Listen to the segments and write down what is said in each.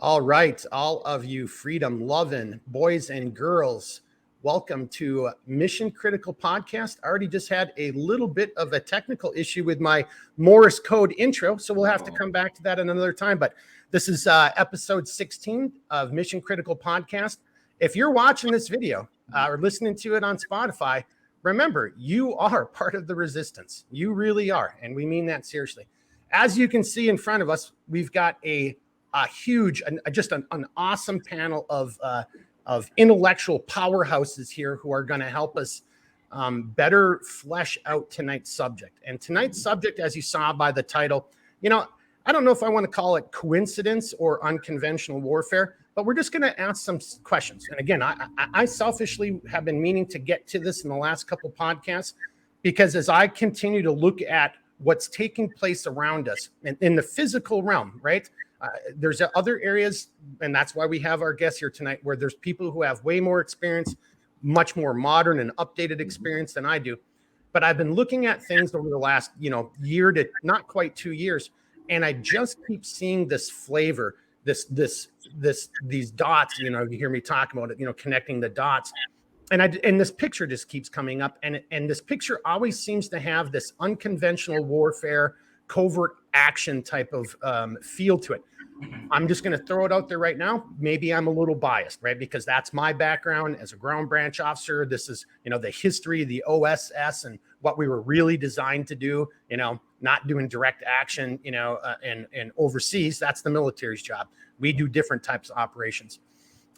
All right, all of you freedom-loving boys and girls, welcome to Mission Critical Podcast. I already just had a little bit of a technical issue with my Morse code intro, so we'll have to come back to that another time. But this is episode 16 of Mission Critical Podcast. If you're watching this video or listening to it on Spotify, remember, you are part of the resistance. You really are, and we mean that seriously. As you can see in front of us, we've got a huge, just an awesome panel of intellectual powerhouses here who are going to help us better flesh out tonight's subject. And tonight's subject, as you saw by the title, I don't know if I want to call it coincidence or unconventional warfare, but we're just going to ask some questions. And again, I selfishly have been meaning to get to this in the last couple podcasts, because as I continue to look at what's taking place around us in the physical realm, right? There's other areas, and that's why we have our guests here tonight, where there's people who have way more experience, much more modern and updated experience than I do. But I've been looking at things over the last, year to not quite 2 years, and I just keep seeing this flavor, these dots. You hear me talk about it, connecting the dots, and this picture just keeps coming up, and this picture always seems to have this unconventional warfare, covert action type of feel to it. I'm just going to throw it out there right now. Maybe I'm a little biased, right? Because that's my background as a ground branch officer. This is, the history, the OSS, and what we were really designed to do, not doing direct action, and overseas. That's the military's job. We do different types of operations.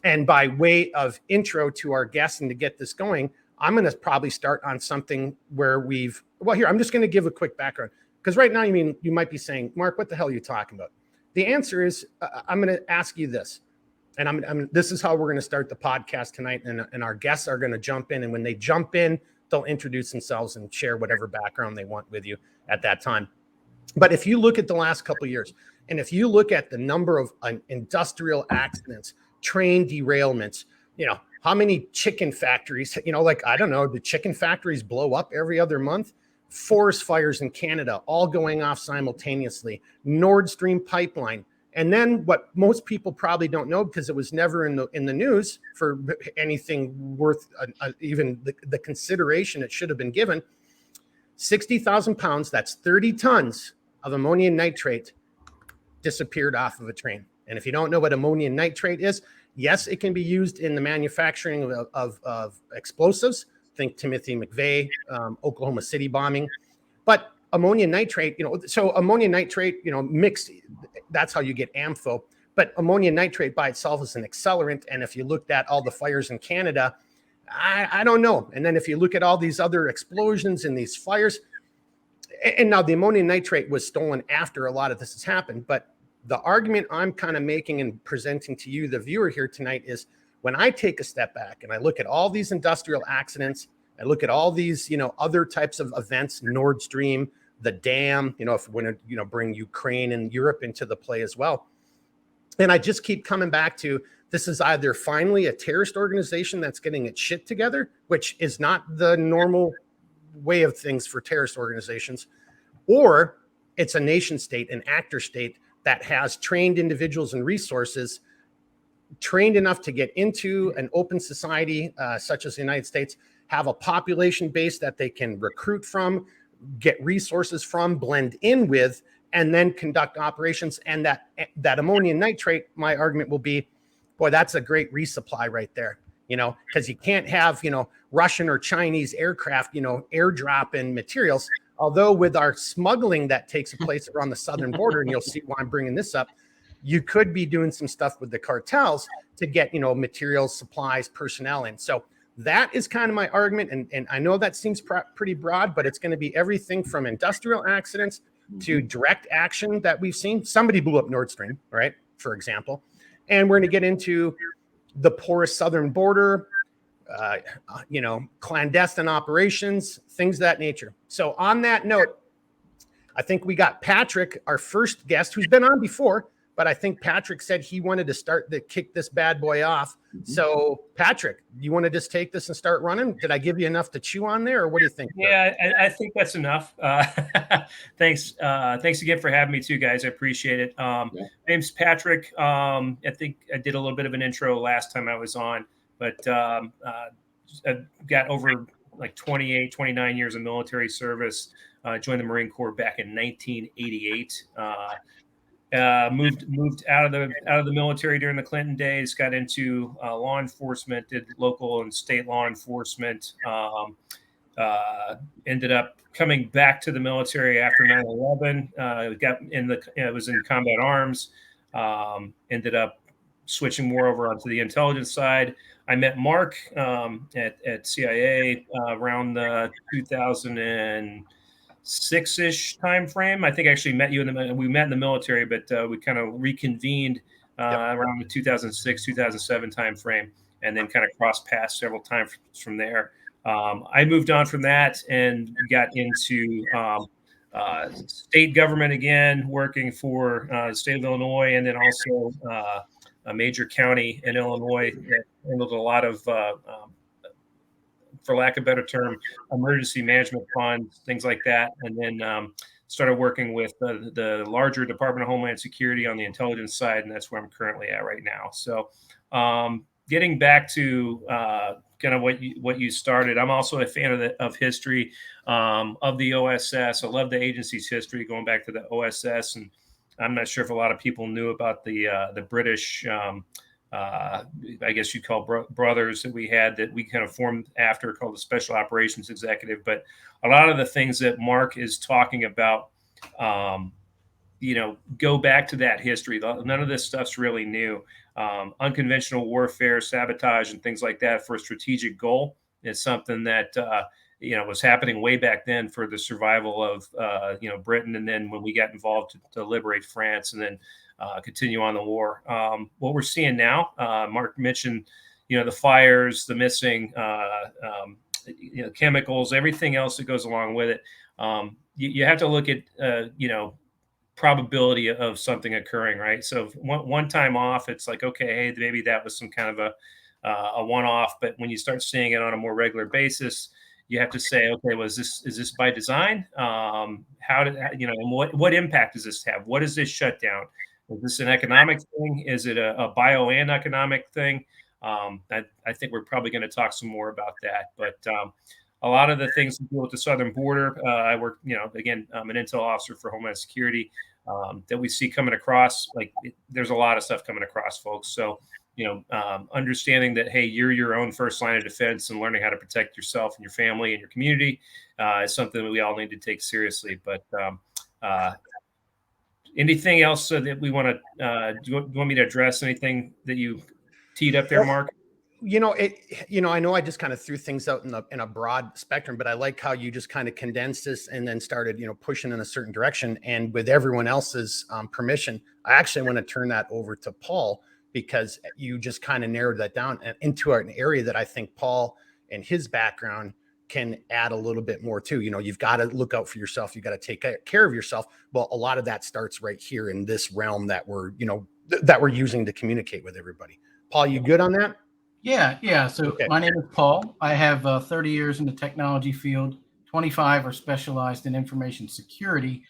And by way of intro to our guests and to get this going, I'm going to probably start on something where I'm just going to give a quick background. Because right now, you might be saying, Mark, what the hell are you talking about? The answer is, I'm going to ask you this, and this is how we're going to start the podcast tonight. And our guests are going to jump in, and when they jump in, they'll introduce themselves and share whatever background they want with you at that time. But if you look at the last couple of years, and if you look at the number of industrial accidents, train derailments, how many chicken factories, I don't know, do chicken factories blow up every other month? Forest fires in Canada, all going off simultaneously, Nord Stream pipeline. And then what most people probably don't know, because it was never in the news for anything worth even the consideration it should have been given, 60,000 pounds, that's 30 tons of ammonium nitrate disappeared off of a train. And if you don't know what ammonium nitrate is, yes, it can be used in the manufacturing of explosives. Think Timothy McVeigh, Oklahoma City bombing. But ammonium nitrate, so ammonium nitrate, mixed, that's how you get AMPHO. But ammonium nitrate by itself is an accelerant. And if you looked at all the fires in Canada, I don't know. And then if you look at all these other explosions and these fires, and now the ammonium nitrate was stolen after a lot of this has happened. But the argument I'm kind of making and presenting to you, the viewer here tonight, is when I take a step back and I look at all these industrial accidents, I look at all these, other types of events, Nord Stream, the dam, if we're going to, bring Ukraine and Europe into the play as well. And I just keep coming back to, this is either finally a terrorist organization that's getting its shit together, which is not the normal way of things for terrorist organizations, or it's a nation state, an actor state that has trained individuals and resources, trained enough to get into an open society such as the United States, have a population base that they can recruit from, get resources from, blend in with, and then conduct operations. And that ammonium nitrate, my argument will be, boy, that's a great resupply right there, because you can't have, Russian or Chinese aircraft, airdrop in materials. Although with our smuggling that takes place around the southern border, and you'll see why I'm bringing this up, you could be doing some stuff with the cartels to get, materials, supplies, personnel in. So that is kind of my argument. And I know that seems pretty broad, but it's going to be everything from industrial accidents to direct action that we've seen. Somebody blew up Nord Stream, right? For example. And we're going to get into the porous southern border, clandestine operations, things of that nature. So on that note, I think we got Patrick, our first guest, who's been on before, but I think Patrick said he wanted to kick this bad boy off. So Patrick, you want to just take this and start running? Did I give you enough to chew on there, or what do you think? Yeah, I think that's enough. Thanks again for having me too, guys. I appreciate it. Name's Patrick. I think I did a little bit of an intro last time I was on, but I've got over like 28, 29 years of military service. Joined the Marine Corps back in 1988. Moved out of the military during the Clinton days. Got into law enforcement. Did local and state law enforcement. Ended up coming back to the military after 9/11. Was in combat arms. Ended up switching more over onto the intelligence side. I met Mark at CIA around the 2006-ish time frame. I think I actually met you we met in the military, but we kind of reconvened around the 2006, 2007 time frame, and then kind of crossed paths several times from there. I moved on from that and got into state government again, working for the state of Illinois, and then also a major county in Illinois that handled a lot of, for lack of a better term, emergency management funds, things like that. And then started working with the larger Department of Homeland Security on the intelligence side, and that's where I'm currently at right now. So getting back to kind of what you started, I'm also a fan of history, of the OSS. I love the agency's history going back to the OSS, and I'm not sure if a lot of people knew about the British, I guess you'd call brothers that we had that we kind of formed after, called the Special Operations Executive. But a lot of the things that Mark is talking about, go back to that history. None of this stuff's really new. Unconventional warfare, sabotage, and things like that for a strategic goal is something that was happening way back then for the survival of Britain, and then when we got involved to liberate France, and then continue on the war. What we're seeing now, Mark mentioned, the fires, the missing, chemicals, everything else that goes along with it. You have to look at probability of something occurring, right? So one time off, it's like, okay, hey, maybe that was some kind of a one-off. But when you start seeing it on a more regular basis, you have to say, okay, is this by design? And what impact does this have? What is this shutdown? Is this an economic thing? Is it a bio and economic thing? I think we're probably going to talk some more about that. But a lot of the things to do with the southern border, I work, again, I'm an intel officer for Homeland Security, that we see coming across. There's a lot of stuff coming across, folks. So, understanding that, hey, you're your own first line of defense, and learning how to protect yourself and your family and your community is something that we all need to take seriously. But anything else that we want to, do you want me to address anything that you teed up there, Mark? I know I just kind of threw things out in a broad spectrum, but I like how you just kind of condensed this and then started, pushing in a certain direction. And with everyone else's permission, I actually want to turn that over to Paul, because you just kind of narrowed that down into an area that I think Paul and his background can add a little bit more to. You've got to look out for yourself. You've got to take care of yourself. Well, a lot of that starts right here in this realm that we're using to communicate with everybody. Paul, you good on that? Yeah. So okay. My name is Paul. I have 30 years in the technology field. 25 are specialized in information security,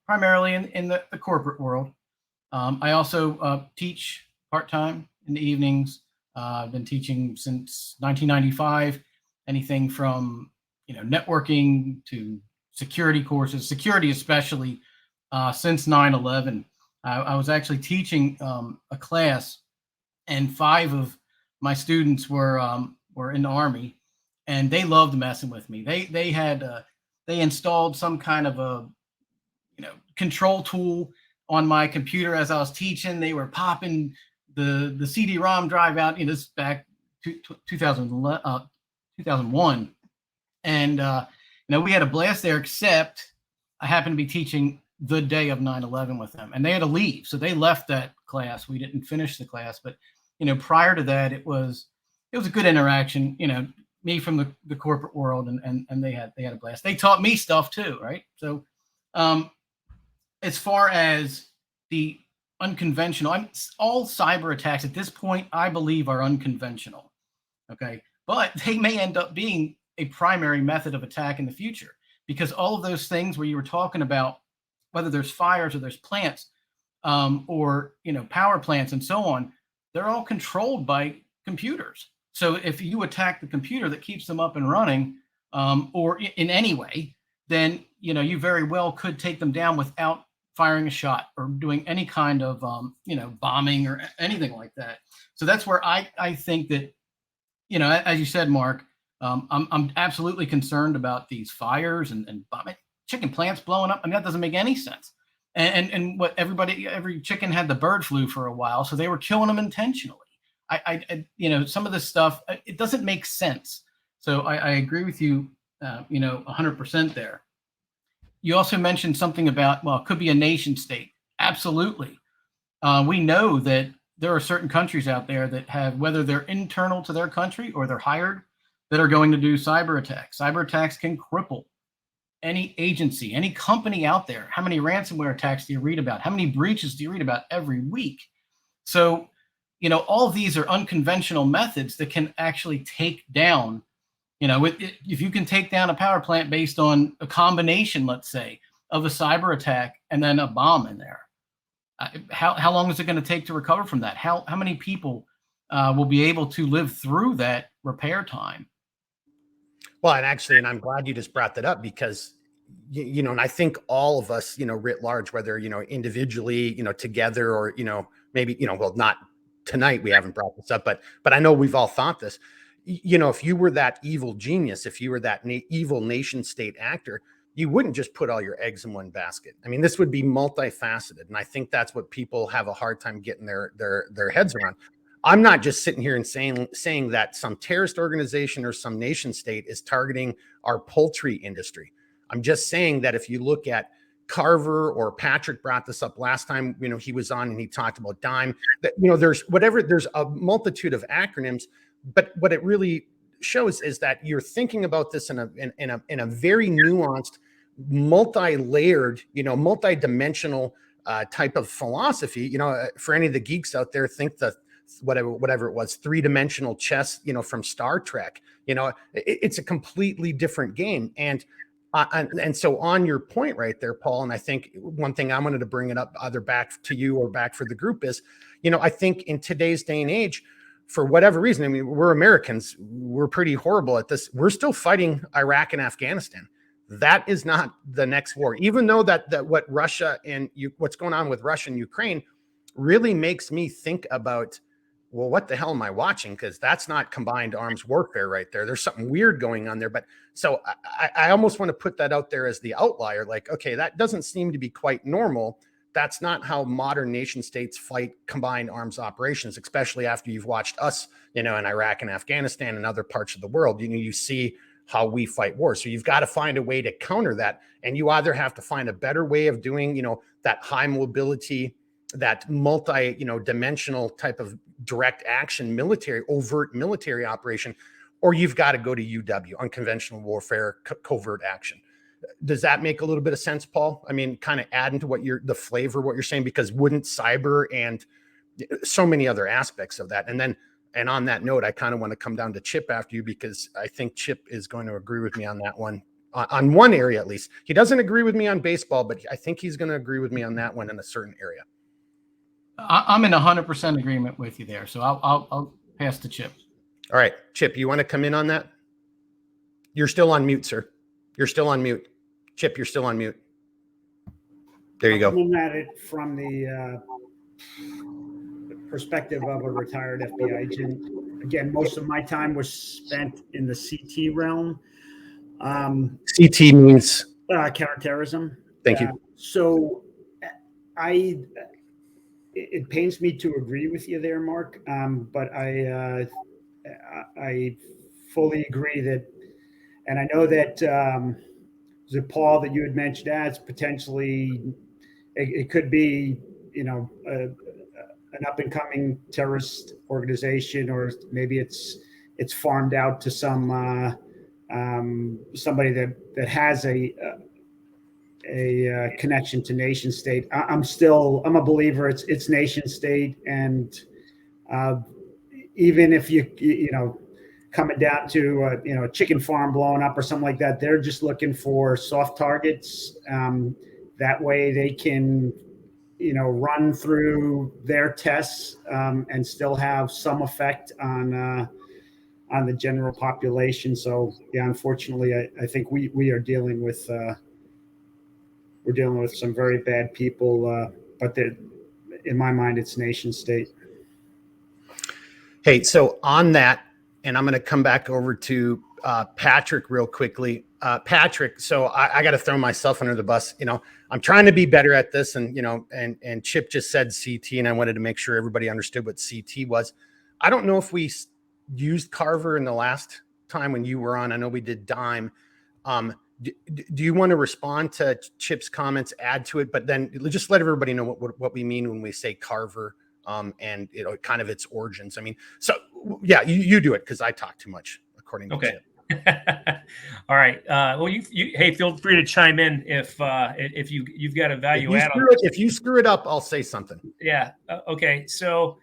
primarily in the corporate world. I also teach part-time in the evenings. I've been teaching since 1995, anything from networking to security courses, security especially, since 9/11. I was actually teaching a class, and 5 of my students were in the Army, and they loved messing with me. They installed some kind of a control tool on my computer as I was teaching. They were popping the CD-ROM drive out. This back 2001, and we had a blast there. Except I happened to be teaching the day of 9/11 with them, and they had to leave, so they left that class. We didn't finish the class, but prior to that, it was a good interaction. Me from the corporate world, and they had a blast. They taught me stuff too, right? So, as far as the unconventional. All cyber attacks at this point, I believe, are unconventional. Okay, but they may end up being a primary method of attack in the future, because all of those things where you were talking about, whether there's fires or there's plants, or power plants and so on, they're all controlled by computers. So if you attack the computer that keeps them up and running, or in any way, then you very well could take them down without firing a shot or doing any kind of bombing or anything like that. So that's where I think that, as you said, Mark, I'm absolutely concerned about these fires and bombing, chicken plants blowing up. I mean, that doesn't make any sense. And what every chicken had the bird flu for a while, so they were killing them intentionally. I some of this stuff, it doesn't make sense. So I agree with you, 100% there. You also mentioned something about, well, it could be a nation state. Absolutely. We know that there are certain countries out there that have, whether they're internal to their country or they're hired, that are going to do cyber attacks. Cyber attacks can cripple any agency, any company out there. How many ransomware attacks do you read about? How many breaches do you read about every week? So, all of these are unconventional methods that can actually take down, if you can take down a power plant based on a combination, let's say, of a cyber attack and then a bomb in there, how long is it going to take to recover from that? How many people will be able to live through that repair time? Well, and I'm glad you just brought that up, because, and I think all of us, writ large, whether, individually, together, or, maybe, well, not tonight, we haven't brought this up, but I know we've all thought this, if you were that evil genius, if you were that evil nation state actor, you wouldn't just put all your eggs in one basket. I mean, this would be multifaceted. And I think that's what people have a hard time getting their heads around. I'm not just sitting here and saying that some terrorist organization or some nation state is targeting our poultry industry. I'm just saying that if you look at Carver, or Patrick brought this up last time, he was on and he talked about DIME, that, there's a multitude of acronyms, but what it really shows is that you're thinking about this in a very nuanced, multi-layered, multi-dimensional type of philosophy. For any of the geeks out there, think the whatever it was, 3-dimensional chess, from Star Trek. It's a completely different game. And so on your point right there, Paul, and I think one thing I wanted to bring it up, either back to you or back for the group, is, I think in today's day and age, for whatever reason, I mean, we're Americans, we're pretty horrible at this. We're still fighting Iraq and Afghanistan. That is not the next war, even though that what Russia and what's going on with Russia and Ukraine really makes me think about, well, what the hell am I watching? Because that's not combined arms warfare right there. There's something weird going on there. But so I almost want to put that out there as the outlier. Like, okay, that doesn't seem to be quite normal. That's not how modern nation states fight combined arms operations, especially after you've watched us, in Iraq and Afghanistan and other parts of the world. You see how we fight wars. So you've got to find a way to counter that. And you either have to find a better way of doing, that high mobility, that dimensional type of direct action overt military operation, or you've got to go to UW, unconventional warfare, covert action. Does that make a little bit of sense, Paul? I mean, kind of adding to the flavor of what you're saying, because wouldn't cyber and so many other aspects of that. And on that note, I kind of want to come down to Chip after you, because I think Chip is going to agree with me on that one, on one area at least. He doesn't agree with me on baseball, but I think he's going to agree with me on that one in a certain area. I'm in 100% agreement with you there. So I'll pass to Chip. All right, Chip, you want to come in on that? You're still on mute, sir. You're still on mute. Chip, you're still on mute. There you go. I'm at it from the perspective of a retired FBI agent. Again, most of my time was spent in the CT realm. CT means? Counterterrorism. Thank you. So it pains me to agree with you there, Mark, but I fully agree that, and I know that was it Paul that you had mentioned as potentially it could be an up and coming terrorist organization, or maybe it's farmed out to some somebody that has a a connection to nation state. I'm a believer it's nation state, and even if you know, coming down to you know, a chicken farm blowing up or something like that, they're just looking for soft targets. That way they can, you know, run through their tests and still have some effect on the general population. So yeah, unfortunately, I think we are dealing with we're dealing with some very bad people, but in my mind, it's nation state. Hey, so on that, and I'm going to come back over to Patrick real quickly. Patrick, so I got to throw myself under the bus. You know, I'm trying to be better at this, and you know, and Chip just said CT, and I wanted to make sure everybody understood what CT was. I don't know if we used Carver in the last time when you were on. I know we did Dime. Do you want to respond to Chip's comments, add to it, but then just let everybody know what we mean when we say Carver, and you know, kind of its origins. I mean, so yeah, you do it because I talk too much, according to Chip. All right. Well, you hey, feel free to chime in if you've got a value add on. If you screw it up, I'll say something. Yeah. Okay. So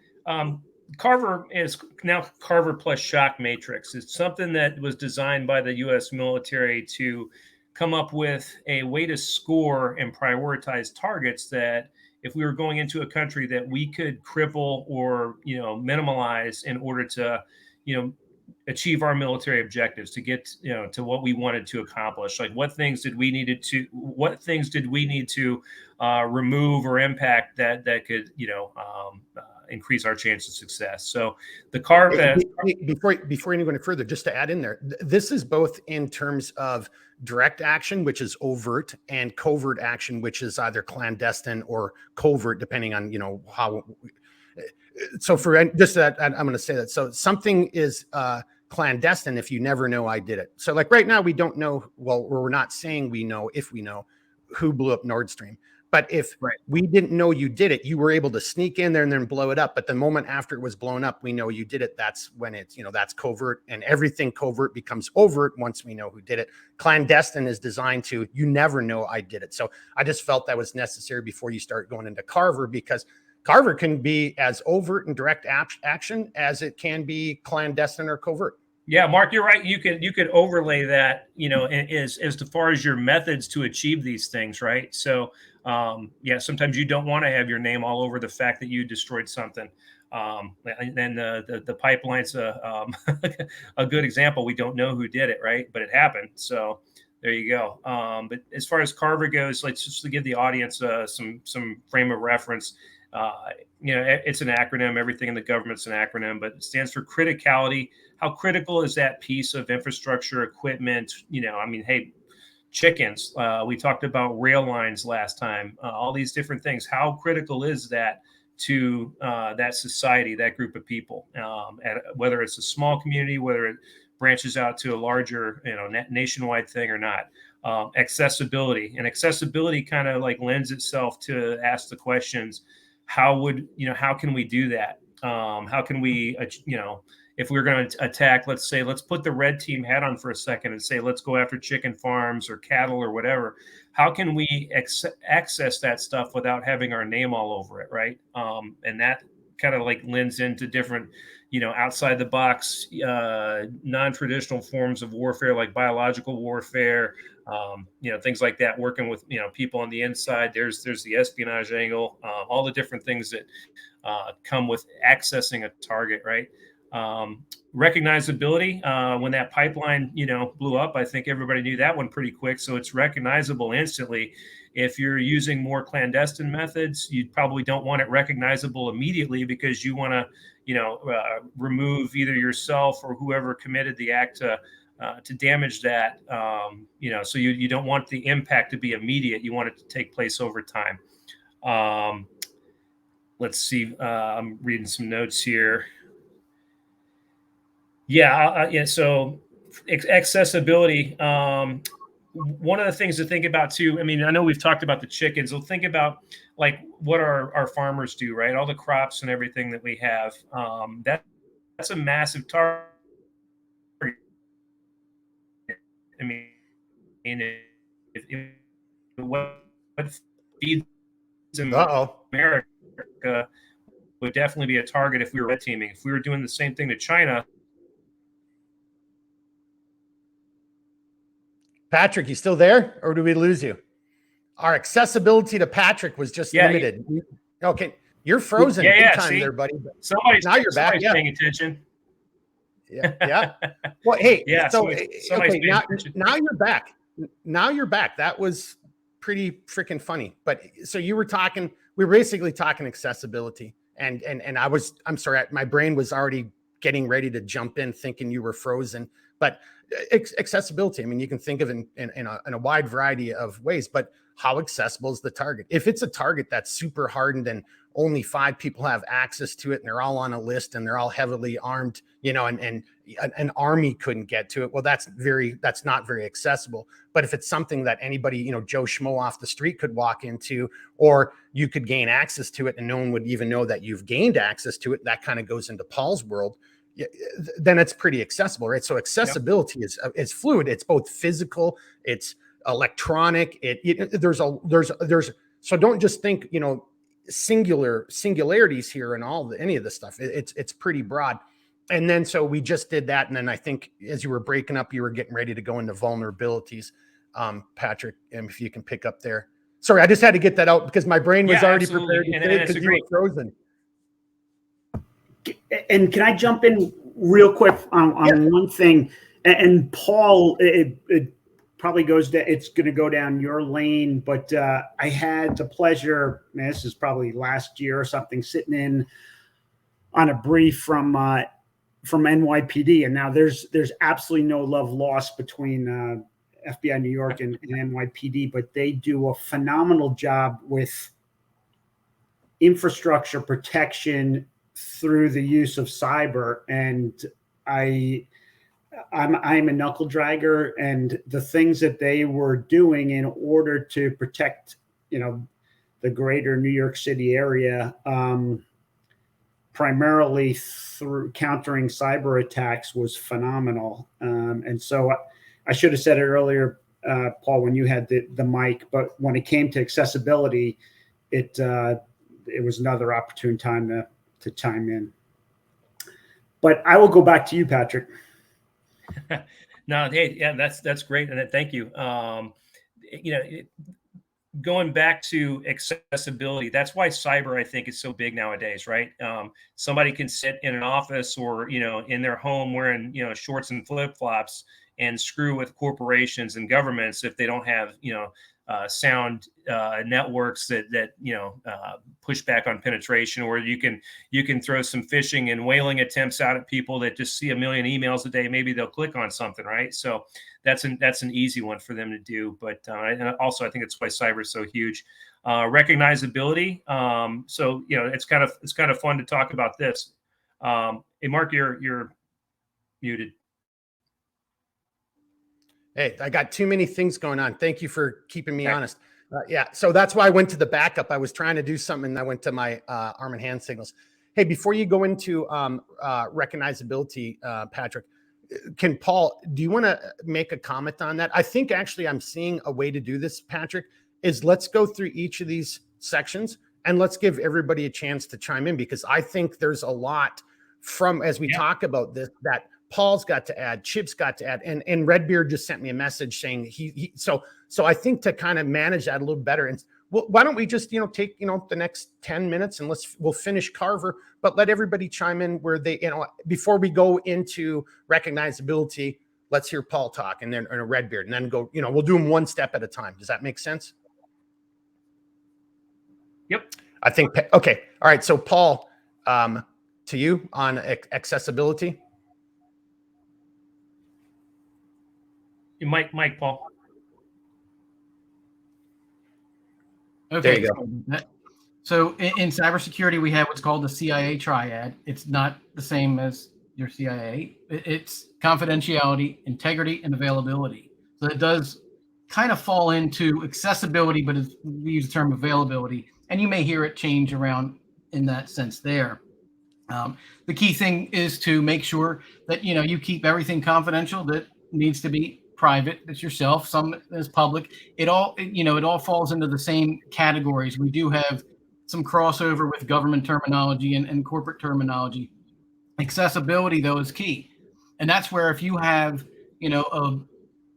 Carver is now Carver plus shock matrix. It's something that was designed by the U.S. military to come up with a way to score and prioritize targets that, if we were going into a country, that we could cripple or, you know, minimize in order to, you know, achieve our military objectives, to get, you know, to what we wanted to accomplish. Like what things did we need to remove or impact that could, you know, increase our chance of success. So the Carver. Before you go any further, just to add in there, this is both in terms of direct action, which is overt, and covert action, which is either clandestine or covert, depending on, you know, how. So for just that, I'm going to say that. So something is clandestine if you never know I did it. So like right now, we don't know. Well, we're not saying we know if we know who blew up Nord Stream. But if we didn't know you did it, you were able to sneak in there and then blow it up. But the moment after it was blown up, we know you did it. That's when it's, you know, that's covert, and everything covert becomes overt once we know who did it. Clandestine is designed to, you never know I did it. So I just felt that was necessary before you start going into Carver, because Carver can be as overt and direct action as it can be clandestine or covert. Yeah, Mark, you're right. You could overlay that, you know, as far as your methods to achieve these things, right? So, yeah, sometimes you don't want to have your name all over the fact that you destroyed something. And then the pipeline's a good example. We don't know who did it, right? But it happened. So there you go. But as far as Carver goes, like, just to give the audience some frame of reference. You know, it's an acronym. Everything in the government's an acronym, but it stands for criticality. How critical is that piece of infrastructure, equipment? You know, I mean, hey, chickens. We talked about rail lines last time. All these different things. How critical is that to that society, that group of people? Whether it's a small community, whether it branches out to a larger, you know, nationwide thing or not. Accessibility kind of like lends itself to ask the questions. How can we do that? How can we, you know, if we're going to attack, let's put the red team hat on for a second and say, let's go after chicken farms or cattle or whatever. How can we access that stuff without having our name all over it, right? And that kind of like lends into different, you know, outside the box, non-traditional forms of warfare, like biological warfare, you know, things like that, working with, you know, people on the inside. There's the espionage angle, all the different things that come with accessing a target, right? Recognizability, when that pipeline, you know, blew up, I think everybody knew that one pretty quick. So it's recognizable instantly. If you're using more clandestine methods, you probably don't want it recognizable immediately, because you want to, you know, remove either yourself or whoever committed the act to damage that, you know, so you don't want the impact to be immediate. You want it to take place over time. Let's see. I'm reading some notes here. Yeah. So accessibility. One of the things to think about too, I mean, I know we've talked about the chickens. So think about like what our farmers do, right? All the crops and everything that we have. That's a massive target. I mean, if what feeds Uh-oh. America would definitely be a target if we were red teaming. If we were doing the same thing to China. Patrick, you still there, or do we lose you? Our accessibility to Patrick was just limited. Okay, you're frozen big time there, buddy. Now you're back. Paying attention. Yeah. Well, hey, yeah. So okay, now you're back. Now you're back. That was pretty freaking funny. But so we were basically talking accessibility, and I'm sorry, my brain was already getting ready to jump in, thinking you were frozen. But accessibility, I mean, you can think of it in a wide variety of ways, but how accessible is the target? If it's a target that's super hardened and only 5 people have access to it and they're all on a list and they're all heavily armed, and an army couldn't get to it, well, that's not very accessible. But if it's something that anybody, Joe Schmo off the street could walk into, or you could gain access to it and no one would even know that you've gained access to it, that kind of goes into Paul's world. Then it's pretty accessible, right? So accessibility is fluid. It's both physical, it's electronic. So don't just think, singularities here and any of this stuff. It's pretty broad. And then, so we just did that. And then I think as you were breaking up, you were getting ready to go into vulnerabilities. Patrick, if you can pick up there. Sorry, I just had to get that out because my brain was already prepared to say it because you were frozen. And can I jump in real quick on one thing? And Paul, it probably it's going to go down your lane, but I had the pleasure, this is probably last year or something, sitting in on a brief from NYPD, and now there's absolutely no love lost between FBI New York and NYPD, but they do a phenomenal job with infrastructure protection through the use of cyber. And I'm a knuckle dragger, and the things that they were doing in order to protect, the greater New York City area, primarily through countering cyber attacks, was phenomenal. And so I should have said it earlier, Paul, when you had the mic, but when it came to accessibility, it was another opportune time to chime in. But I will go back to you, Patrick. No, hey, yeah, that's great, and thank you. Going back to accessibility, that's why cyber, I think, is so big nowadays, right? Somebody can sit in an office or in their home wearing shorts and flip-flops and screw with corporations and governments if they don't have sound networks that push back on penetration, or you can throw some phishing and whaling attempts out at people that just see a million emails a day. Maybe they'll click on something, right? So that's an easy one for them to do. But and also, I think it's why cyber is so huge. Recognizability. So it's kind of fun to talk about this. Hey, Mark, you're muted. Hey, I got too many things going on. Thank you for keeping me honest. So that's why I went to the backup. I was trying to do something and I went to my arm and hand signals. Hey, before you go into recognizability, Patrick, do you want to make a comment on that? I think actually I'm seeing a way to do this, Patrick, is let's go through each of these sections and let's give everybody a chance to chime in, because I think there's a lot as we talk about this that Paul's got to add, Chip's got to add, and Redbeard just sent me a message saying so I think to kind of manage that a little better. And why don't we just take the next 10 minutes and we'll finish Carver, but let everybody chime in where they before we go into recognizability. Let's hear Paul talk, and then Redbeard, and then go. We'll do them one step at a time. Does that make sense? Yep. I think okay. All right. So Paul, to you on accessibility. Mike, Paul. Okay. There you go. So in cybersecurity, we have what's called the CIA triad. It's not the same as your CIA. It's confidentiality, integrity, and availability. So it does kind of fall into accessibility, but we use the term availability, and you may hear it change around in that sense there. The key thing is to make sure that you keep everything confidential that needs to be private, that's yourself, some is public. It all falls into the same categories. We do have some crossover with government terminology and corporate terminology. Accessibility, though, is key. And that's where if you have,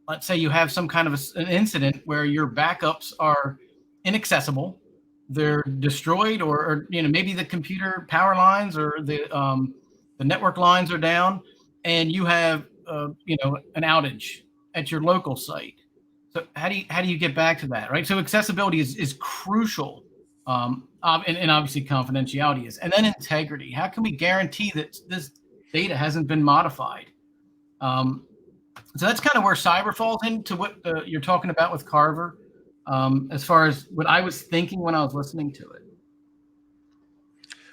let's say you have some kind of an incident where your backups are inaccessible, they're destroyed, or maybe the computer power lines or the network lines are down, and you have an outage at your local site. So how do you get back to that, right? So accessibility is crucial, and obviously confidentiality is, and then integrity. How can we guarantee that this data hasn't been modified? So that's kind of where cyber falls into what you're talking about with Carver, as far as what I was thinking when I was listening to it.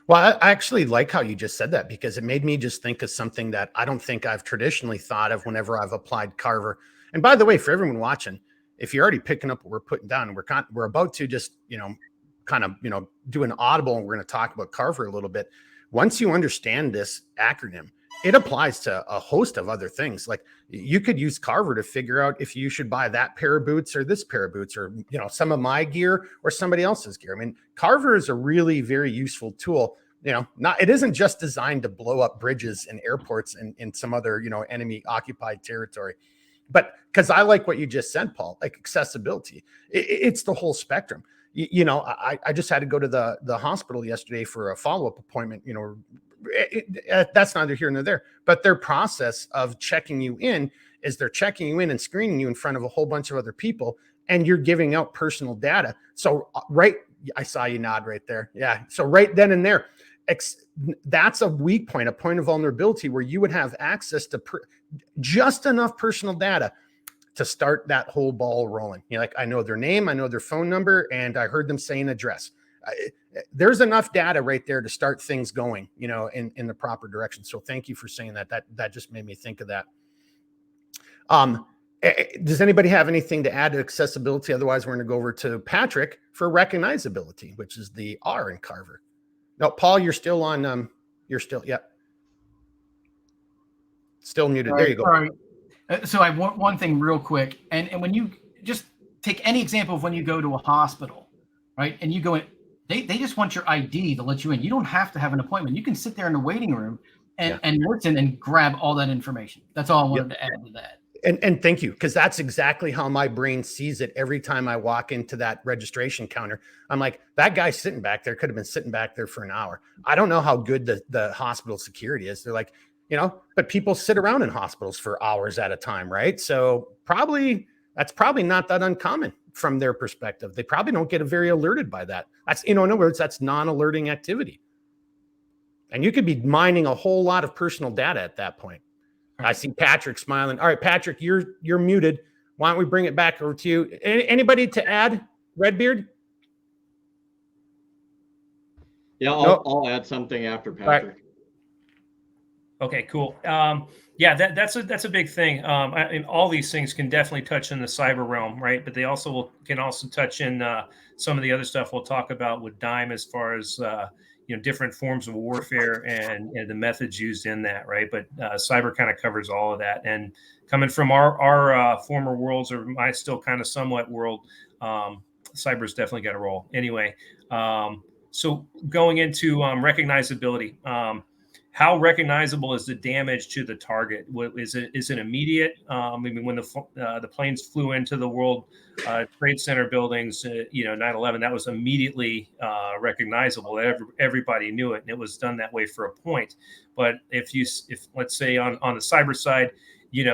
Well, I actually like how you just said that, because it made me just think of something that I don't think I've traditionally thought of whenever I've applied Carver. And by the way, for everyone watching, if you're already picking up what we're putting down, we're about to just, do an audible, and we're going to talk about Carver a little bit. Once you understand this acronym, it applies to a host of other things. Like you could use Carver to figure out if you should buy that pair of boots or this pair of boots, or, some of my gear or somebody else's gear. I mean, Carver is a really very useful tool. It isn't just designed to blow up bridges and airports and in some other, enemy occupied territory. But because I like what you just said, Paul, like accessibility, it's the whole spectrum. I just had to go to the hospital yesterday for a follow-up appointment. That's neither here nor there, but their process of checking you in is they're checking you in and screening you in front of a whole bunch of other people, and you're giving out personal data. So I saw you nod right there. Yeah. So right then and there, that's a weak point, a point of vulnerability where you would have access to just enough personal data to start that whole ball rolling. Like, I know their name, I know their phone number, and I heard them say an address. There's enough data right there to start things going, in the proper direction. So thank you for saying that. That just made me think of that. Does anybody have anything to add to accessibility? Otherwise, we're going to go over to Patrick for recognizability, which is the R in Carver. No, Paul, you're still on. Still muted. There you go. Sorry. So I want one thing real quick. And when you just take any example of when you go to a hospital, right? And you go in, they just want your ID to let you in. You don't have to have an appointment. You can sit there in the waiting room and listen and grab all that information. That's all I wanted to add to that. And thank you, because that's exactly how my brain sees it every time I walk into that registration counter. I'm like, that guy sitting back there could have been sitting back there for an hour. I don't know how good the hospital security is. They're like, but people sit around in hospitals for hours at a time, right? So that's probably not that uncommon from their perspective. They probably don't get very alerted by that. That's, in other words, that's non-alerting activity. And you could be mining a whole lot of personal data at that point. I see Patrick smiling. All right, Patrick, you're muted. Why don't we bring it back over to you? Anybody to add, Redbeard? Yeah, I'll add something after Patrick. Right. Okay, cool. That's a big thing. And all these things can definitely touch in the cyber realm, right? But they can also touch in some of the other stuff we'll talk about with DIME, as far as different forms of warfare and the methods used in that, right? But cyber kind of covers all of that. And coming from our former worlds, or my still kind of somewhat world, cyber's definitely got a role. Anyway, so going into recognizability. How recognizable is the damage to the target? Is it immediate? When the planes flew into the World Trade Center buildings, 9/11, that was immediately recognizable. Everybody knew it, and it was done that way for a point. But if let's say on the cyber side,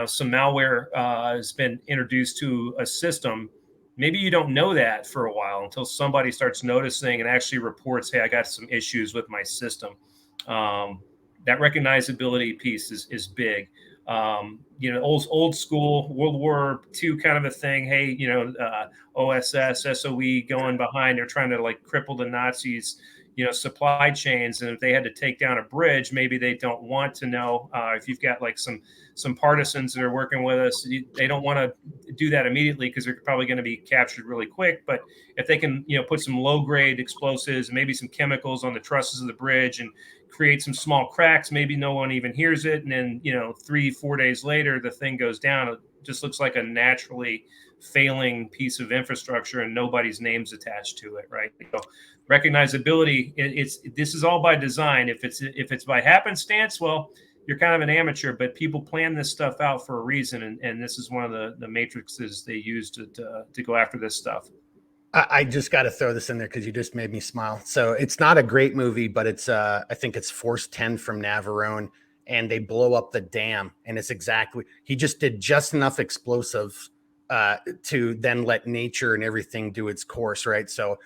some malware has been introduced to a system, maybe you don't know that for a while until somebody starts noticing and actually reports, "Hey, I got some issues with my system." That recognizability piece is big. Old school World War II kind of a thing. Hey, OSS, SOE going behind. They're trying to cripple the Nazis. supply chains. And if they had to take down a bridge, maybe they don't want to know if you've got like some partisans that are working with us, they don't want to do that immediately because they're probably going to be captured really quick. But if they can, put some low grade explosives, maybe some chemicals on the trusses of the bridge and create some small cracks, maybe no one even hears it. And then, 3-4 days later, the thing goes down. It just looks like a naturally failing piece of infrastructure and nobody's name's attached to it, right? So recognizability, this is all by design. If it's by happenstance, well, you're kind of an amateur, but people plan this stuff out for a reason, and this is one of the matrices they use to go after this stuff. I just got to throw this in there because you just made me smile. So it's not a great movie, but it's I think it's Force 10 from Navarone, and they blow up the dam, and it's exactly, he just did just enough explosives to then let nature and everything do its course, right? So,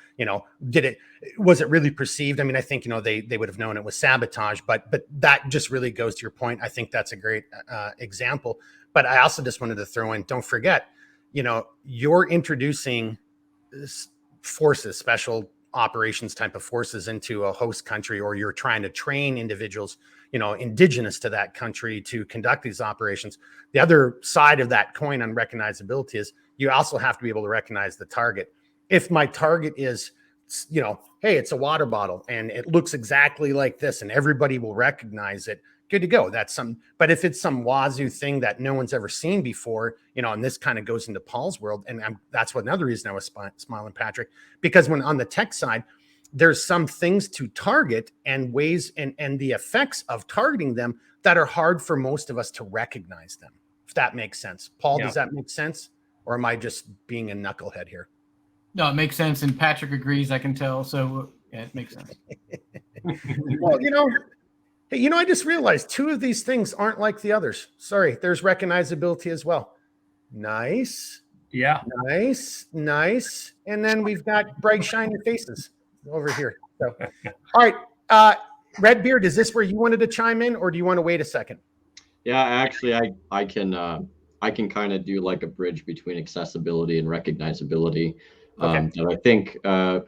was it really perceived? I mean, I think, they would have known it was sabotage, but that just really goes to your point. I think that's a great example. But I also just wanted to throw in, don't forget, you're introducing forces, special operations type of forces into a host country, or you're trying to train individuals, indigenous to that country to conduct these operations. The other side of that coin on recognizability is you also have to be able to recognize the target. If my target is, hey, it's a water bottle and it looks exactly like this and everybody will recognize it, good to go. That's some, but if it's some wazoo thing that no one's ever seen before, and this kind of goes into Paul's world. And that's what another reason I was smiling, Patrick, because when on the tech side, there's some things to target and ways and the effects of targeting them that are hard for most of us to recognize them, if that makes sense. Paul, Does that make sense? Or am I just being a knucklehead here? No, it makes sense. And Patrick agrees, I can tell. So yeah, it makes sense. Well, hey, I just realized 2 of these things aren't like the others. Sorry, there's recognizability as well. Nice. Yeah. Nice. And then we've got bright, shiny faces over here. So, all right. Redbeard, is this where you wanted to chime in, or do you want to wait a second? Yeah, actually, I can kind of do like a bridge between accessibility and recognizability. Okay. That I think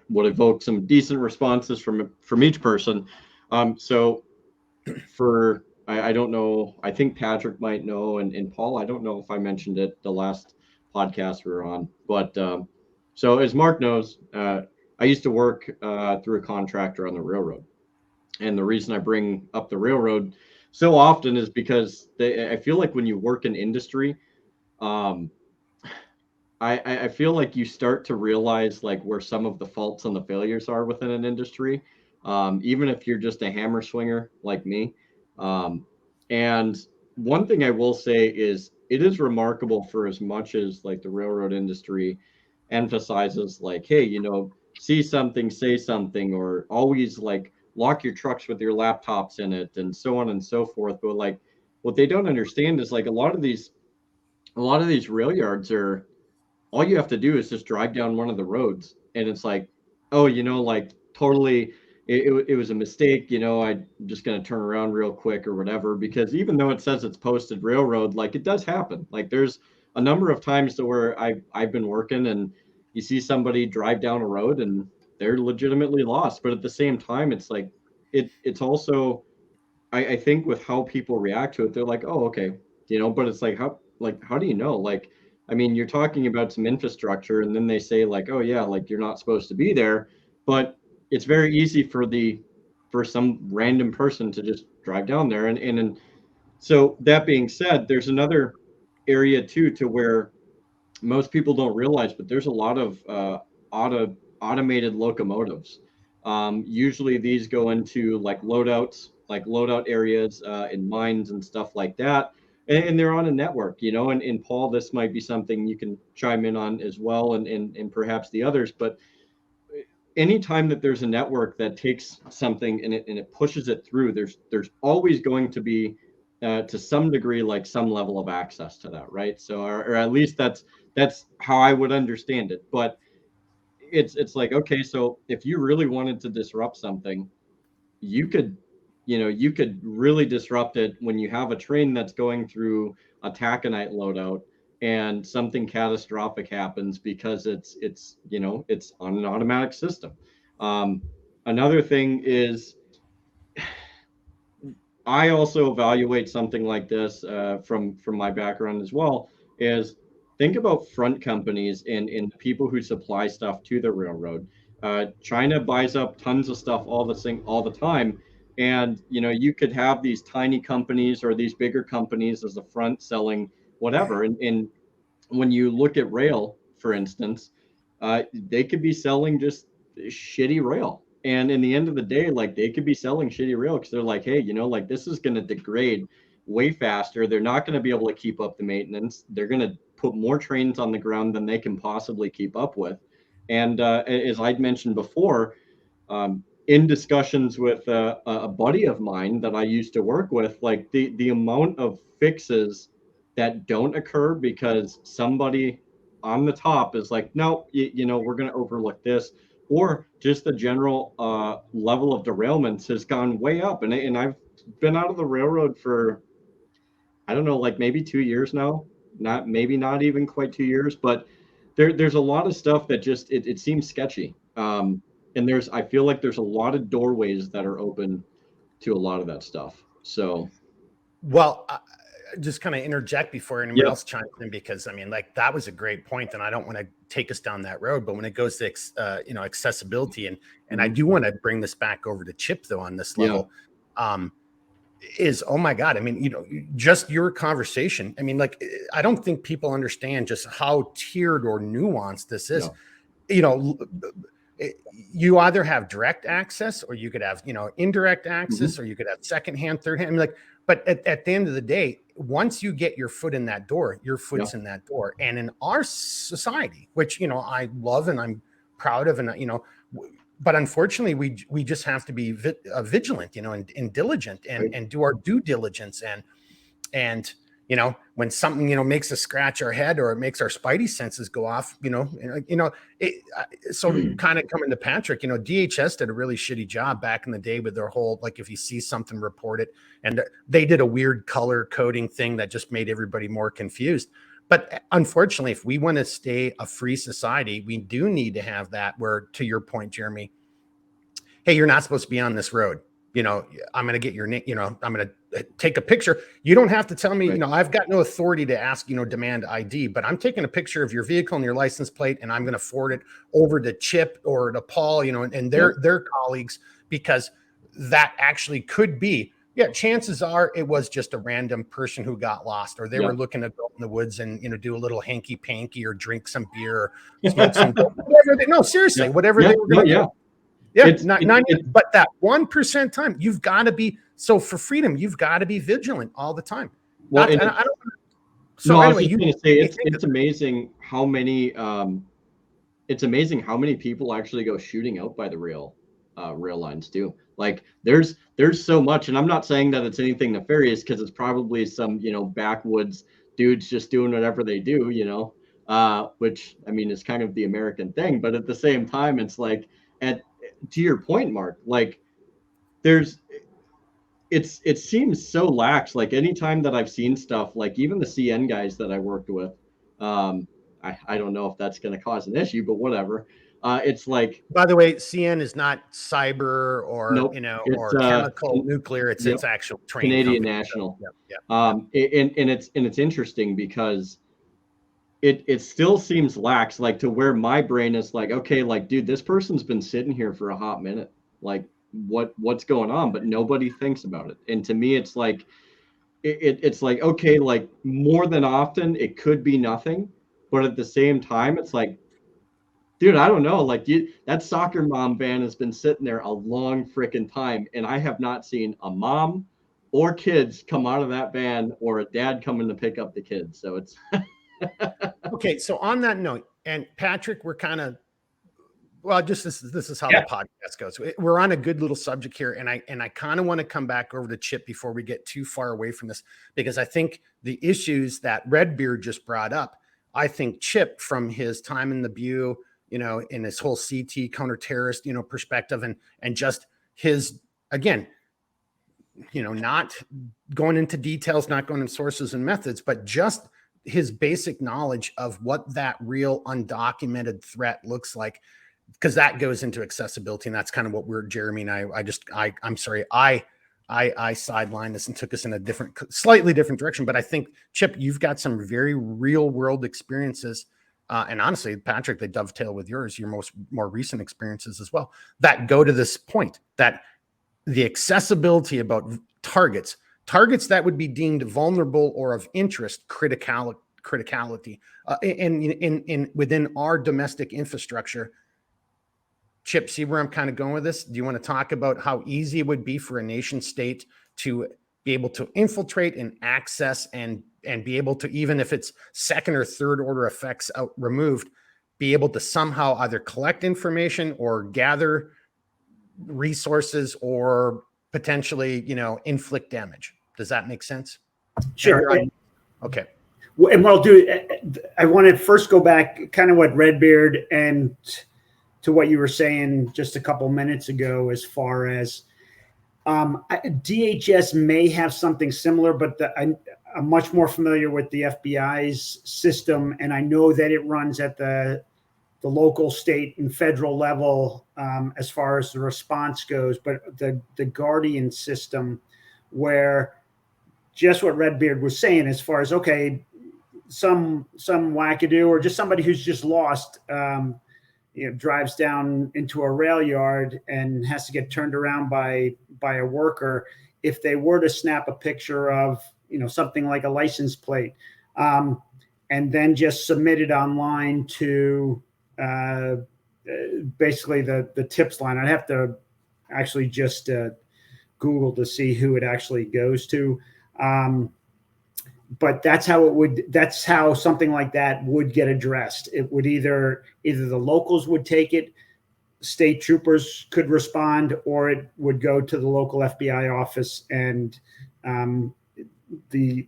would evoke some decent responses from each person. So I don't know, I think Patrick might know, and Paul, I don't know if I mentioned it the last podcast we were on, but so as Mark knows, I used to work through a contractor on the railroad. And the reason I bring up the railroad so often is because I feel like when you work in industry, I feel like you start to realize like where some of the faults and the failures are within an industry, even if you're just a hammer swinger like me. And one thing I will say is it is remarkable, for as much as like the railroad industry emphasizes like, hey, see something, say something, or always like lock your trucks with your laptops in it and so on and so forth. But like what they don't understand is like a lot of these rail yards are, all you have to do is just drive down one of the roads and it's like, oh, like totally, it was a mistake, I'm just going to turn around real quick or whatever, because even though it says it's posted railroad, like it does happen. Like there's a number of times to where I've been working and you see somebody drive down a road and they're legitimately lost. But at the same time, it's like, it's also, I think with how people react to it, they're like, oh, okay, but it's like, how do you know? Like, I mean, you're talking about some infrastructure and then they say like, oh yeah, like you're not supposed to be there, but it's very easy for some random person to just drive down there. And so that being said, there's another area too, to where most people don't realize, but there's a lot of automated locomotives. Usually these go into like loadout areas in mines and stuff like that. And they're on a network, and Paul, this might be something you can chime in on as well, and perhaps the others, but anytime that there's a network that takes something and it pushes it through, there's always going to be to some degree like some level of access to that, right? So or at least that's how I would understand it. But it's like, okay, so if you really wanted to disrupt something, you could really disrupt it when you have a train that's going through a taconite loadout and something catastrophic happens because it's on an automatic system. another thing is, I also evaluate something like this from my background as well, is think about front companies and people who supply stuff to the railroad. China buys up tons of stuff all the time, and you could have these tiny companies or these bigger companies as the front selling whatever. And when you look at rail, for instance, they could be selling just shitty rail. And in the end of the day, like they could be selling shitty rail because they're like, hey, like this is going to degrade way faster. They're not going to be able to keep up the maintenance. They're going to put more trains on the ground than they can possibly keep up with. And as I'd mentioned before, in discussions with a buddy of mine that I used to work with, like the amount of fixes that don't occur because somebody on the top is like, no, we're going to overlook this, or just the general level of derailments has gone way up. And I've been out of the railroad for, I don't know, like maybe 2 years now, not even quite 2 years, but there's a lot of stuff that just, it seems sketchy. And I feel like there's a lot of doorways that are open to a lot of that stuff. So, well, just kind of interject before anyone else chimes in, because I mean, like that was a great point, and I don't want to take us down that road. But when it goes to accessibility, and I do want to bring this back over to Chip though on this level, is, oh my God, I mean, just your conversation. I mean, like I don't think people understand just how tiered or nuanced this is. You either have direct access, or you could have indirect access, or you could have secondhand, third hand. I mean, like, but at the end of the day, once you get your foot in that door, your foot's in that door. And in our society, which I love and I'm proud of, and but unfortunately we just have to be vigilant, and diligent, and do our due diligence, and when something makes us scratch our head, or it makes our spidey senses go off, so kind of coming to Patrick, DHS did a really shitty job back in the day with their whole, like, if you see something, report it, and they did a weird color coding thing that just made everybody more confused. But unfortunately, if we want to stay a free society, we do need to have that, where, to your point, Jeremy, hey, you're not supposed to be on this road. I'm going to get your name, I'm going to take a picture. You don't have to tell me, I've got no authority to ask, demand ID, but I'm taking a picture of your vehicle and your license plate, and I'm going to forward it over to Chip or to Paul, and their colleagues, because that actually could be, chances are it was just a random person who got lost, or they were looking to go in the woods and, do a little hanky panky, or drink some beer, or smoke some, whatever they were going to do. But that 1% time, you've got to be, so for freedom, you've got to be vigilant all the time. Well, I was just going to say, it's amazing how many, people actually go shooting out by the rail lines too. Like there's so much, and I'm not saying that it's anything nefarious, because it's probably some, backwoods dudes just doing whatever they do, which, I mean, is kind of the American thing. But at the same time, it's like, to your point, Mark, like it seems so lax. Like anytime that I've seen stuff, like even the CN guys that I worked with, I don't know if that's going to cause an issue, but whatever. It's like, by the way, CN is not cyber or, or chemical, nuclear. It's actual train Canadian company. National. And it's interesting because it still seems lax, like to where my brain is like, okay, like, dude, this person's been sitting here for a hot minute. Like what's going on? But nobody thinks about it. And to me, it's like, it's like, okay, like more than often it could be nothing, but at the same time, it's like, dude, I don't know. Like that soccer mom van has been sitting there a long freaking time, and I have not seen a mom or kids come out of that van, or a dad coming to pick up the kids. So it's okay. So on that note, and Patrick, we're kind of, well, just this is how the podcast goes. We're on a good little subject here, and I kind of want to come back over to Chip before we get too far away from this, because I think the issues that Redbeard just brought up, I think Chip, from his time in the Butte, in his whole CT counter-terrorist, perspective, and just his, again, not going into details, not going into sources and methods, but just his basic knowledge of what that real undocumented threat looks like. because that goes into accessibility, and that's kind of what Jeremy and I'm sorry, I sidelined this and took us in a slightly different direction. But I think, Chip, you've got some very real world experiences. And honestly, Patrick, they dovetail with your more recent experiences as well, that go to this point, that the accessibility about targets that would be deemed vulnerable or of interest, criticality in within our domestic infrastructure. Chip, see where I'm kind of going with this? Do you want to talk about how easy it would be for a nation state to be able to infiltrate and access and be able to, even if it's second or third order effects removed, be able to somehow either collect information or gather resources or potentially, inflict damage? Does that make sense? Sure. Okay. And what I'll do, I want to first go back kind of what Redbeard and to what you were saying just a couple minutes ago, as far as DHS may have something similar, but I'm much more familiar with the FBI's system, and I know that it runs at the local, state, and federal level as far as the response goes. But the Guardian system, where just what Redbeard was saying, as far as, okay, some wackadoo or just somebody who's just lost, drives down into a rail yard and has to get turned around by a worker. If they were to snap a picture of, something like a license plate, and then just submit it online to basically the tips line. I'd have to actually just Google to see who it actually goes to. But that's how something like that would get addressed. It would either the locals would take it, state troopers could respond, or it would go to the local FBI office, and the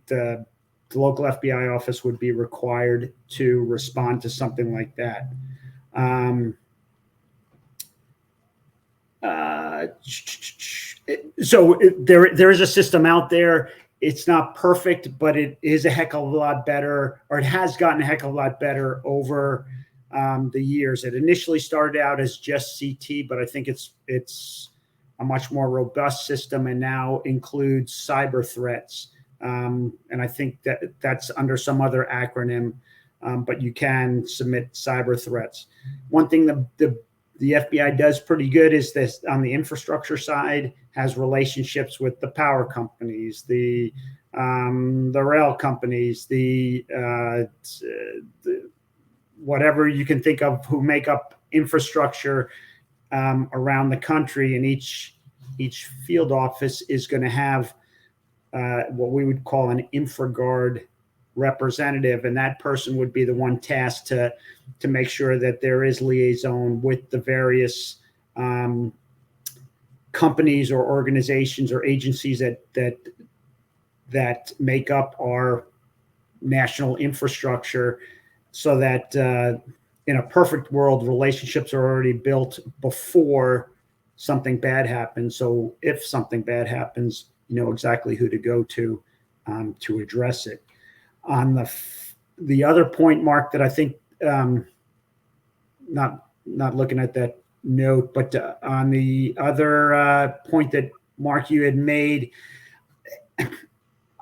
local FBI office would be required to respond to something like that. So there is a system out there. It's not perfect, but it is a heck of a lot better, or it has gotten a heck of a lot better over the years. It initially started out as just CT, but I think it's a much more robust system, and now includes cyber threats. And I think that's under some other acronym, but you can submit cyber threats. One thing the FBI does pretty good is this on the infrastructure side, has relationships with the power companies, the rail companies, the whatever you can think of who make up infrastructure around the country. And each field office is going to have what we would call an InfraGuard representative, and that person would be the one tasked to make sure that there is liaison with the various companies or organizations or agencies that make up our national infrastructure, so that in a perfect world, relationships are already built before something bad happens. So if something bad happens, you know exactly who to go to address it. On the other point, Mark, that I think not looking at that note, but on the other point that Mark you had made,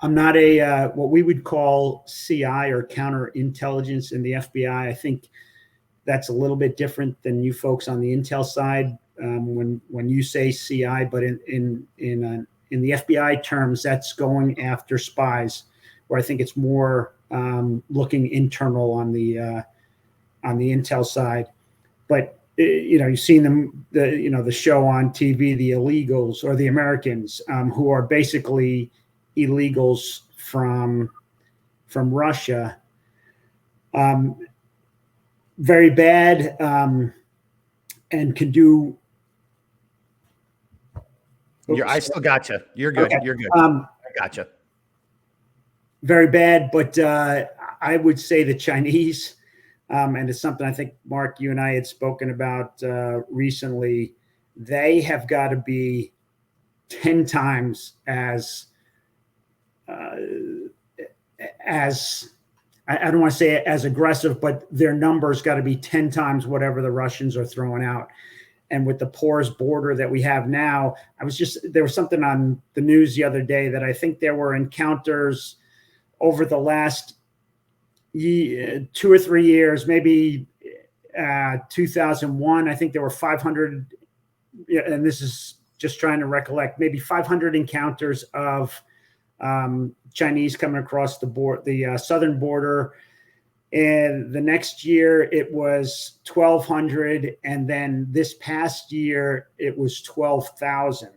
I'm not a what we would call CI or counterintelligence in the FBI. I think that's a little bit different than you folks on the intel side when you say CI, but in the FBI terms, that's going after spies, where I think it's more looking internal on the intel side. But you've seen the show on TV, The Illegals, or The Americans, who are basically illegals from Russia. Very bad, and can do. I still got you. You're good. Okay. You're good. I got you. Very bad, but I would say the Chinese, and it's something I think, Mark, you and I had spoken about recently. They have got to be 10 times as I don't want to say as aggressive, but their numbers got to be 10 times whatever the Russians are throwing out. And with the porous border that we have now, there was something on the news the other day that I think there were encounters over the last 2 or 3 years, maybe 2001, I think there were 500, and this is just trying to recollect, maybe 500 encounters of Chinese coming across the southern border. And the next year it was 1,200, and then this past year it was 12,000.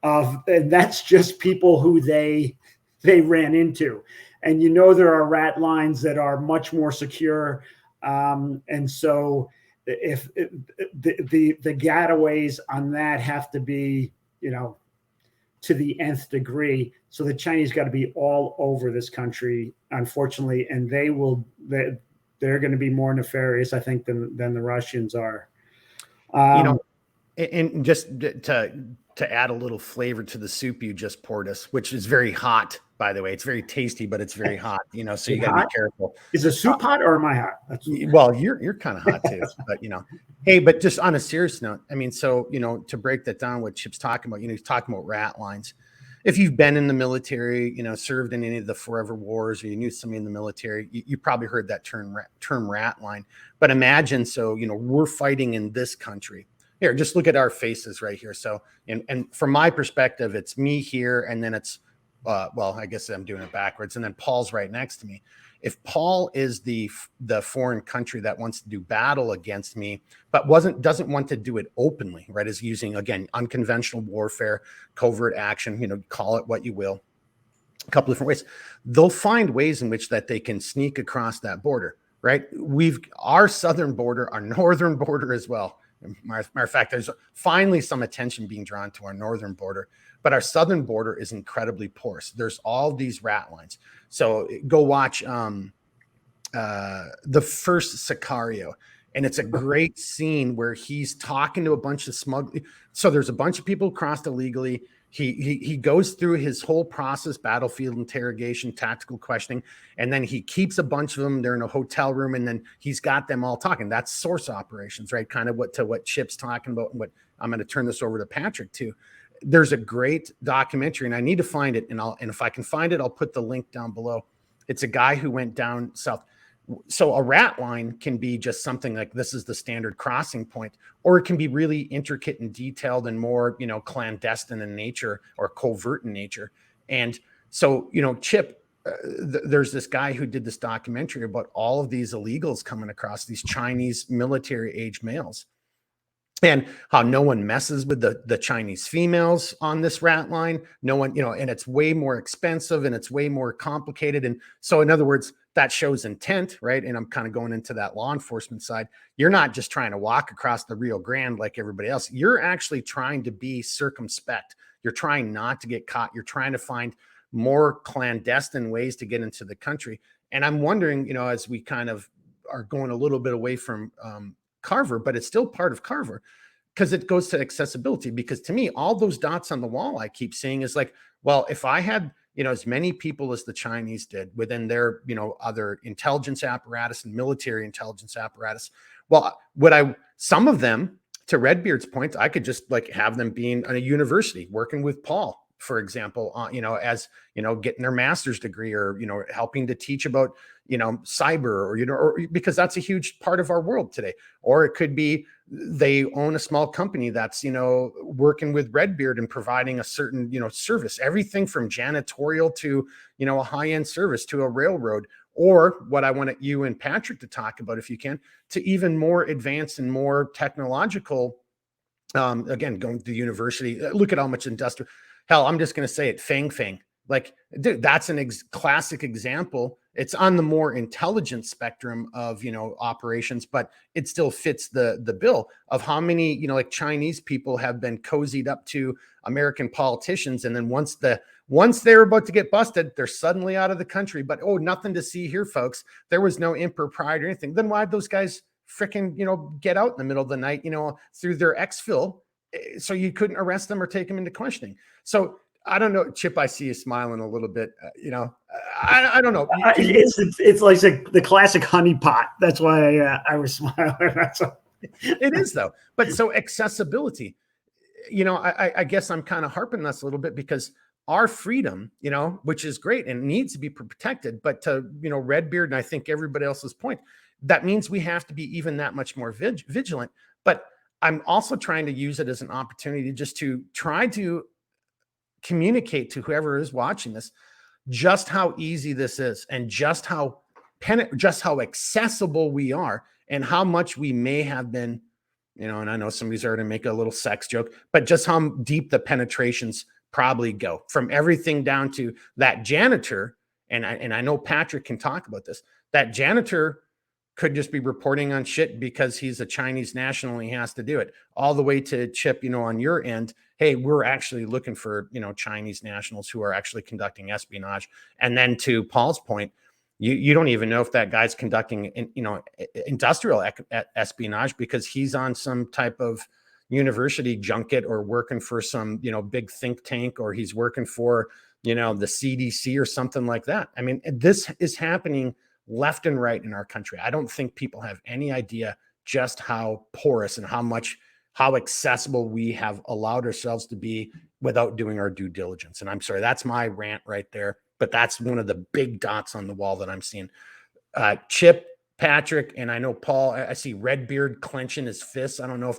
And that's just people who they ran into. And there are rat lines that are much more secure. And so if the getaways on that have to be, to the nth degree. So the Chinese got to be all over this country, unfortunately, and they're going to be more nefarious, I think, than the Russians are. And just to add a little flavor to the soup you just poured us, which is very hot, by the way. It's very tasty, but it's very hot, so you got to be careful. Is the soup hot or am I hot? Well, you're kind of hot too, but hey, but just on a serious note, I mean, so, to break that down, what Chip's talking about, he's talking about rat lines. If you've been in the military, served in any of the forever wars, or you knew somebody in the military, you probably heard that term rat line. But imagine, so, we're fighting in this country. Here, just look at our faces right here. So, and from my perspective, it's me here, and then it's, well, I guess I'm doing it backwards, and then Paul's right next to me. If Paul is the foreign country that wants to do battle against me, but doesn't want to do it openly, right? Is using, again, unconventional warfare, covert action, call it what you will, a couple different ways. They'll find ways in which that they can sneak across that border, right? Our southern border, our northern border as well. Matter of fact, there's finally some attention being drawn to our northern border, but our southern border is incredibly porous. There's all these rat lines. So go watch the first Sicario, and it's a great scene where he's talking to a bunch of smugglers. So there's a bunch of people crossed illegally. He goes through his whole process, battlefield interrogation, tactical questioning, and then he keeps a bunch of them. They're in a hotel room, and then he's got them all talking. That's source operations, right? Kind of what Chip's talking about, and what I'm going to turn this over to Patrick too. There's a great documentary, and I need to find it, and if I can find it, I'll put the link down below. It's a guy who went down south. So a rat line can be just something like, this is the standard crossing point, or it can be really intricate and detailed and more, clandestine in nature or covert in nature. And so, Chip, there's this guy who did this documentary about all of these illegals coming across, these Chinese military age males, and how no one messes with the Chinese females on this rat line. No one, and it's way more expensive and it's way more complicated. And so, in other words, that shows intent, right? And I'm kind of going into that law enforcement side. You're not just trying to walk across the Rio Grande like everybody else. You're actually trying to be circumspect. You're trying not to get caught. You're trying to find more clandestine ways to get into the country. And I'm wondering, as we kind of are going a little bit away from Carver, but it's still part of Carver, because it goes to accessibility. Because to me, all those dots on the wall I keep seeing is like, well, if I had, as many people as the Chinese did within their, other intelligence apparatus and military intelligence apparatus, well, some of them, to Redbeard's point, I could just like have them being in a university working with Paul, for example, as, getting their master's degree, or, helping to teach about, cyber, or, because that's a huge part of our world today. Or it could be they own a small company that's, working with Redbeard and providing a certain, service, everything from janitorial to, a high-end service to a railroad, or what I want you and Patrick to talk about, if you can, to even more advanced and more technological, again, going to the university. Look at how much industrial, hell, I'm just going to say it, Fang. Like, dude, that's classic example. It's on the more intelligent spectrum of, operations, but it still fits the bill of how many, like Chinese people have been cozied up to American politicians. And then once they're about to get busted, they're suddenly out of the country. But, oh, nothing to see here, folks. There was no impropriety or anything. Then why'd those guys freaking, get out in the middle of the night, through their exfil, so you couldn't arrest them or take them into questioning? So I don't know, Chip, I see you smiling a little bit. I don't know. It's like the classic honeypot. That's why I was smiling. It is though. But so accessibility, I guess I'm kind of harping this a little bit because our freedom, which is great and needs to be protected, but to, Redbeard and I think everybody else's point, that means we have to be even that much more vigilant. But I'm also trying to use it as an opportunity just to try to communicate to whoever is watching this just how easy this is and just how accessible we are and how much we may have been, and I know somebody's already make a little sex joke, but just how deep the penetrations probably go from everything down to that janitor. And I know Patrick can talk about this. That janitor could just be reporting on shit because he's a Chinese national and he has to do it, all the way to Chip, on your end. Hey, we're actually looking for, Chinese nationals who are actually conducting espionage. And then to Paul's point, you don't even know if that guy's conducting, industrial espionage because he's on some type of university junket or working for some, big think tank, or he's working for, the CDC or something like that. I mean, this is happening left and right in our country. I don't think people have any idea just how porous and how accessible we have allowed ourselves to be without doing our due diligence. And I'm sorry, that's my rant right there, but that's one of the big dots on the wall that I'm seeing. Chip, Patrick, and I know Paul, I see Redbeard clenching his fists. I don't know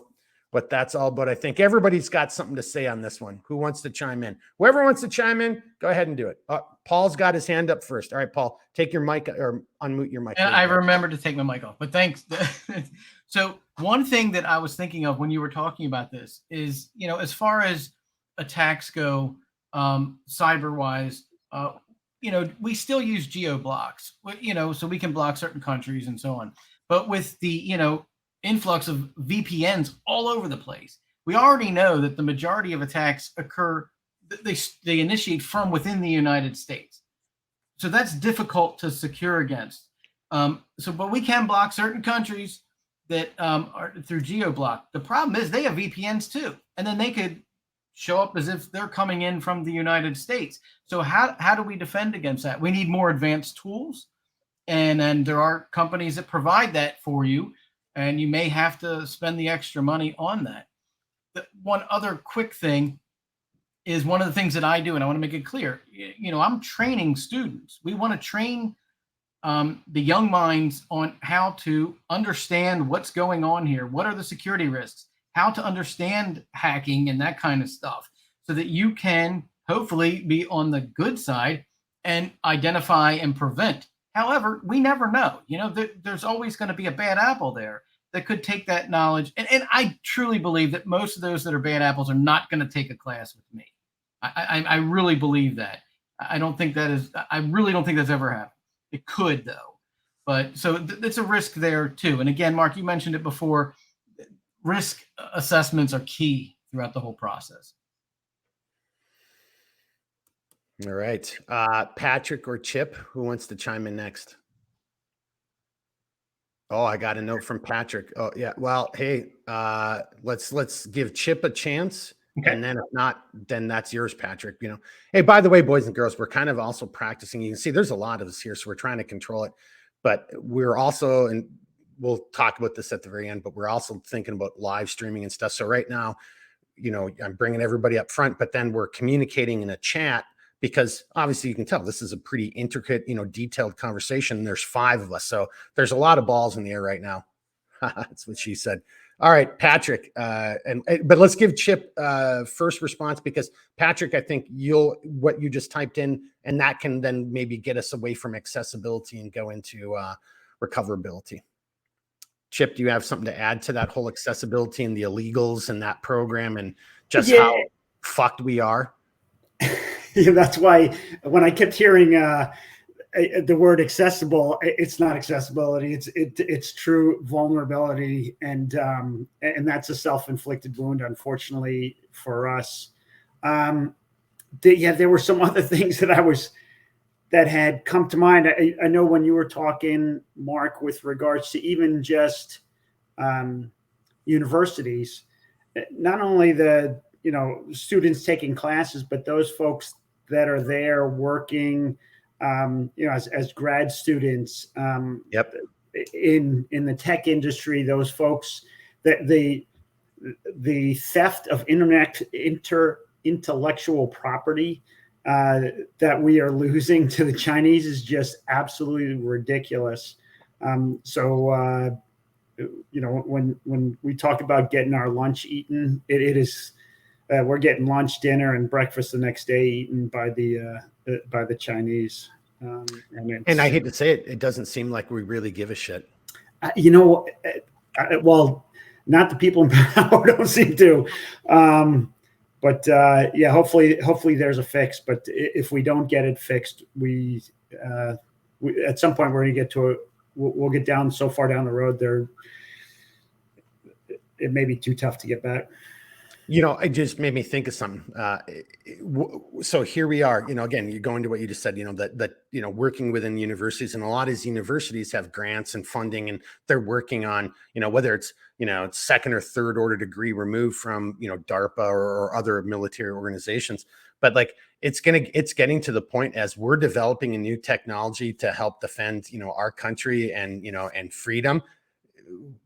what that's all about. I think everybody's got something to say on this one. Who wants to chime in? Whoever wants to chime in, go ahead and do it. Paul's got his hand up first. All right, Paul, take your mic or unmute your mic. And I remember to take my mic off, but thanks. So one thing that I was thinking of when you were talking about this is, as far as attacks go, cyber-wise, we still use geo blocks, so we can block certain countries and so on. But with the, influx of VPNs all over the place, we already know that the majority of attacks occur, they initiate from within the United States. So that's difficult to secure against. But we can block certain countries that are through GeoBlock. The problem is they have VPNs too, and then they could show up as if they're coming in from the United States. So how do we defend against that? We need more advanced tools, and then there are companies that provide that for you, and you may have to spend the extra money on that. One other quick thing is one of the things that I do, and I want to make it clear, I'm training students. We want to train the young minds on how to understand what's going on here. What are the security risks? How to understand hacking and that kind of stuff, so that you can hopefully be on the good side and identify and prevent. However, we never know. There's always going to be a bad apple there that could take that knowledge. And I truly believe that most of those that are bad apples are not going to take a class with me. I really believe that. I really don't think that's ever happened. It could, though. But so it's a risk there too. And again, Mark, you mentioned it before. Risk assessments are key throughout the whole process. All right. Patrick or Chip, who wants to chime in next? Oh, I got a note from Patrick. Oh, yeah. Well, hey, let's give Chip a chance. Okay. And then if not, then that's yours, Patrick. Hey, by the way, boys and girls, we're kind of also practicing. You can see there's a lot of us here, so we're trying to control it. But we're also, and we'll talk about this at the very end, but we're also thinking about live streaming and stuff. So right now, I'm bringing everybody up front, but then we're communicating in a chat, because obviously you can tell this is a pretty intricate, detailed conversation. There's 5 of us. So there's a lot of balls in the air right now. That's what she said. All right, Patrick. But let's give Chip first response, because Patrick, I think what you just typed in, and that can then maybe get us away from accessibility and go into recoverability. Chip, do you have something to add to that whole accessibility and the illegals and that program and just how fucked we are? Yeah, that's why when I kept hearing the word accessible, it's not accessibility. It's true vulnerability, and that's a self-inflicted wound, unfortunately for us. There were some other things that had come to mind. I know when you were talking, Mark, with regards to even just universities, not only the students taking classes, but those folks that are there working as grad students, Yep. in the tech industry, those folks, that the theft of intellectual property that we are losing to the Chinese is just absolutely ridiculous. When we talk about getting our lunch eaten, it is we're getting lunch, dinner, and breakfast the next day eaten by the Chinese. And I hate to say it, it doesn't seem like we really give a shit. Well, not the people in power don't seem to. Hopefully there's a fix. But if we don't get it fixed, we at some point we're going to get to we'll get down so far down the road there. It may be too tough to get back. It just made me think of something. So here we are, again, you're going to what you just said, that working within universities, and a lot of these universities have grants and funding, and they're working on, whether it's, second or third order degree removed from, DARPA or other military organizations. But like, it's getting to the point as we're developing a new technology to help defend, our country and, and freedom.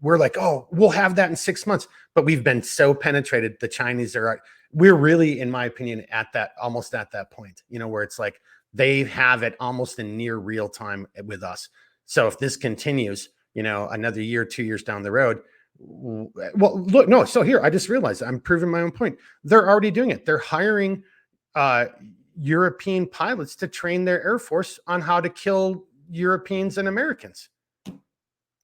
We're like, oh, we'll have that in 6 months, but we've been so penetrated. The Chinese we're really, in my opinion, almost at that point, where it's like they have it almost in near real time with us. So if this continues, another year, 2 years down the road, well, look, no. So here, I just realized I'm proving my own point. They're already doing it. They're hiring European pilots to train their Air Force on how to kill Europeans and Americans.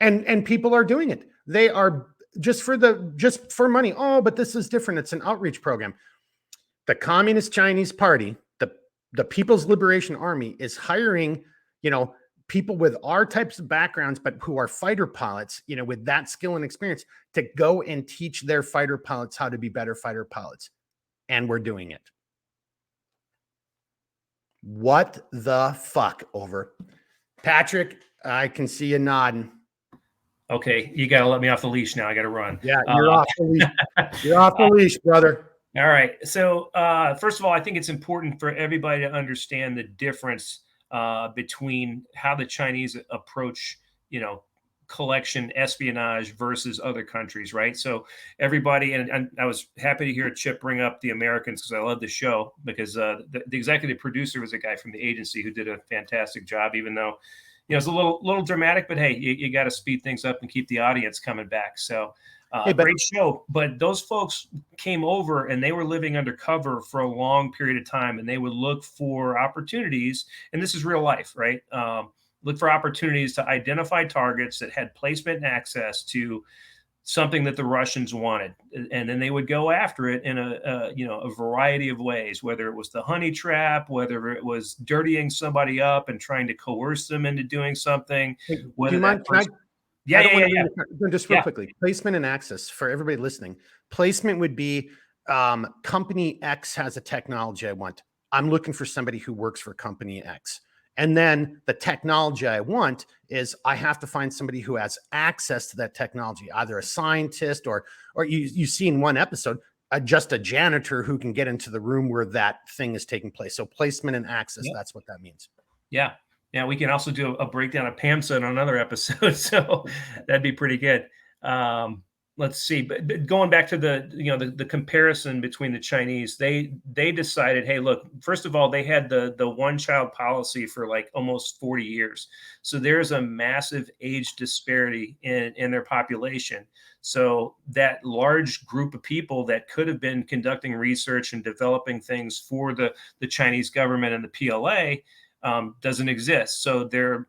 And people are doing it. They are just for money. Oh, but this is different. It's an outreach program. The Communist Chinese Party, the People's Liberation Army, is hiring, people with our types of backgrounds, but who are fighter pilots, with that skill and experience, to go and teach their fighter pilots how to be better fighter pilots. And we're doing it. What the fuck? Over. Patrick, I can see you nodding. Okay, you got to let me off the leash now. I got to run. Yeah, you're off the leash. You're off the leash, brother. All right. So first of all, I think it's important for everybody to understand the difference between how the Chinese approach, collection espionage versus other countries, right? So everybody, and I was happy to hear Chip bring up the Americans, because I love the show, because the executive producer was a guy from the agency who did a fantastic job, even though it's a little dramatic, but hey, you got to speed things up and keep the audience coming back. So great show. But those folks came over and they were living undercover for a long period of time, and they would look for opportunities. And this is real life, right? Look for opportunities to identify targets that had placement and access to something that the Russians wanted, and then they would go after it in a variety of ways, whether it was the honey trap, whether it was dirtying somebody up and trying to coerce them into doing something. Whether do you mind? Just real quickly, placement and access for everybody listening. Placement would be company X has a technology I want. I'm looking for somebody who works for company X. And then the technology I want is I have to find somebody who has access to that technology, either a scientist or you see in one episode, just a janitor who can get into the room where that thing is taking place. So placement and access, that's what that means. Yeah. Yeah. We can also do a breakdown of PAMSA on another episode. So that'd be pretty good. Let's see, but going back to the comparison between the Chinese, they decided, hey, look, first of all, they had the one child policy for like almost 40 years. So there's a massive age disparity in their population. So that large group of people that could have been conducting research and developing things for the Chinese government and the PLA doesn't exist. So their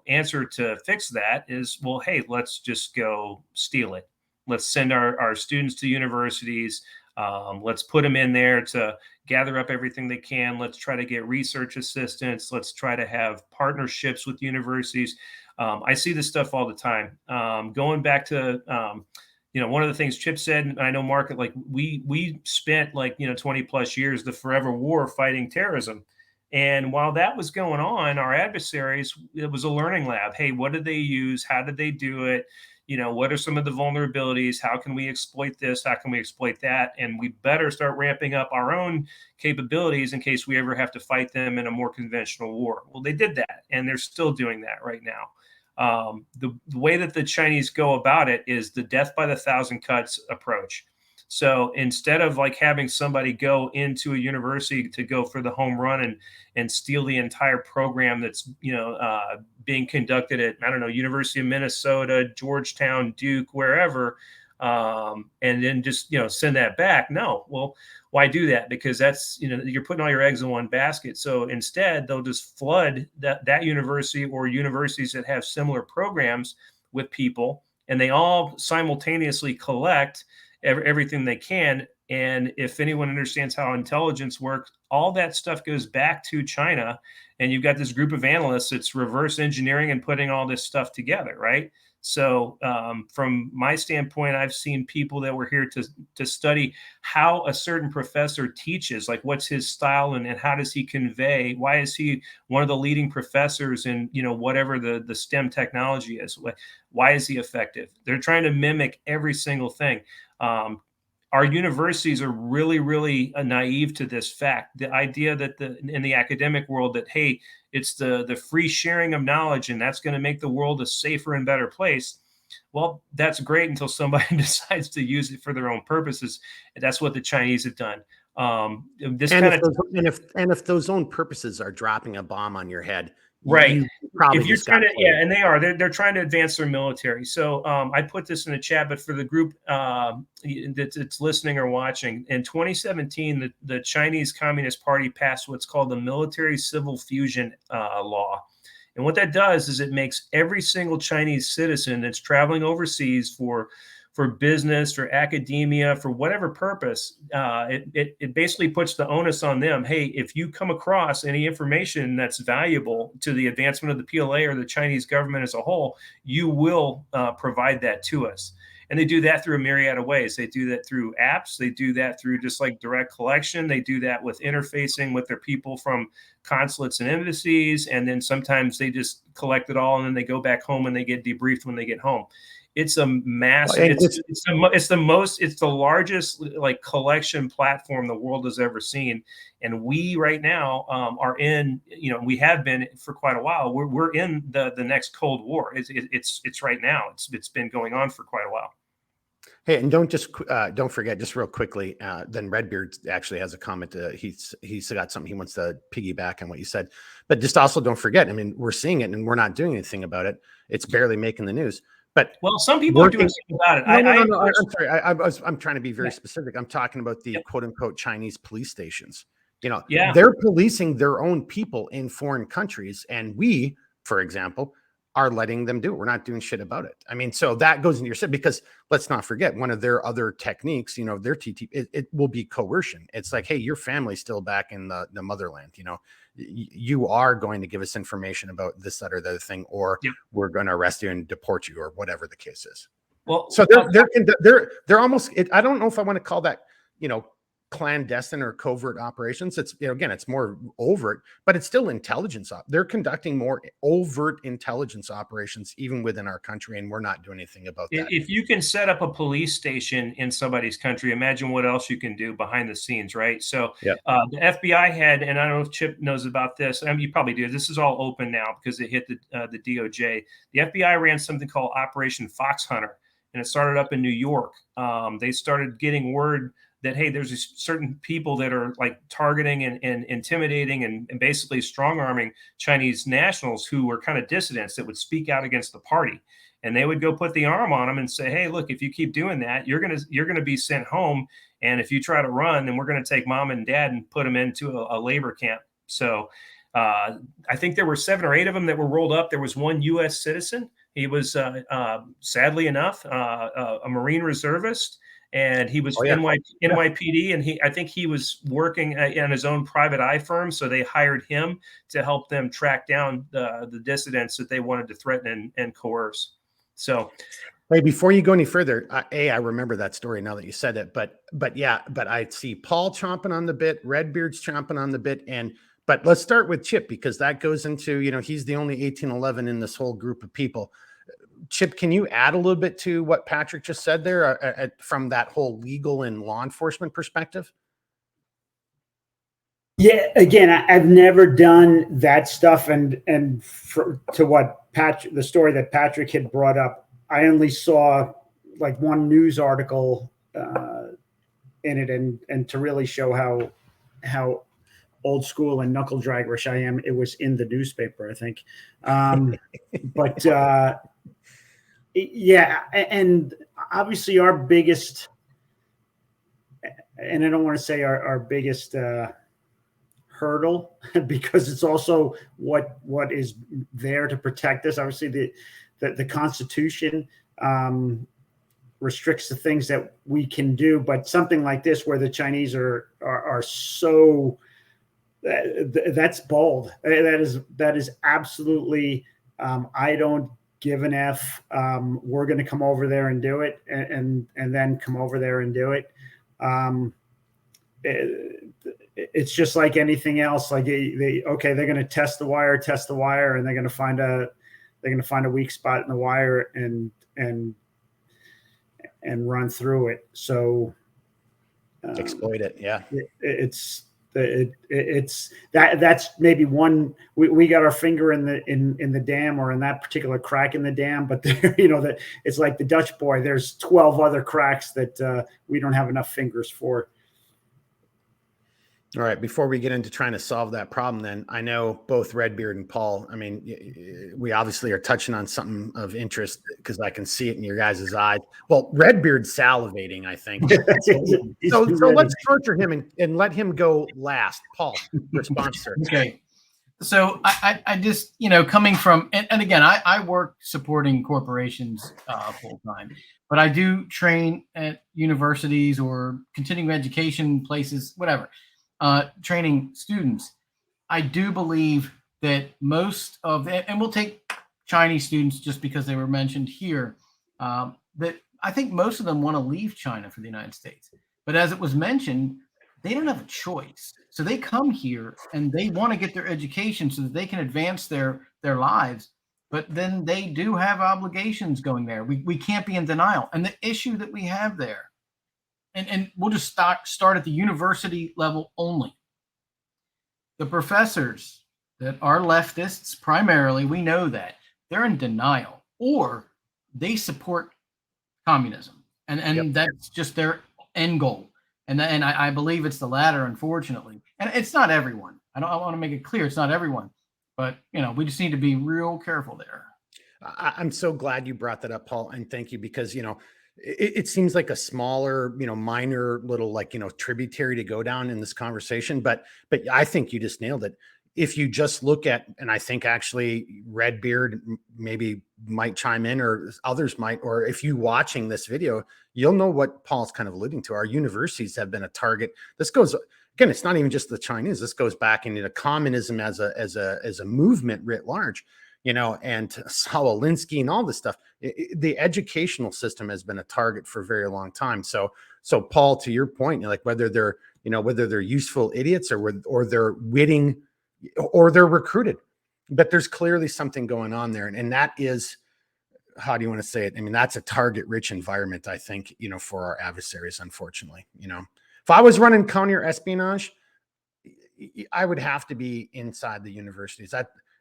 answer to fix that is, well, hey, let's just go steal it. Let's send our students to universities. Let's put them in there to gather up everything they can. Let's try to get research assistance. Let's try to have partnerships with universities. I see this stuff all the time. Going back to, one of the things Chip said, and I know Mark, like we spent 20 plus years, the forever war fighting terrorism. And while that was going on, our adversaries, it was a learning lab. Hey, what did they use? How did they do it? what are some of the vulnerabilities? How can we exploit this? How can we exploit that? And we better start ramping up our own capabilities in case we ever have to fight them in a more conventional war. Well, they did that, and they're still doing that right now. The way that the Chinese go about it is the death by the 1,000 cuts approach. So instead of like having somebody go into a university to go for the home run and steal the entire program that's being conducted at, I don't know, University of Minnesota, Georgetown, Duke, wherever, and then just send that back. No, well, why do that? Because that's you're putting all your eggs in one basket. So instead, they'll just flood that university or universities that have similar programs with people, and they all simultaneously collect everything they can. And if anyone understands how intelligence works, all that stuff goes back to China. And you've got this group of analysts that's reverse engineering and putting all this stuff together, right? So from my standpoint, I've seen people that were here to study how a certain professor teaches, like what's his style and how does he convey? Why is he one of the leading professors in, whatever the STEM technology is? Why is he effective? They're trying to mimic every single thing. Our universities are really, really naive to this fact. The idea that in the academic world that, hey, it's the free sharing of knowledge and that's going to make the world a safer and better place. Well, that's great until somebody decides to use it for their own purposes. And that's what the Chinese have done. If those own purposes are dropping a bomb on your head, right. Probably if you're trying to, and they are, they're trying to advance their military. So I put this in the chat, but for the group that's listening or watching, in 2017, the Chinese Communist Party passed what's called the Military Civil Fusion Law. And what that does is it makes every single Chinese citizen that's traveling overseas for business or academia, for whatever purpose, it basically puts the onus on them. Hey, if you come across any information that's valuable to the advancement of the PLA or the Chinese government as a whole, you will provide that to us. And they do that through a myriad of ways. They do that through apps. They do that through just like direct collection. They do that with interfacing with their people from consulates and embassies. And then sometimes they just collect it all and then they go back home and they get debriefed when they get home. It's a massive, it's the largest like collection platform the world has ever seen. And we right now are in, we have been for quite a while. We're in the next Cold War. It's right now. It's been going on for quite a while. Hey, and don't forget, just real quickly, then Redbeard actually has a comment. He's got something he wants to piggyback on what you said, but just also don't forget, I mean, we're seeing it and we're not doing anything about it. It's barely making the news. But some people are doing something about it. No, I'm sorry. I'm trying to be very specific. I'm talking about the quote unquote Chinese police stations. They're policing their own people in foreign countries. And we, for example, are letting them do it. We're not doing shit about it. I mean, so that goes into your set because let's not forget one of their other techniques, their TT, it will be coercion. It's like, hey, your family's still back in the motherland, you are going to give us information about this, that, or the other thing, or we're going to arrest you and deport you or whatever the case is. Well, so they're almost, I don't know if I want to call that, clandestine or covert operations. It's again, it's more overt, but it's still intelligence. They're conducting more overt intelligence operations even within our country, and we're not doing anything about that. If you can set up a police station in somebody's country, imagine what else you can do behind the scenes, right? So the FBI had, and I don't know if Chip knows about this. I mean, you probably do. This is all open now because it hit the DOJ. The FBI ran something called Operation Fox Hunter, and it started up in New York. They started getting word that, hey, there's certain people that are like targeting and intimidating and basically strong arming Chinese nationals who were kind of dissidents that would speak out against the party. And they would go put the arm on them and say, hey, look, if you keep doing that, you're going to be sent home. And if you try to run, then we're going to take mom and dad and put them into a labor camp. So I think there were 7 or 8 of them that were rolled up. There was one U.S. citizen. He was, sadly enough, a Marine reservist. And he was NYPD, and I think he was working on his own private eye firm. So they hired him to help them track down the dissidents that they wanted to threaten and coerce. So, hey, before you go any further, I remember that story now that you said it. But I see Paul chomping on the bit, Redbeard's chomping on the bit, but let's start with Chip because that goes into he's the only 1811 in this whole group of people. Chip, can you add a little bit to what Patrick just said there from that whole legal and law enforcement perspective? Yeah, again, I've never done that stuff, and to what Patrick, the story that Patrick had brought up, I only saw like one news article in it, and to really show how old school and knuckle draggerish I am, it was in the newspaper, I think. But yeah, and obviously our biggest, and I don't want to say our biggest hurdle, because it's also what is there to protect us. Obviously, the Constitution restricts the things that we can do, but something like this, where the Chinese are so, that's bold. That is absolutely. I don't give an F. We're going to come over there and do it, and then come over there and do it. It's just like anything else. Like they're going to test the wire, and they're going to find a weak spot in the wire and run through it. So exploit it. Yeah. That's maybe one. We got our finger in the dam, or in that particular crack in the dam, but that it's like the Dutch boy. There's 12 other cracks that we don't have enough fingers for. All right. Before we get into trying to solve that problem, then, I know both Redbeard and Paul, I mean, we obviously are touching on something of interest, because I can see it in your guys' eyes. Well, Redbeard's salivating, I think. So let's torture him and let him go last. Paul, response, sir. Okay. So I just, coming from, and again, I work supporting corporations full time, but I do train at universities or continuing education places, whatever. Training students. I do believe that most of them, and we'll take Chinese students just because they were mentioned here, that I think most of them want to leave China for the United States. But as it was mentioned, they don't have a choice. So they come here and they want to get their education so that they can advance their lives. But then they do have obligations going there. We can't be in denial. And the issue that we have there, and we'll just start at the university level only. The professors that are leftists, primarily, we know that they're in denial, or they support communism, and that's just their end goal. And I believe it's the latter, unfortunately. And it's not everyone. I want to make it clear, it's not everyone, but we just need to be real careful there. I'm so glad you brought that up, Paul, and thank you, because it seems like a smaller, minor little, tributary to go down in this conversation, but I think you just nailed it. If you just look at, and I think actually Redbeard maybe might chime in, or others might, or if you watching this video, you'll know what Paul's kind of alluding to. Our universities have been a target. This goes, again, it's not even just the Chinese. This goes back into communism as a movement writ large. And Saul Alinsky and all this stuff. The educational system has been a target for a very long time. So Paul, to your point, whether they're useful idiots or they're witting or they're recruited, but there's clearly something going on there. And that is, how do you want to say it? I mean, that's a target rich environment, I think, for our adversaries, unfortunately. If I was running counter espionage, I would have to be inside the universities.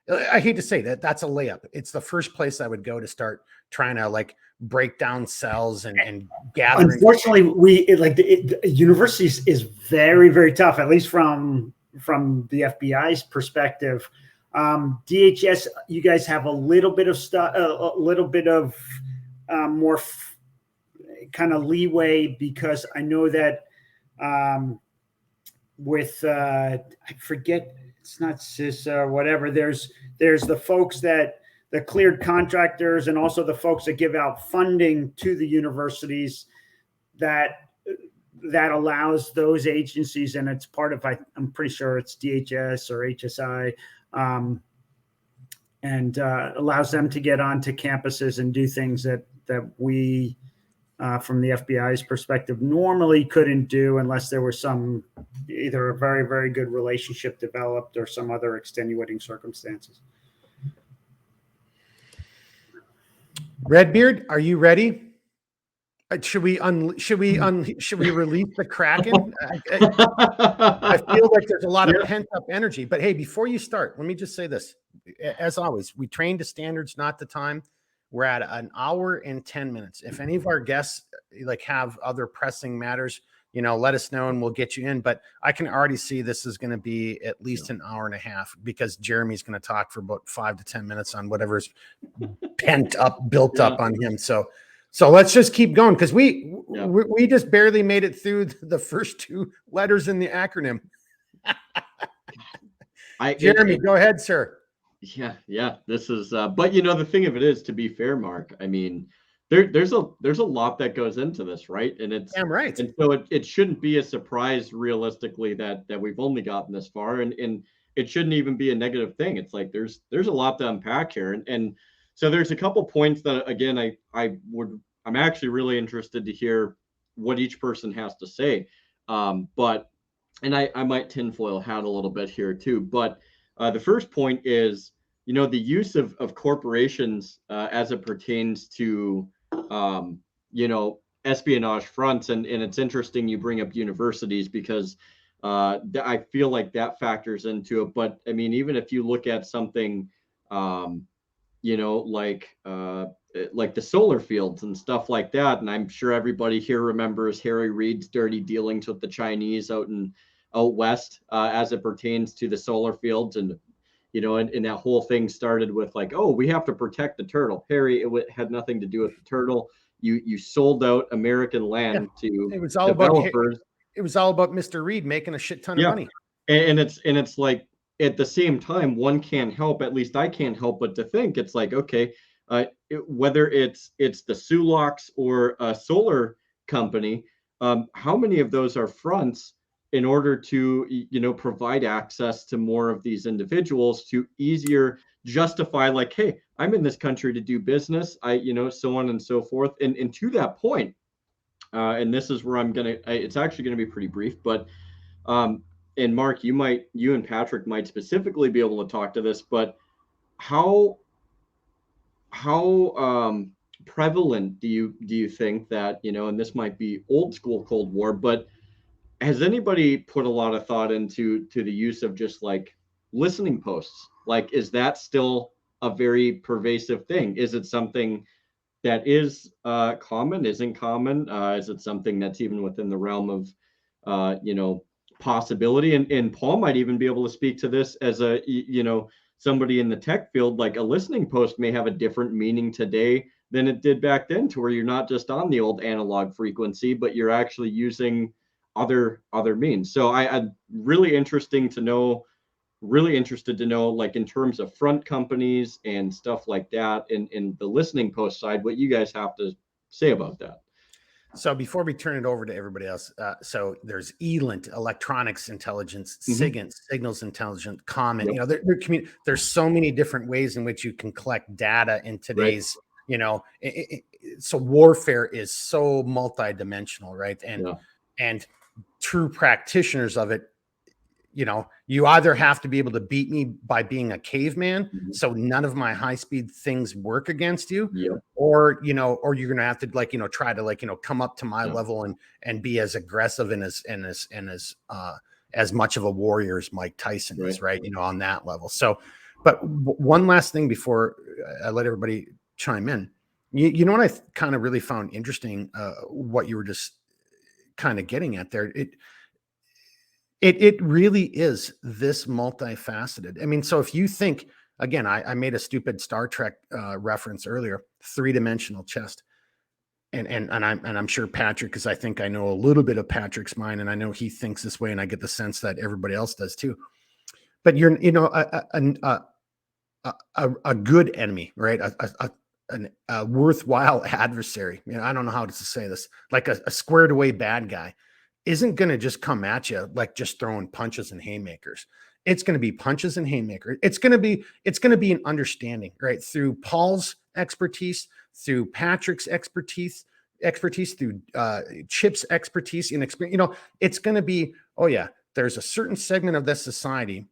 I hate to say that, that's a layup. It's the first place I would go to start trying to break down cells and gather. Unfortunately, the universities is very, very tough, at least from the FBI's perspective. DHS, you guys have a little bit of stuff, a little bit of more kind of leeway, because I know that with I forget, it's not CISA or whatever. There's the folks the cleared contractors, and also the folks that give out funding to the universities that allows those agencies, and it's part of, I'm pretty sure it's DHS or HSI, and allows them to get onto campuses and do things that we, from the FBI's perspective, normally couldn't do unless there was either a very, very good relationship developed or some other extenuating circumstances. Redbeard, are you ready? Should we release the Kraken? I feel like there's a lot of pent up energy. But hey, before you start, let me just say this. As always, we train to standards, not the time. We're at an hour and 10 minutes. If any of our guests like have other pressing matters, let us know and we'll get you in. But I can already see this is going to be at least an hour and a half because Jeremy's going to talk for about 5 to 10 minutes on whatever's pent up, built up on him. So let's just keep going because we just barely made it through the first 2 letters in the acronym. Jeremy, go ahead, sir. Yeah. This is, but the thing of it is, to be fair, Mark, I mean, there's a lot that goes into this, right? And it's right. And so it shouldn't be a surprise, realistically, that we've only gotten this far, and it shouldn't even be a negative thing. It's like there's a lot to unpack here, and so there's a couple points that, again, I'm actually really interested to hear what each person has to say. But I might tinfoil hat a little bit here too. But the first point is, the use of corporations as it pertains to, espionage fronts. And it's interesting you bring up universities because I feel like that factors into it. But I mean, even if you look at something, like the solar fields and stuff like that. And I'm sure everybody here remembers Harry Reid's dirty dealings with the Chinese out west as it pertains to the solar fields. And, and that whole thing started with like, oh, we have to protect the turtle. Harry, it had nothing to do with the turtle. You sold out American land to it was all developers. It was all about Mr. Reid making a shit ton of money. And it's like, at the same time, one can't help, at least I can't help but to think, it's like, okay, whether it's the Sulaks or a solar company, how many of those are fronts in order to, provide access to more of these individuals to easier justify, like, hey, I'm in this country to do business, so on and so forth. And to that point, and this is where it's actually going to be pretty brief, but and Mark, you and Patrick might specifically be able to talk to this, but how prevalent do you think that, and this might be old school Cold War, but has anybody put a lot of thought into the use of just like listening posts? Like, is that still a very pervasive thing? Is it something that is common, isn't common? Is it something that's even within the realm of, possibility? And Paul might even be able to speak to this as a, somebody in the tech field. Like, a listening post may have a different meaning today than it did back then, to where you're not just on the old analog frequency, but you're actually using other means. So I'm really interested to know, like, in terms of front companies and stuff like that, in the listening post side, what you guys have to say about that. So before we turn it over to everybody else, so there's ELINT, electronics intelligence, SIGINT, signals intelligence, COMET. There's so many different ways in which you can collect data in today's, so warfare is so multidimensional, right? And true practitioners of it, you either have to be able to beat me by being a caveman, so none of my high-speed things work against you, or you're going to have to try to come up to my level and be as aggressive and as much of a warrior as Mike Tyson is, right? On that level. So, but one last thing before I let everybody chime in, you know what I kind of really found interesting, what you were just kind of getting at there. It really is this multifaceted. I mean, so if you think, again, I made a stupid Star Trek reference earlier, 3-dimensional chest. And I'm sure Patrick, because I think I know a little bit of Patrick's mind, and I know he thinks this way, and I get the sense that everybody else does too. But you're, a good enemy, right? A worthwhile adversary. I don't know how to say this, like a squared away bad guy isn't going to just come at you like just throwing punches and haymakers. It's going to be punches and haymakers. It's going to be an understanding, right? Through Paul's expertise, through Patrick's expertise, through Chip's expertise and experience. It's going to be, oh yeah, there's a certain segment of this society,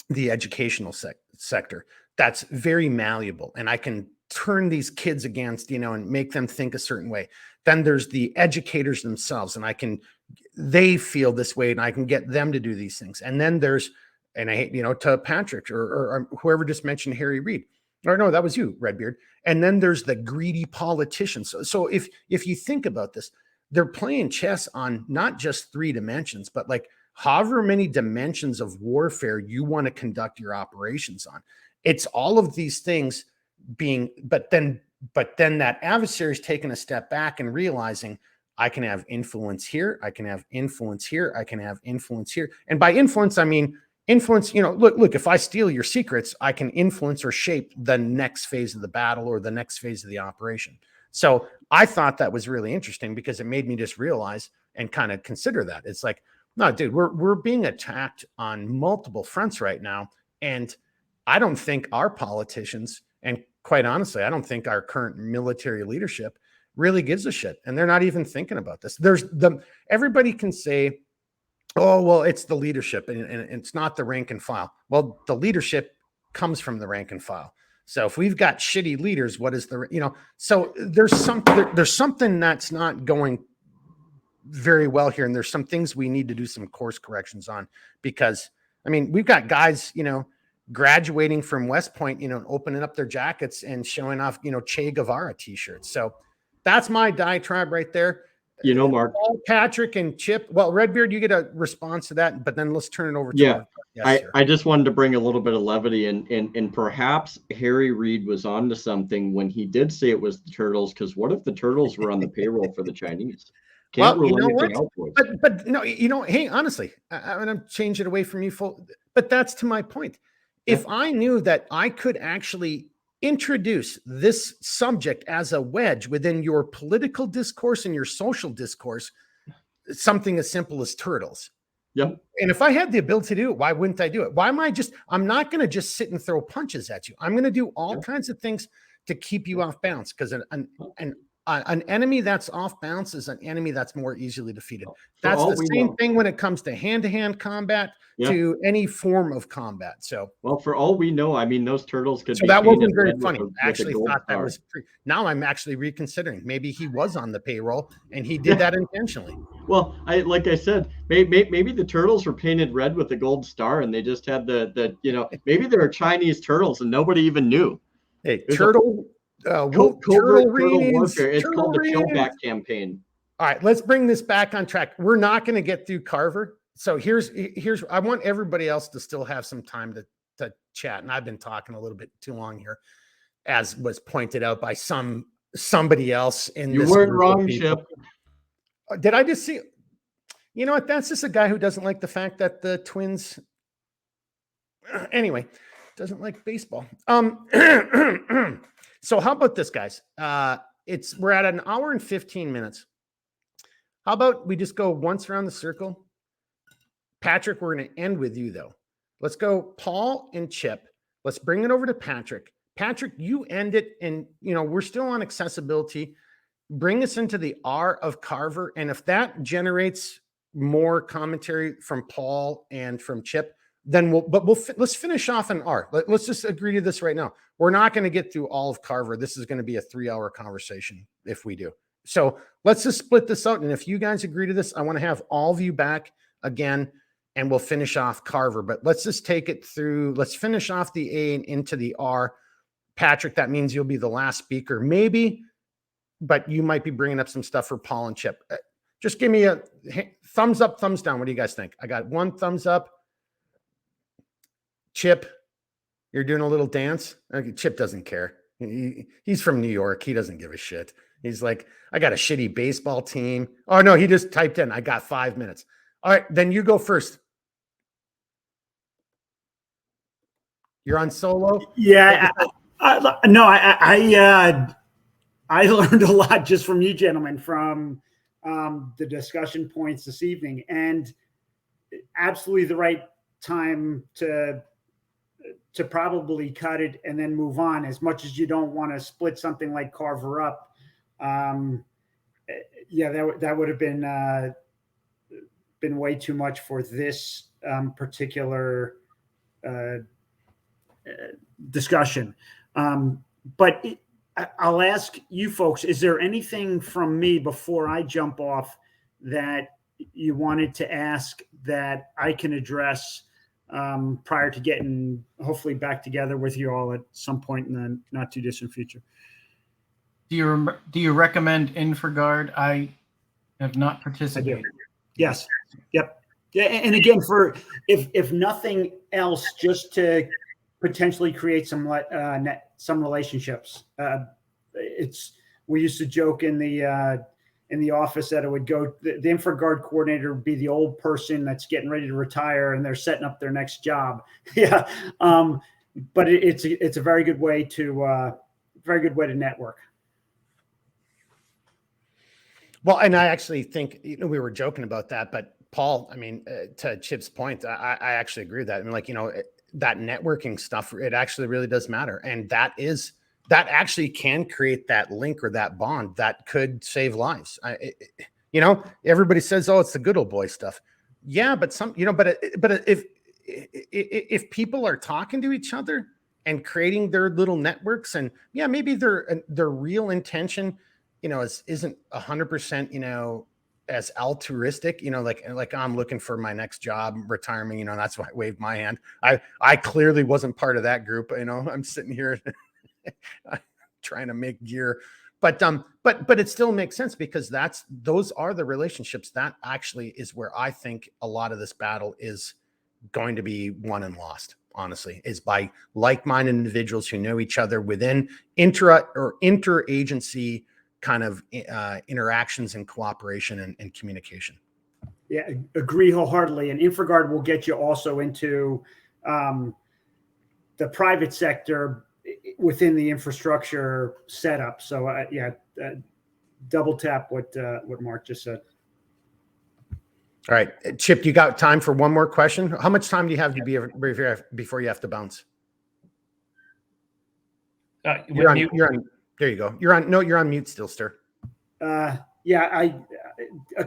the educational sector, that's very malleable, and I can turn these kids against, and make them think a certain way. Then there's the educators themselves, and they feel this way, and I can get them to do these things. And then there's, and I, to Patrick or whoever just mentioned Harry Reid, or no, that was you, Redbeard. And then there's the greedy politicians. So if you think about this, they're playing chess on not just 3 dimensions, but like however many dimensions of warfare you want to conduct your operations on. It's all of these things being, but then that adversary is taking a step back and realizing I can have influence here, I can have influence here, I can have influence here. And by influence, I mean influence, look, if I steal your secrets, I can influence or shape the next phase of the battle or the next phase of the operation. So I thought that was really interesting because it made me just realize and kind of consider that. It's like, no, dude, we're being attacked on multiple fronts right now. And I don't think our politicians, and quite honestly, I don't think our current military leadership really gives a shit. And they're not even thinking about this. Everybody can say, oh, well, it's the leadership and it's not the rank and file. Well, the leadership comes from the rank and file. So if we've got shitty leaders, what is so there's something that's not going very well here. And there's some things we need to do some course corrections on, because we've got guys, graduating from West Point, opening up their jackets and showing off, Che Guevara t-shirts. So that's my diatribe right there. Mark, Patrick and Chip. Well, Redbeard, you get a response to that, but then let's turn it over to yeah. I just wanted to bring a little bit of levity, and perhaps Harry Reid was onto something when he did say it was the turtles, because what if the turtles were on the payroll for the Chinese? Can't rule anything out, boys. But no, hey, honestly, I'm going to change it away from you, but that's to my point. If I knew that I could actually introduce this subject as a wedge within your political discourse and your social discourse, something as simple as turtles. Yep. And if I had the ability to do it, why wouldn't I do it? I'm not going to just sit and throw punches at you. I'm going to do all kinds of things to keep you off balance, because an enemy that's off balance is an enemy that's more easily defeated. That's the same thing when it comes to hand-to-hand combat to any form of combat. So, well, for all we know, those turtles could. So that wasn't very funny. I actually thought that was. Now I'm actually reconsidering. Maybe he was on the payroll and he did that intentionally. Well, like I said, maybe the turtles were painted red with a gold star, and they just had maybe there are Chinese turtles and nobody even knew. Hey, turtle. Turtle warfare. It's called the Killback campaign. All right, let's bring this back on track. We're not going to get through Carver. So here's I want everybody else to still have some time to chat. And I've been talking a little bit too long here, as was pointed out by somebody else in this. You weren't wrong, Chip. Did I just see? You know what? That's just a guy who doesn't like the fact that the Twins, anyway, doesn't like baseball. So how about this, guys? We're at an hour and 15 minutes. How about we just go once around the circle? Patrick, we're going to end with you, though. Let's go Paul and Chip. Let's bring it over to Patrick. Patrick, you end it, and we're still on accessibility. Bring us into the R of Carver, and if that generates more commentary from Paul and from Chip, then let's finish off an R. Let's just agree to this right now. We're not going to get through all of Carver. This is going to be a 3-hour conversation if we do. So let's just split this out. And if you guys agree to this, I want to have all of you back again, and we'll finish off Carver. But let's just take it through. Let's finish off the A and into the R. Patrick, that means you'll be the last speaker, maybe, but you might be bringing up some stuff for Paul and Chip. Just give me a thumbs up, thumbs down. What do you guys think? I got 1 thumbs up. Chip, you're doing a little dance. Okay, Chip doesn't care. He's from New York. He doesn't give a shit. He's like, I got a shitty baseball team. Oh, no, he just typed in, I got 5 minutes. All right, then you go first. You're on solo? Yeah. I learned a lot just from you gentlemen, from the discussion points this evening, and absolutely the right time to probably cut it and then move on, as much as you don't want to split something like Carver up. That would have been way too much for this particular discussion. But I'll ask you folks, is there anything from me before I jump off that you wanted to ask that I can address prior to getting hopefully back together with you all at some point in the not too distant future? Do you recommend InfraGard? I have not participated. Yes. Yep. Yeah. And again, for if nothing else, just to potentially create some relationships. We used to joke in the office that it would go, the InfraGard coordinator would be the old person that's getting ready to retire and they're setting up their next job. Yeah. But it's a very good way to network. Well, and I actually think, we were joking about that, but Paul, I mean, to Chip's point, I actually agree with that. I mean, like, that networking stuff, it actually really does matter. And that actually can create that link or that bond that could save lives. Everybody says, oh, it's the good old boy stuff. Yeah. But if people are talking to each other and creating their little networks, and yeah, maybe their real intention, isn't 100%, as altruistic, like I'm looking for my next job, retirement, that's why I waved my hand. I clearly wasn't part of that group. I'm sitting here trying to make gear, but it still makes sense, because those are the relationships that actually is where I think a lot of this battle is going to be won and lost, honestly, is by like-minded individuals who know each other within interagency kind of interactions and cooperation and communication. Yeah, agree wholeheartedly. And InfraGard will get you also into the private sector within the infrastructure setup. So double tap what Mark just said. All right, Chip, you got time for one more question? How much time do you have to be before you have to bounce? You're on. There you go. You're on mute still, sir. A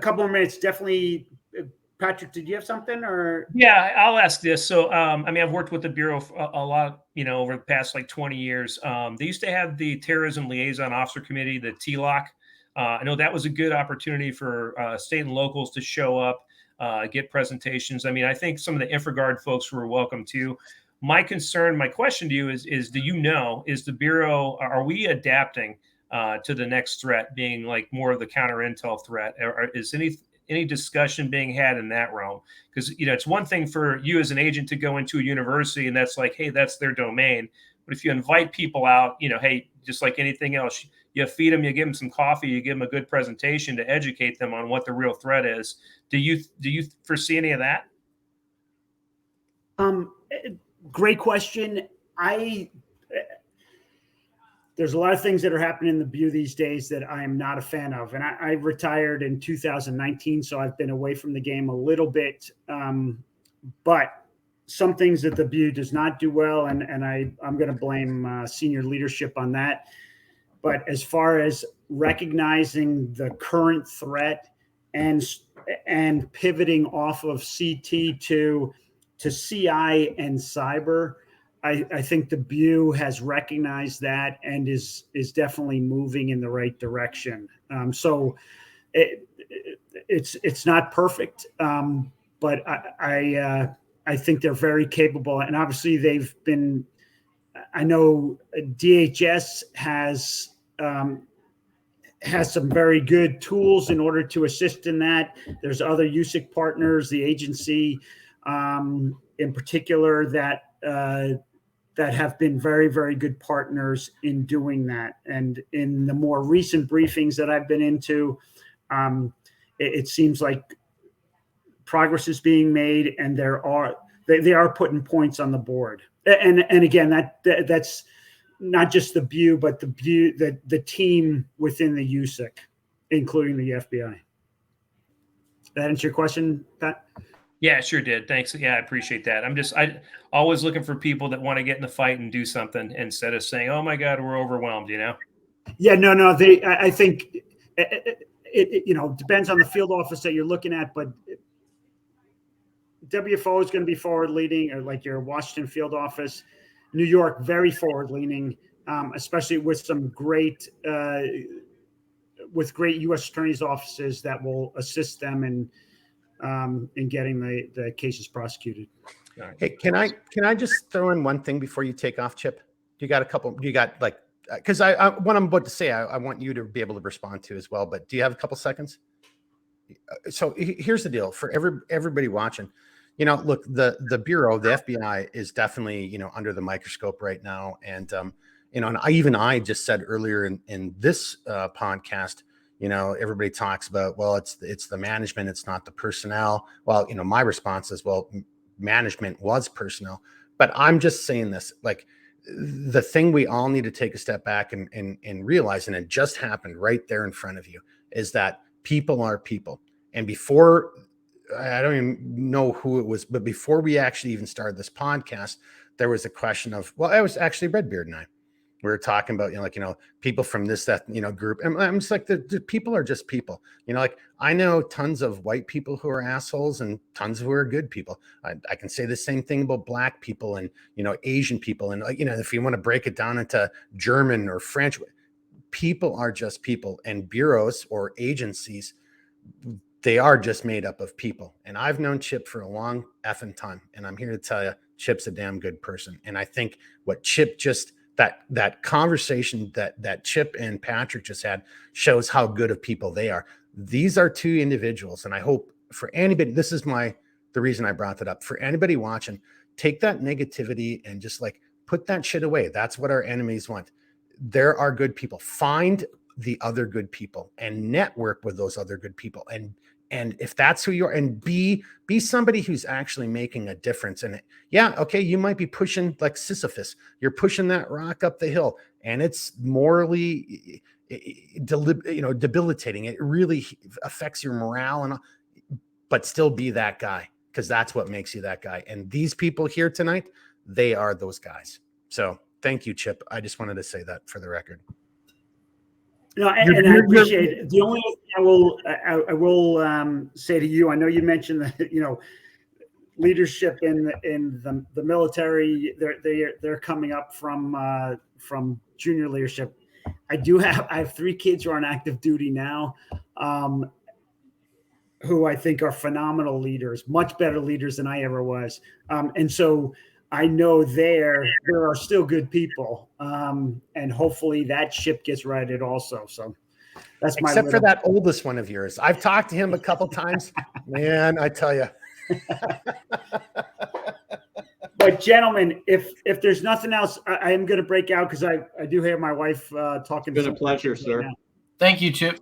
couple of minutes, definitely. Patrick, did you have something or? Yeah, I'll ask this. So, I've worked with the Bureau a lot, over the past 20 years. They used to have the Terrorism Liaison Officer Committee, the TLOC. I know that was a good opportunity for state and locals to show up, get presentations. I think some of the InfraGard folks were welcome too. My question to you is is the Bureau, are we adapting to the next threat being more of the counter intel threat? Or is any discussion being had in that realm? Because, it's one thing for you as an agent to go into a university and that's hey, that's their domain. But if you invite people out, hey, just like anything else, you feed them, you give them some coffee, you give them a good presentation to educate them on what the real threat is. Do you foresee any of that? Great question. There's a lot of things that are happening in the BU these days that I am not a fan of. And I retired in 2019, so I've been away from the game a little bit. But some things that the BU does not do well, and I'm going to blame senior leadership on that. But as far as recognizing the current threat and pivoting off of CT to CI and cyber, I think the BU has recognized that and is definitely moving in the right direction. So it's not perfect, but I think they're very capable. And obviously they've been. I know DHS has some very good tools in order to assist in that. There's other USIC partners, the agency in particular, that have been very, very good partners in doing that. And in the more recent briefings that I've been into, it seems like progress is being made, and they are putting points on the board. And again, that's not just the BU, but the team within the USIC, including the FBI. That answer your question, Pat? Yeah, sure did. Thanks. Yeah, I appreciate that. I always looking for people that want to get in the fight and do something instead of saying, "Oh my God, we're overwhelmed." Yeah, no. I think it depends on the field office that you're looking at, but WFO is going to be forward leaning, or like your Washington field office. New York, very forward leaning. especially with some great U.S. attorneys' offices that will assist them in getting the cases prosecuted. Hey, can I just throw in one thing before you take off, Chip? You got a couple? You got like, because I what I'm about to say, I want you to be able to respond to as well. But do you have a couple seconds? So here's the deal for everybody watching. Look, the Bureau, the FBI is definitely, under the microscope right now. And, and I just said earlier in this podcast, everybody talks about, well, it's the management, it's not the personnel. Well, my response is, well, management was personnel. But I'm just saying this, like, the thing we all need to take a step back and realize, and it just happened right there in front of you, is that people are people. And before, I don't even know who it was, but before we actually even started this podcast, there was a question of, well, it was actually Redbeard and I. We were talking about, people from this, that, group. And I'm just like, the people are just people. Like, I know tons of white people who are assholes and tons who are good people. I can say the same thing about black people and, Asian people. And, if you want to break it down into German or French, people are just people. And bureaus or agencies, they are just made up of people. And I've known Chip for a long effing time. And I'm here to tell you, Chip's a damn good person. And I think what Chip just, that conversation that Chip and Patrick just had shows how good of people they are. These are two individuals. And I hope for anybody, this is the reason I brought that up. For anybody watching, take that negativity and just like put that shit away. That's what our enemies want. There are good people. Find the other good people and network with those other good people. And if that's who you are, and be somebody who's actually making a difference in it. Yeah, okay, you might be pushing like Sisyphus. You're pushing that rock up the hill, and it's morally, debilitating. It really affects your morale, but still be that guy, because that's what makes you that guy. And these people here tonight, they are those guys. So thank you, Chip. I just wanted to say that for the record. No, and I appreciate it. The only thing I will say to you, I know you mentioned that leadership in the military. They're coming up from junior leadership. I have 3 kids who are on active duty now, who I think are phenomenal leaders, much better leaders than I ever was, and so. I know there are still good people, and hopefully that ship gets righted also. So that's my except for that oldest one of yours. I've talked to him a couple times, man. I tell you. But gentlemen, if there's nothing else, I am going to break out because I do hear my wife talking. It's been a pleasure, sir. Thank you, Chip.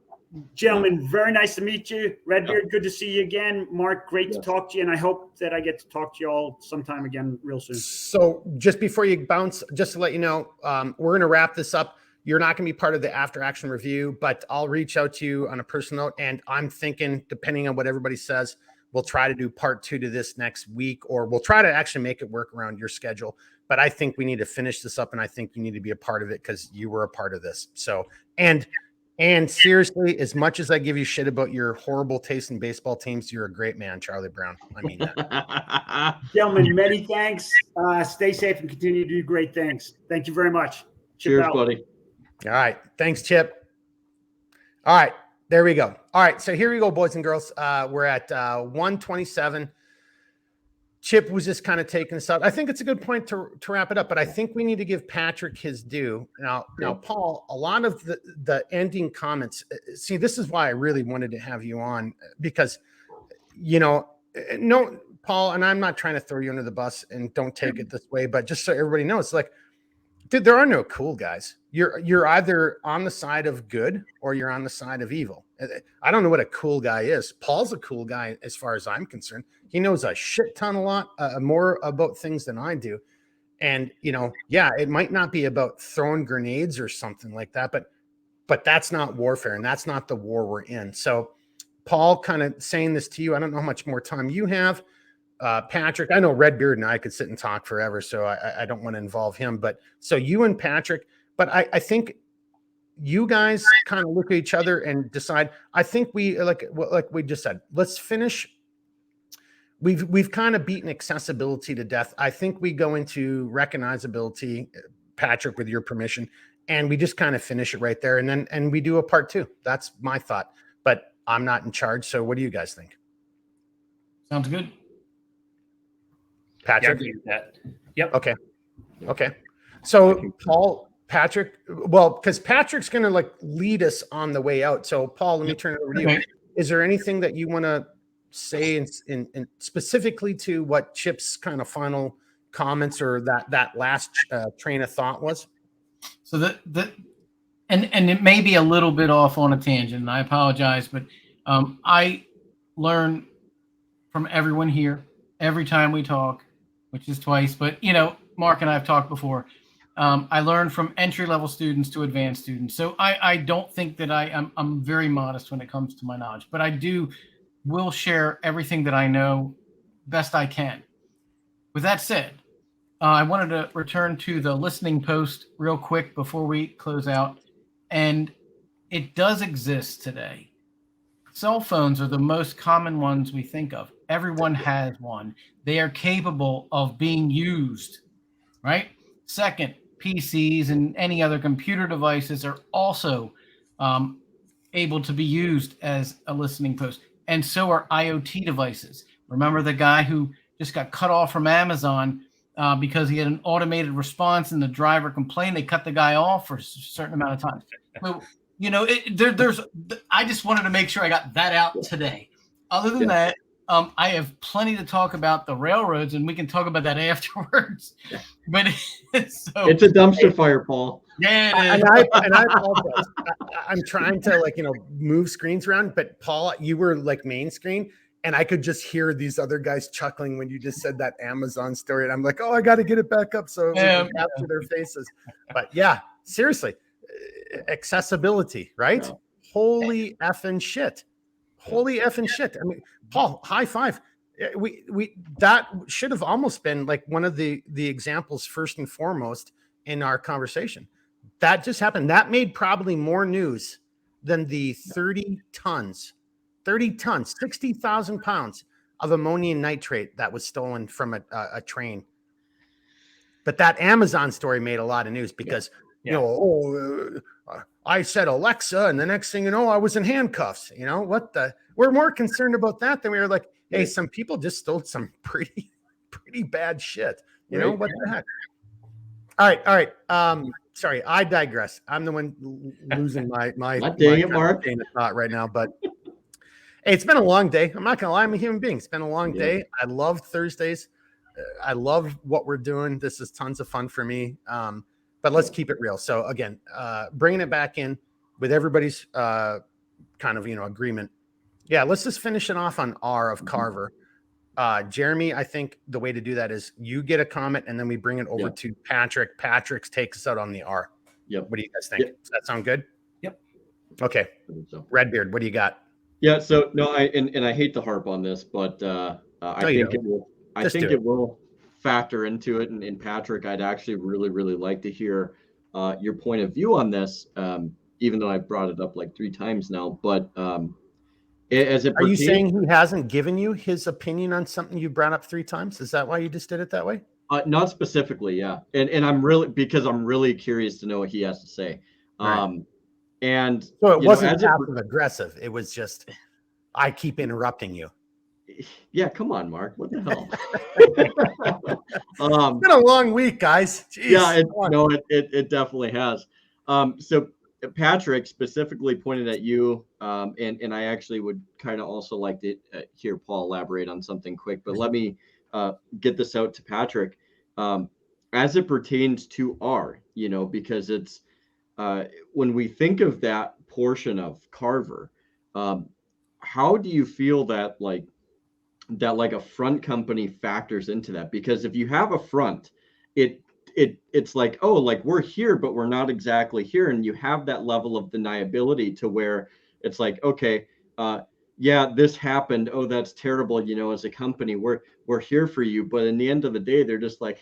Gentlemen, very nice to meet you. Redbeard, good to see you again. Mark, great to talk to you. And I hope that I get to talk to you all sometime again real soon. So just before you bounce, just to let you know, we're going to wrap this up. You're not going to be part of the after action review, but I'll reach out to you on a personal note. And I'm thinking, depending on what everybody says, we'll try to do part 2 to this next week, or we'll try to actually make it work around your schedule. But I think we need to finish this up, and I think you need to be a part of it because you were a part of this. So, and seriously, as much as I give you shit about your horrible taste in baseball teams, you're a great man, Charlie Brown. I mean that. Gentlemen, many thanks. Stay safe and continue to do great things. Thank you very much. Cheers, buddy. All right. Thanks, Chip. All right. There we go. All right. So here we go, boys and girls. We're at 127. Chip was just kind of taking us out. I think it's a good point to wrap it up, but I think we need to give Patrick his due. Now, Paul, a lot of the ending comments, see, this is why I really wanted to have you on, because, no, Paul, and I'm not trying to throw you under the bus, and don't take it this way, but just so everybody knows, like, dude, there are no cool guys. You're either on the side of good or you're on the side of evil. I don't know what a cool guy is. Paul's a cool guy as far as I'm concerned. He knows a shit ton more about things than I do. And, it might not be about throwing grenades or something like that, but that's not warfare, and that's not the war we're in. So Paul, kind of saying this to you, I don't know how much more time you have. Patrick, I know Redbeard and I could sit and talk forever, so I don't want to involve him. But so you and Patrick, but I think you guys kind of look at each other and decide. I think we like we just said, let's finish. We've kind of beaten accessibility to death. I think we go into recognizability. Patrick, with your permission, and we just kind of finish it right there, and we do a part 2. That's my thought, but I'm not in charge. So what do you guys think? Sounds good. Patrick? Yeah, yep. Okay. So Patrick, well, because Patrick's going to like lead us on the way out. So Paul, let me turn it over to you. Okay. Is there anything that you want to say in specifically to what Chip's kind of final comments or that last train of thought was? So and it may be a little bit off on a tangent, and I apologize, but I learn from everyone here every time we talk, which is twice. But Mark and I have talked before. I learn from entry-level students to advanced students. So I don't think that I'm very modest when it comes to my knowledge, but I will share everything that I know best I can. With that said, I wanted to return to the listening post real quick before we close out. And it does exist today. Cell phones are the most common ones we think of. Everyone has one. They are capable of being used, right? Second, PCs and any other computer devices are also able to be used as a listening post. And so are IoT devices. Remember the guy who just got cut off from Amazon because he had an automated response and the driver complained. They cut the guy off for a certain amount of time. So, I just wanted to make sure I got that out today. Other than that, I have plenty to talk about the railroads, and we can talk about that afterwards. But it's a dumpster fire, Paul. Yeah, and I apologize. I'm trying to move screens around, but Paul, you were like main screen, and I could just hear these other guys chuckling when you just said that Amazon story, and I'm like, oh, I got to get it back up so we can capture their faces. But yeah, seriously, accessibility, right? Yeah. Holy effing shit! Holy effing shit! I mean, Paul, high five. We that should have almost been like one of the examples first and foremost in our conversation. That just happened. That made probably more news than the 30 tons, 60,000 pounds of ammonium nitrate that was stolen from a train. But that Amazon story made a lot of news because, I said Alexa, and the next thing you know, I was in handcuffs. We're more concerned about that than we were like, hey, some people just stole some pretty bad shit. What the heck? All right. Sorry, I digress. I'm the one losing my train of thought right now. But hey, it's been a long day. I'm not gonna lie, I'm a human being. It's been a long day. I love Thursdays. I love what we're doing. This is tons of fun for me. But let's keep it real. So again, bringing it back in with everybody's kind of agreement. Yeah, let's just finish it off on R of Carver. Jeremy, I think the way to do that is you get a comment and then we bring it over to Patrick. Patrick takes us out on the R. Yep. What do you guys think? Does that sound good? Yep. Okay. Redbeard, what do you got? Yeah. So no, I hate to harp on this, but I think it will factor into it. And Patrick, I'd actually really, really like to hear your point of view on this, even though I brought it up like 3 times now. But are you saying he hasn't given you his opinion on something you brought up 3 times? Is that why you just did it that way? Not specifically, yeah. And I'm really curious to know what he has to say. Right. And so it wasn't passive aggressive. It was just, I keep interrupting you. Yeah, come on, Mark. What the hell? It's been a long week, guys. Jeez. Yeah, it definitely has. So Patrick specifically pointed at you, and I actually would kind of also like to hear Paul elaborate on something quick, but let me get this out to Patrick. As it pertains to R, because it's when we think of that portion of Carver, how do you feel that a front company factors into that? Because if you have a front, it's like, oh, like we're here, but we're not exactly here. And you have that level of deniability to where it's like, okay, this happened. Oh, that's terrible. As a company, we're here for you. But in the end of the day, they're just like,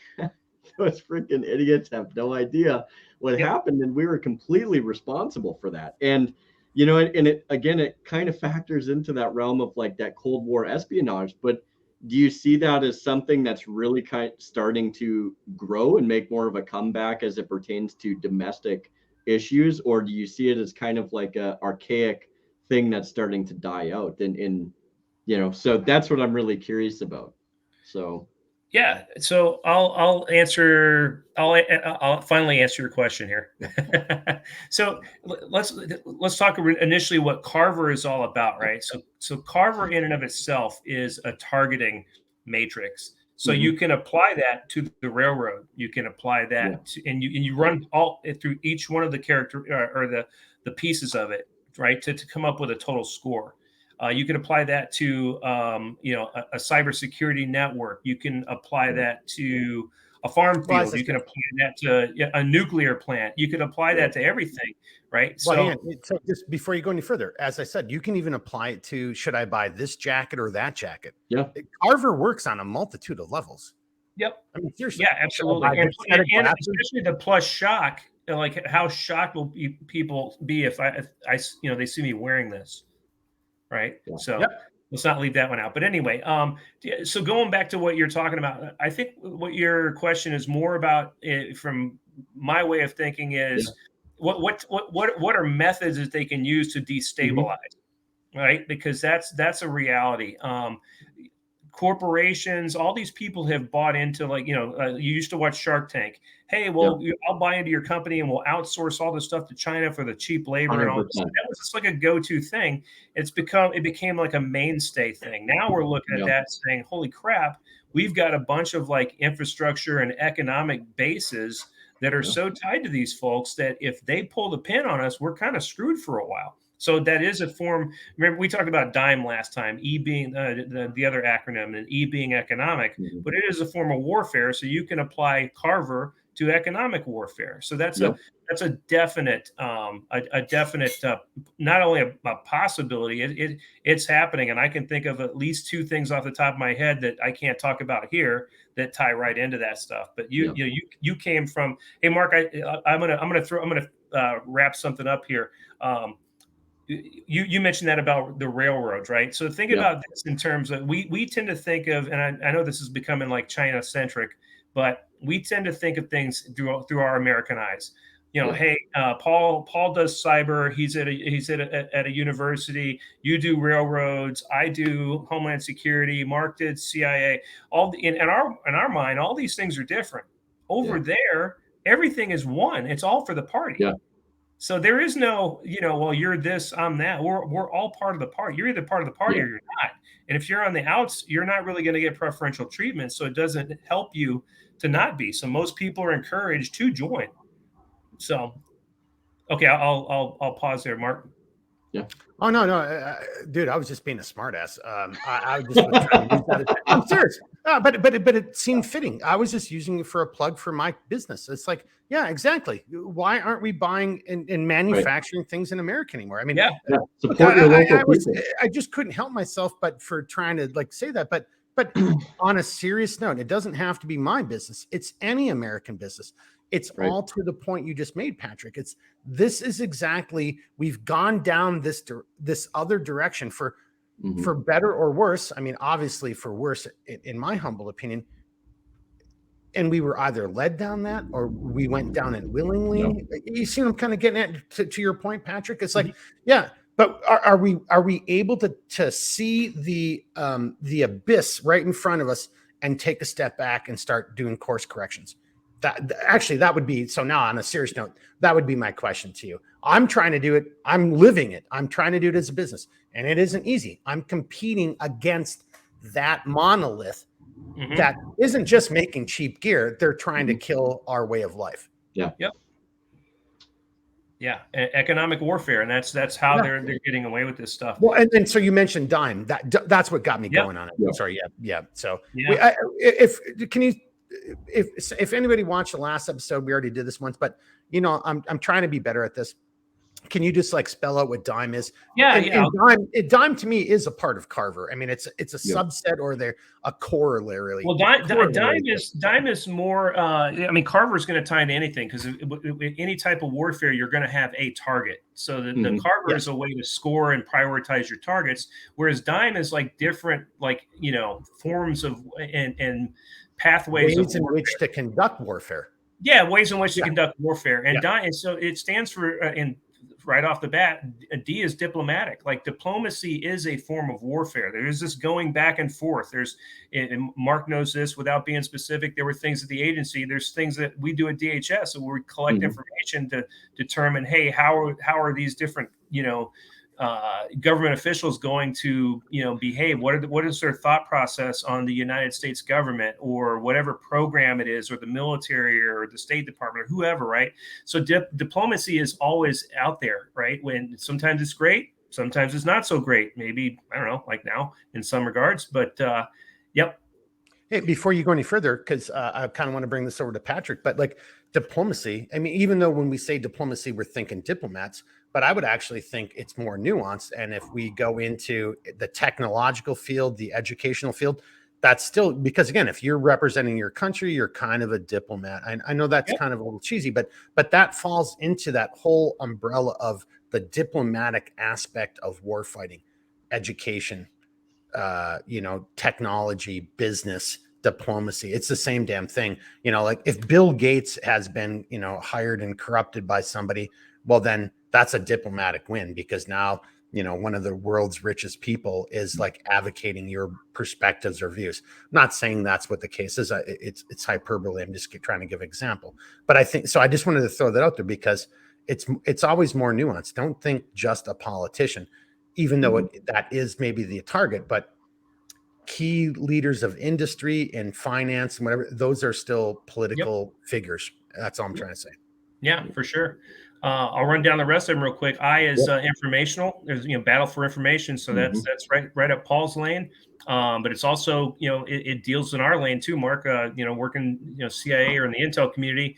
those freaking idiots have no idea what happened. And we were completely responsible for that. And, and it kind of factors into that realm of like that Cold War espionage. But do you see that as something that's really starting to grow and make more of a comeback as it pertains to domestic issues, or do you see it as kind of like a archaic thing that's starting to die out? And so that's what I'm really curious about. So yeah, so I'll finally answer your question here. So let's talk initially what Carver is all about, right? So Carver in and of itself is a targeting matrix. So you can apply that to the railroad. You can apply that and you run all through each one of the character or the pieces of it, right, to come up with a total score. You can apply that to a cybersecurity network. You can apply that to a farm field. You can apply that to a nuclear plant. You can apply that to everything, right? Well, so just before you go any further, as I said, you can even apply it to, should I buy this jacket or that jacket? Yeah. Carver works on a multitude of levels. Yep. I mean, seriously. Yeah, absolutely. And especially the plus shock, like how shocked will people be if I they see me wearing this. Right. Yeah. So let's not leave that one out. But anyway, so going back to what you're talking about, I think what your question is more about from my way of thinking is what are methods that they can use to destabilize, right? Because that's a reality. Corporations, all these people have bought into, like, you used to watch Shark Tank. Hey, well, I'll buy into your company and we'll outsource all this stuff to China for the cheap labor 100%. And all this. That was just like a go-to thing. It became like a mainstay thing. Now we're looking at that saying, holy crap, we've got a bunch of like infrastructure and economic bases that are so tied to these folks that if they pull the pin on us, we're kind of screwed for a while. So that is a form. Remember, we talked about DIME last time, E being the other acronym, and E being economic, but it is a form of warfare. So you can apply Carver to economic warfare. So that's a definite, not only a possibility, it's happening. And I can think of at least two things off the top of my head that I can't talk about here that tie right into that stuff. But you came from, hey, Mark, I'm gonna wrap something up here. You mentioned that about the railroads, right? So think about this in terms of we tend to think of, and I know this is becoming like China centric, but we tend to think of things through our American eyes. Hey, Paul does cyber. He's at a university. You do railroads. I do Homeland Security. Mark did CIA. In our mind, all these things are different. Over there, everything is one. It's all for the party. Yeah. So there is no, well, you're this, I'm that. We're all part of the party. You're either part of the party or you're not. And if you're on the outs, you're not really going to get preferential treatment. So it doesn't help you to not be. So most people are encouraged to join. So, okay, I'll pause there, Mark. Yeah. Oh no, dude, I was just being a smartass. I was just trying to use that. I'm serious. But it seemed fitting. I was just using it for a plug for my business. It's like, yeah, exactly. Why aren't we buying and manufacturing things in America anymore? I mean, support your local people. I just couldn't help myself, but for trying to like say that. But on a serious note, it doesn't have to be my business. It's any American business. It's all to the point you just made, Patrick. This is exactly, we've gone down this other direction for better or worse. I mean, obviously for worse, in my humble opinion. And we were either led down that or we went down it willingly. Yep. You see what I'm kind of getting at to your point, Patrick? It's like, but are we able to see the abyss right in front of us and take a step back and start doing course corrections? That would be, so now on a serious note, that would be my question to you. I'm trying to do it. I'm living it. I'm trying to do it as a business, and it isn't easy. I'm competing against that monolith that isn't just making cheap gear. They're trying to kill our way of life. Yeah. Yep. Yeah. Economic warfare. And that's how they're getting away with this stuff. Well, and then, so you mentioned DIME, that's what got me going on it. Yep. Sorry. Yeah. So if anybody watched the last episode, we already did this once, but I'm trying to be better at this. Can you just like spell out what dime is? Yeah, And dime to me is a part of Carver. I mean, it's a subset, or they're a corollary. Well, dime is more. I mean, Carver is going to tie into anything, because any type of warfare, you're going to have a target. So the Carver is a way to score and prioritize your targets, whereas dime is like different, like, you know, forms of and pathways ways in which to conduct warfare. Yeah, ways in which to conduct warfare, and and so it stands for right off the bat, D is diplomatic. Like, diplomacy is a form of warfare. There is this going back and forth. And Mark knows this without being specific. There were things at the agency. There's things that we do at DHS, so we collect information to determine, hey, how are these different, you know, government officials going to, you know, behave? What is their thought process on the United States government, or whatever program it is, or the military, or the State Department, or whoever, right? So diplomacy is always out there, right? When sometimes it's great, sometimes it's not so great. Maybe, I don't know, like now in some regards, but yep. Hey, before you go any further, because I kind of want to bring this over to Patrick, but like diplomacy, I mean, even though when we say diplomacy, we're thinking diplomats, but I would actually think it's more nuanced. And if we go into the technological field, the educational field, that's still, because again, if you're representing your country, you're kind of a diplomat. I know that's kind of a little cheesy, but that falls into that whole umbrella of the diplomatic aspect of war fighting, education, you know, technology, business, diplomacy. It's the same damn thing. You know, like if Bill Gates has been, you know, hired and corrupted by somebody, well, then that's a diplomatic win, because now, you know, one of the world's richest people is like advocating your perspectives or views. I'm not saying that's what the case is. It's hyperbole. I'm just trying to give an example. But I think so. I just wanted to throw that out there, because it's always more nuanced. Don't think just a politician, even though that is maybe the target, but key leaders of industry and finance and whatever, those are still political figures. That's all I'm trying to say. Yeah, for sure. I'll run down the rest of them real quick. I is informational. There's, you know, battle for information. So that's right up Paul's lane. But it's also, you know, it deals in our lane too, Mark. You know, working, you know, CIA or in the intel community,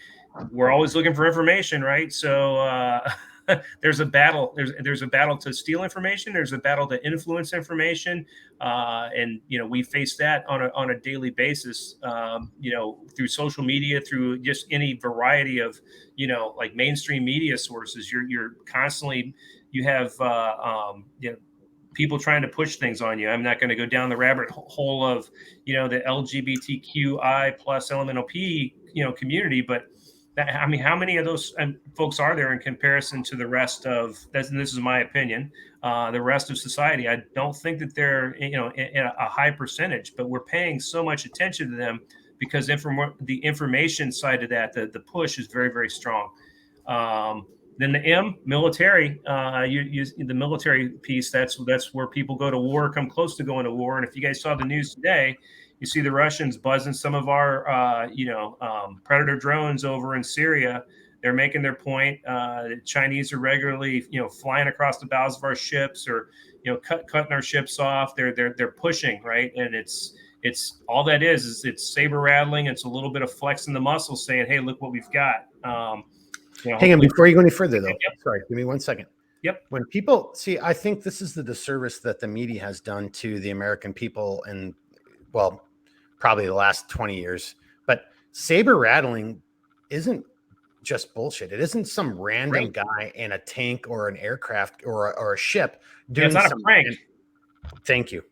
we're always looking for information, right? So there's a battle. There's a battle to steal information. There's a battle to influence information, and you know, we face that on a daily basis. You know, through social media, through just any variety of, you know, like mainstream media sources. You're constantly, you have you know, people trying to push things on you. I'm not going to go down the rabbit hole of, you know, the LGBTQI plus LMNOP, you know, community, but I mean, how many of those folks are there in comparison to the rest of, and this is my opinion, the rest of society? I don't think that they're, you know, in a high percentage, but we're paying so much attention to them because the information side of that, the push is very, very strong. Then the M, military, the military piece, that's where people go to war, come close to going to war. And if you guys saw the news today, you see the Russians buzzing some of our, you know, Predator drones over in Syria. They're making their point. The Chinese are regularly, you know, flying across the bows of our ships, or, you know, cutting our ships off. They're pushing, right? And it's all that is it's saber rattling. It's a little bit of flexing the muscles, saying, "Hey, look what we've got." You know, hang on, before you go any further, though. Sorry, give me 1 second. Yep. When people see, I think this is the disservice that the media has done to the American people, and well, probably the last 20 years. But saber rattling isn't just bullshit. It isn't some random guy in a tank or an aircraft or a ship doing it's not a prank. Thank you.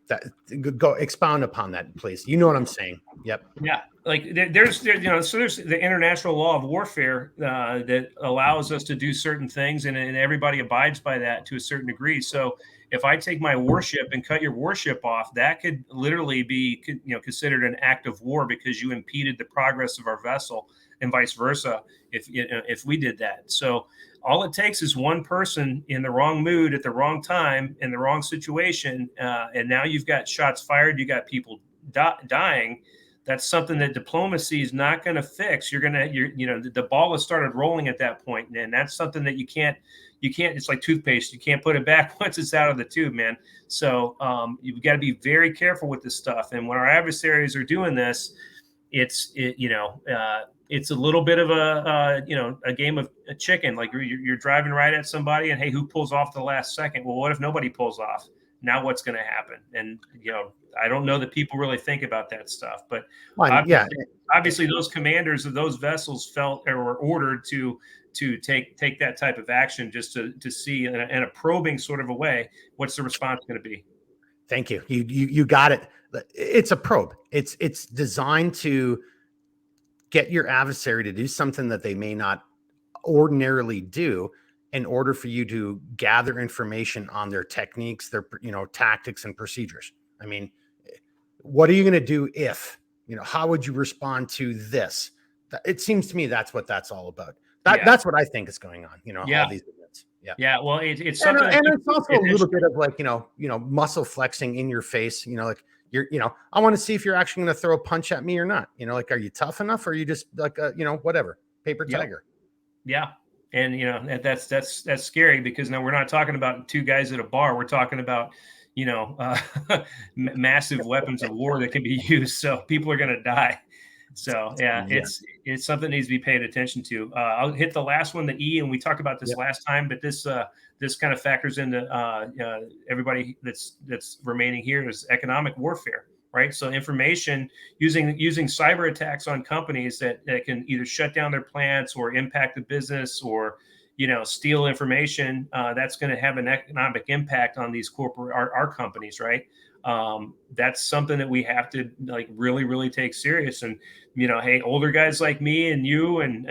Go expound upon that, please. You know what I'm saying. Yep. Yeah. Like there's you know, so there's the international law of warfare that allows us to do certain things, and everybody abides by that to a certain degree. So if I take my warship and cut your warship off, that could literally be, you know, considered an act of war because you impeded the progress of our vessel, and vice versa if we did that. So all it takes is one person in the wrong mood at the wrong time in the wrong situation, and now you've got shots fired, you got people dying. That's something that diplomacy is not going to fix. You know, the ball has started rolling at that point, and that's something that you can't. It's like toothpaste. You can't put it back once it's out of the tube, man. So you've got to be very careful with this stuff. And when our adversaries are doing this, you know, it's a little bit of a game of a chicken. Like you're driving right at somebody, and hey, who pulls off the last second? Well, what if nobody pulls off? Now what's going to happen? And I don't know that people really think about that stuff. But obviously, those commanders of those vessels felt or were ordered to take that type of action just to see in a probing sort of a way what's the response going to be. Thank you. You got it. It's a probe. It's designed to get your adversary to do something that they may not ordinarily do in order for you to gather information on their techniques, their tactics and procedures. I mean, what are you going to do if, how would you respond to this? It seems to me that's what that's all about. That's what I think is going on, all these events. Yeah. Yeah. Well, it's something, and it's also a little bit of like, muscle flexing in your face, like I want to see if you're actually going to throw a punch at me or not. Like, are you tough enough or are you just like, whatever, paper tiger? Yeah. And that's scary because now we're not talking about two guys at a bar. We're talking about, massive weapons of war that can be used. So people are going to die. So it's something that needs to be paid attention to. I'll hit the last one, the E, and we talked about this last time, but this kind of factors into everybody that's remaining here is economic warfare, right? So information using cyber attacks on companies that can either shut down their plants or impact the business or steal information. That's going to have an economic impact on these our companies, right? That's something that we have to like really, really take serious. And hey, older guys like me and you and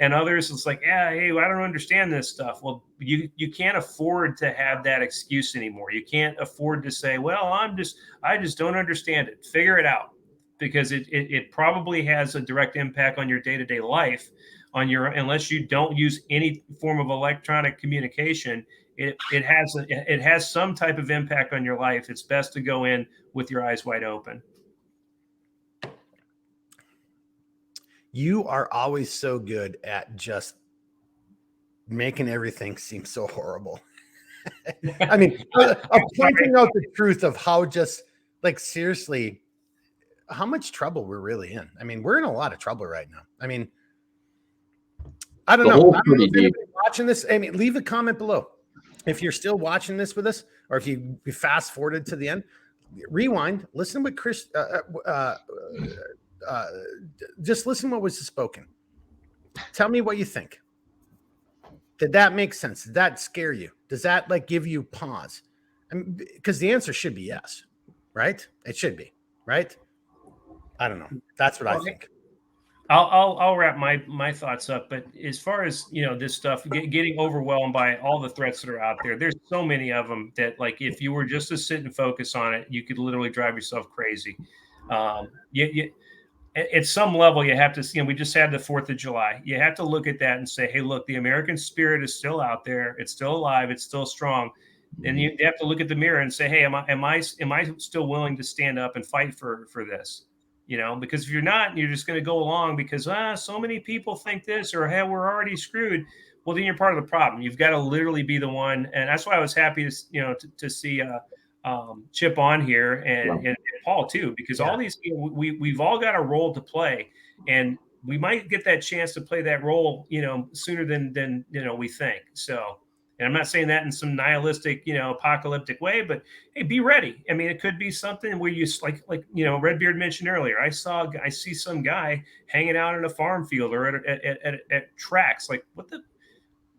others, it's like, hey, I don't understand this stuff. Well, you can't afford to have that excuse anymore. You can't afford to say, well, I just don't understand it. Figure it out, because it probably has a direct impact on your day-to-day life. Unless you don't use any form of electronic communication, it has some type of impact on your life. It's best to go in with your eyes wide open. You are always so good at just making everything seem so horrible. I mean, pointing out the truth of how just like seriously, how much trouble we're really in. I mean, we're in a lot of trouble right now. I mean, I don't know if anybody watching this. I mean, leave a comment below if you're still watching this with us, or if you fast forwarded to the end. Rewind, listen to what Chris. Just listen what was spoken. Tell me what you think. Did that make sense? Did that scare you? Does that like give you pause? Because the answer should be yes, right? It should be, right? I don't know. That's what I think. I'll wrap my thoughts up, but as far as this stuff, getting overwhelmed by all the threats that are out there, there's so many of them that like if you were just to sit and focus on it, you could literally drive yourself crazy. At some level, you have to we just had the 4th of July. You have to look at that and say, hey, look, the American spirit is still out there. It's still alive. It's still strong. And you have to look at the mirror and say, hey, am I still willing to stand up and fight for this? Because if you're not, you're just going to go along because so many people think this, or hey, we're already screwed. Well, then you're part of the problem. You've got to literally be the one, and that's why I was happy to see Chip on here and Paul too, because all these we've all got a role to play, and we might get that chance to play that role, sooner than we think. So. And I'm not saying that in some nihilistic, apocalyptic way, but hey, be ready. I mean, it could be something where you like Redbeard mentioned earlier. I see some guy hanging out in a farm field or at tracks. Like, what the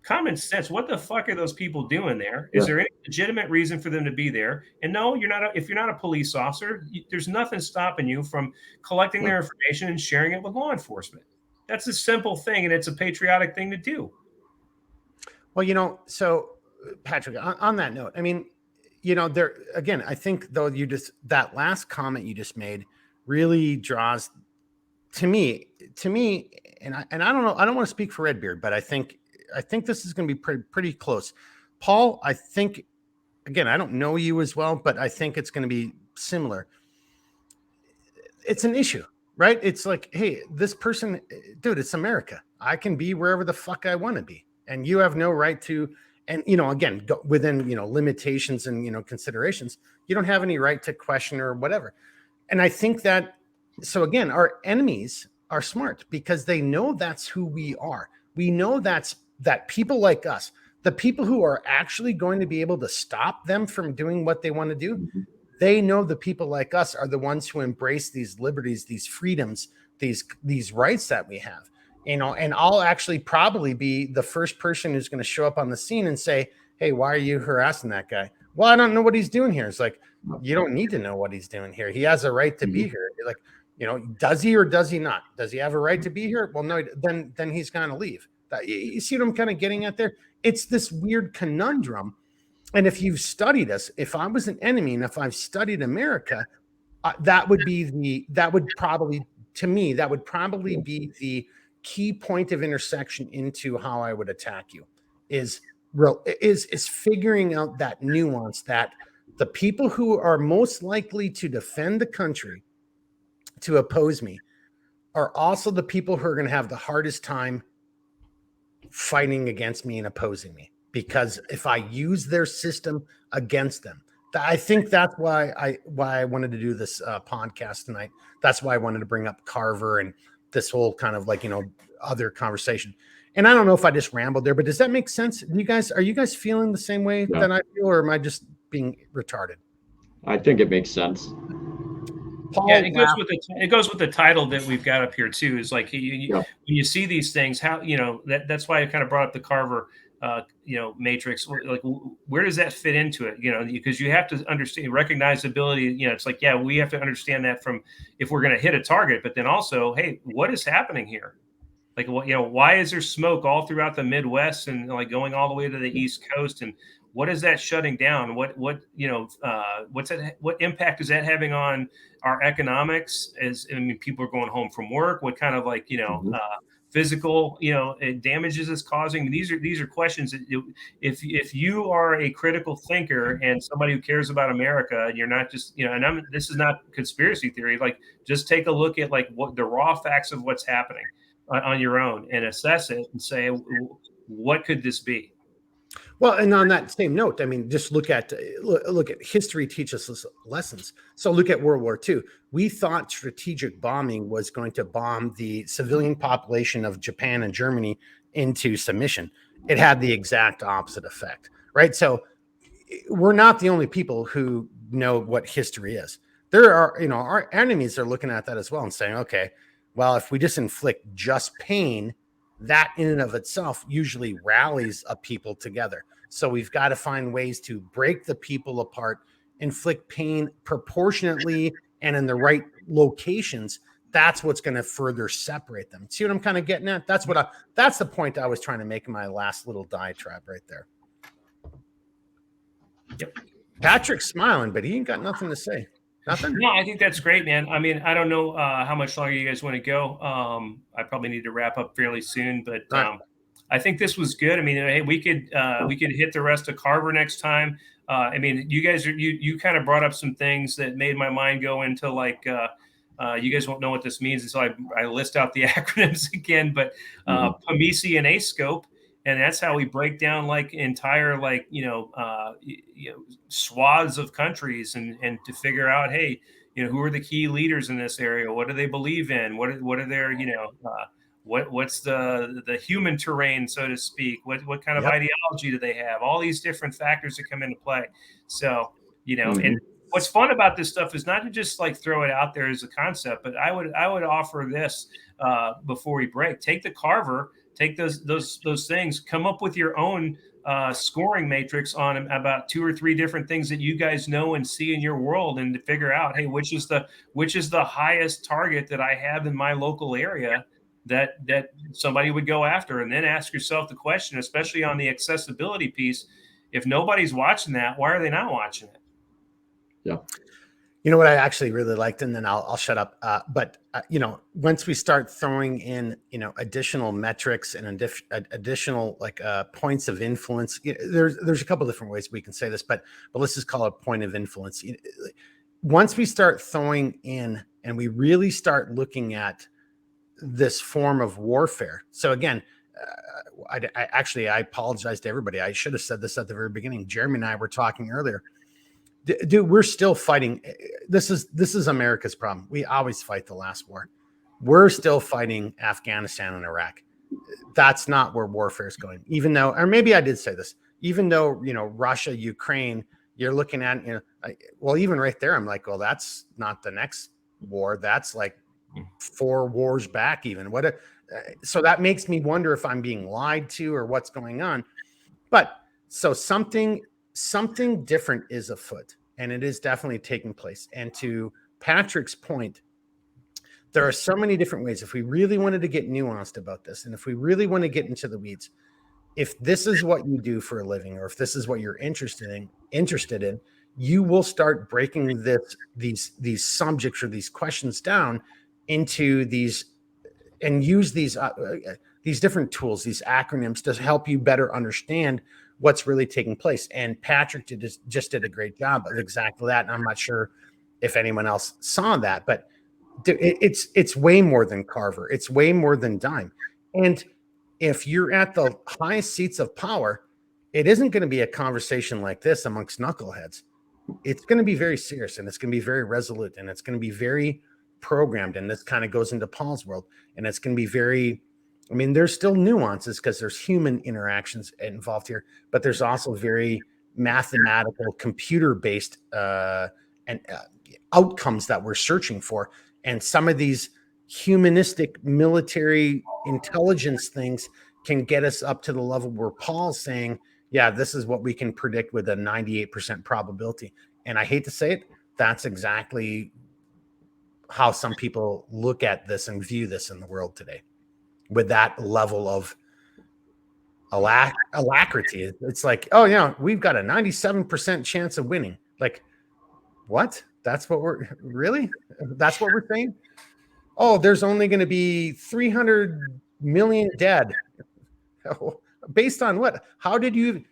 common sense? What the fuck are those people doing there? Is there any legitimate reason for them to be there? And no, you're not. If you're not a police officer, there's nothing stopping you from collecting their information and sharing it with law enforcement. That's a simple thing, and it's a patriotic thing to do. Well, so Patrick, on that note, I mean, there again, I think though that last comment you just made really draws to me, and I don't know, I don't want to speak for Redbeard, but I think this is going to be pretty close. Paul, I think, again, I don't know you as well, but I think it's going to be similar. It's an issue, right? It's like, hey, this person, dude, it's America. I can be wherever the fuck I want to be. And you have no right to, and, again, within, limitations and, considerations, you don't have any right to question or whatever. And I think that, so again, our enemies are smart because they know that's who we are. We know that people like us, the people who are actually going to be able to stop them from doing what they want to do, they know the people like us are the ones who embrace these liberties, these freedoms, these rights that we have. And I'll actually probably be the first person who's going to show up on the scene and say, hey, why are you harassing that guy? Well, I don't know what he's doing here. It's like, you don't need to know what he's doing here. He has a right to be here. Like, does he or does he not? Does he have a right to be here? Well, no, then he's going to leave. You see what I'm kind of getting at there? It's this weird conundrum. And if you've studied us, if I was an enemy and if I've studied America, that would probably be the key point of intersection into how I would attack you is figuring out that nuance that the people who are most likely to defend the country, to oppose me, are also the people who are going to have the hardest time fighting against me and opposing me. Because if I use their system against them, I think that's why I wanted to do this podcast tonight. That's why I wanted to bring up Carver and this whole kind of other conversation. And I don't know if I just rambled there, but does that make sense? Are you guys feeling the same way that I feel, or am I just being retarded? I think it makes sense. Paul, yeah, it goes with the title that we've got up here too. Is like when you see these things, how that's why I kind of brought up the Carver matrix. Like, where does that fit into it? Because you have to understand recognizability. It's like, yeah, we have to understand that from if we're going to hit a target, but then also, hey, what is happening here? Like, why is there smoke all throughout the Midwest and like going all the way to the East Coast? And what is that shutting down? What impact is that having on our economics? People are going home from work. What kind of physical damages is causing? These are questions that if you are a critical thinker and somebody who cares about America, and you're not just this is not conspiracy theory. Like, just take a look at what the raw facts of what's happening on your own and assess it and say, what could this be? Well, and on that same note, just look at history teaches us lessons. So look at World War II. We thought strategic bombing was going to bomb the civilian population of Japan and Germany into submission. It had the exact opposite effect, right? So we're not the only people who know what history is. There are, our enemies are looking at that as well and saying, okay, well, if we just inflict just pain, that in and of itself usually rallies a people together. So we've got to find ways to break the people apart, inflict pain proportionately and in the right locations. That's what's going to further separate them. See what I'm kind of getting at? That's the point I was trying to make in my last little diatribe right there. Yep. Patrick's smiling, but he ain't got nothing to say. Nothing? No, I think that's great, man. I don't know how much longer you guys want to go. I probably need to wrap up fairly soon, but I think this was good. Hey, we could hit the rest of Carver next time. You guys you kind of brought up some things that made my mind go into you guys won't know what this means, and so I list out the acronyms again. But PAMISI and ASCOPE. And that's how we break down entire swaths of countries and to figure out, hey, who are the key leaders in this area? What do they believe in? What are their what's the human terrain, so to speak? What kind of ideology do they have? All these different factors that come into play. So and what's fun about this stuff is not to just throw it out there as a concept, but I would offer this before we break. Take the Carver. Take those things, come up with your own scoring matrix on about 2 or 3 different things that you guys know and see in your world, and to figure out, hey, which is the highest target that I have in my local area that somebody would go after, and then ask yourself the question, especially on the accessibility piece, if nobody's watching that, why are they not watching it? Yeah. You know what I actually really liked, and then I'll shut up. But once we start throwing in, additional metrics and additional points of influence, there's a couple different ways we can say this, but let's just call it point of influence. Once we start throwing in, and we really start looking at this form of warfare. So again, I apologize to everybody. I should have said this at the very beginning. Jeremy and I were talking earlier. Dude, we're still fighting. This is America's problem. We always fight the last war. we're still fighting Afghanistan and Iraq. That's not where warfare is going, even though, or maybe I did say this, even though, you know, Russia, Ukraine, you're looking at, you know, well, even right there, I'm like, well, that's not the next war. That's like 4 wars back even. So that makes me wonder if I'm being lied to or what's going on. But so something different is afoot, and it is definitely taking place. And to Patrick's point, there are so many different ways. If we really wanted to get nuanced about this, and if we really want to get into the weeds, if this is what you do for a living, or if this is what you're interested in, you will start breaking these subjects or these questions down into these, and use these different tools, these acronyms, to help you better understand what's really taking place. And Patrick just did a great job of exactly that. And I'm not sure if anyone else saw that, but it's way more than Carver. It's way more than Dime. And if you're at the highest seats of power, it isn't going to be a conversation like this amongst knuckleheads. It's going to be very serious, and it's going to be very resolute, and it's going to be very programmed. And this kind of goes into Paul's world, and it's going to be very, I mean, there's still nuances because there's human interactions involved here, but there's also very mathematical, computer-based outcomes that we're searching for. And some of these humanistic military intelligence things can get us up to the level where Paul's saying, yeah, this is what we can predict with a 98% probability. And I hate to say it, that's exactly how some people look at this and view this in the world today, with that level of alacrity. It's like, oh yeah, we've got a 97% chance of winning. Like, what? That's what that's what we're saying? Oh, there's only going to be 300 million dead. Based on what? How did you?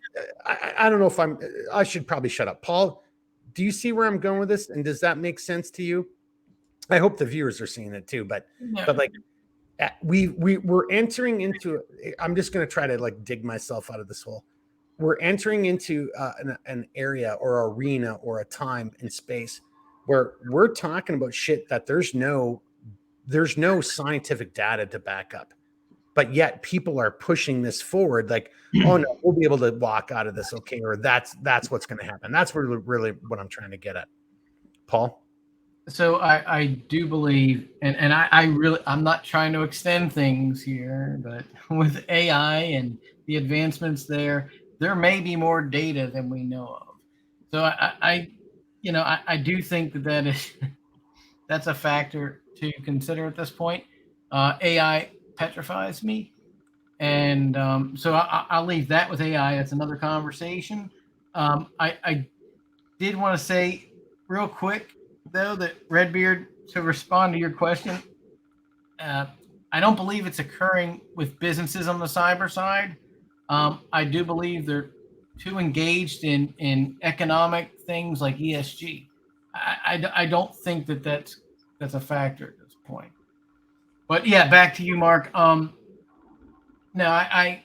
I don't know if I should probably shut up. Paul, do you see where I'm going with this? And does that make sense to you? I hope the viewers are seeing it too. But like, we're entering into. I'm just going to try to like dig myself out of this hole. We're entering into an area or arena or a time and space where we're talking about shit that there's no scientific data to back up, but yet people are pushing this forward like, oh no, we'll be able to walk out of this okay, or that's what's going to happen. That's really what I'm trying to get at. Paul? So I do believe, and I'm not trying to extend things here, but with AI and the advancements there may be more data than we know of. So I do think that is that's a factor to consider at this point. AI petrifies me, and so I'll leave that with AI. That's another conversation. I did want to say real quick, though, that Redbeard, to respond to your question, I don't believe it's occurring with businesses on the cyber side. I do believe they're too engaged in economic things like ESG. I don't think that's a factor at this point. But yeah, back to you, Mark. No, I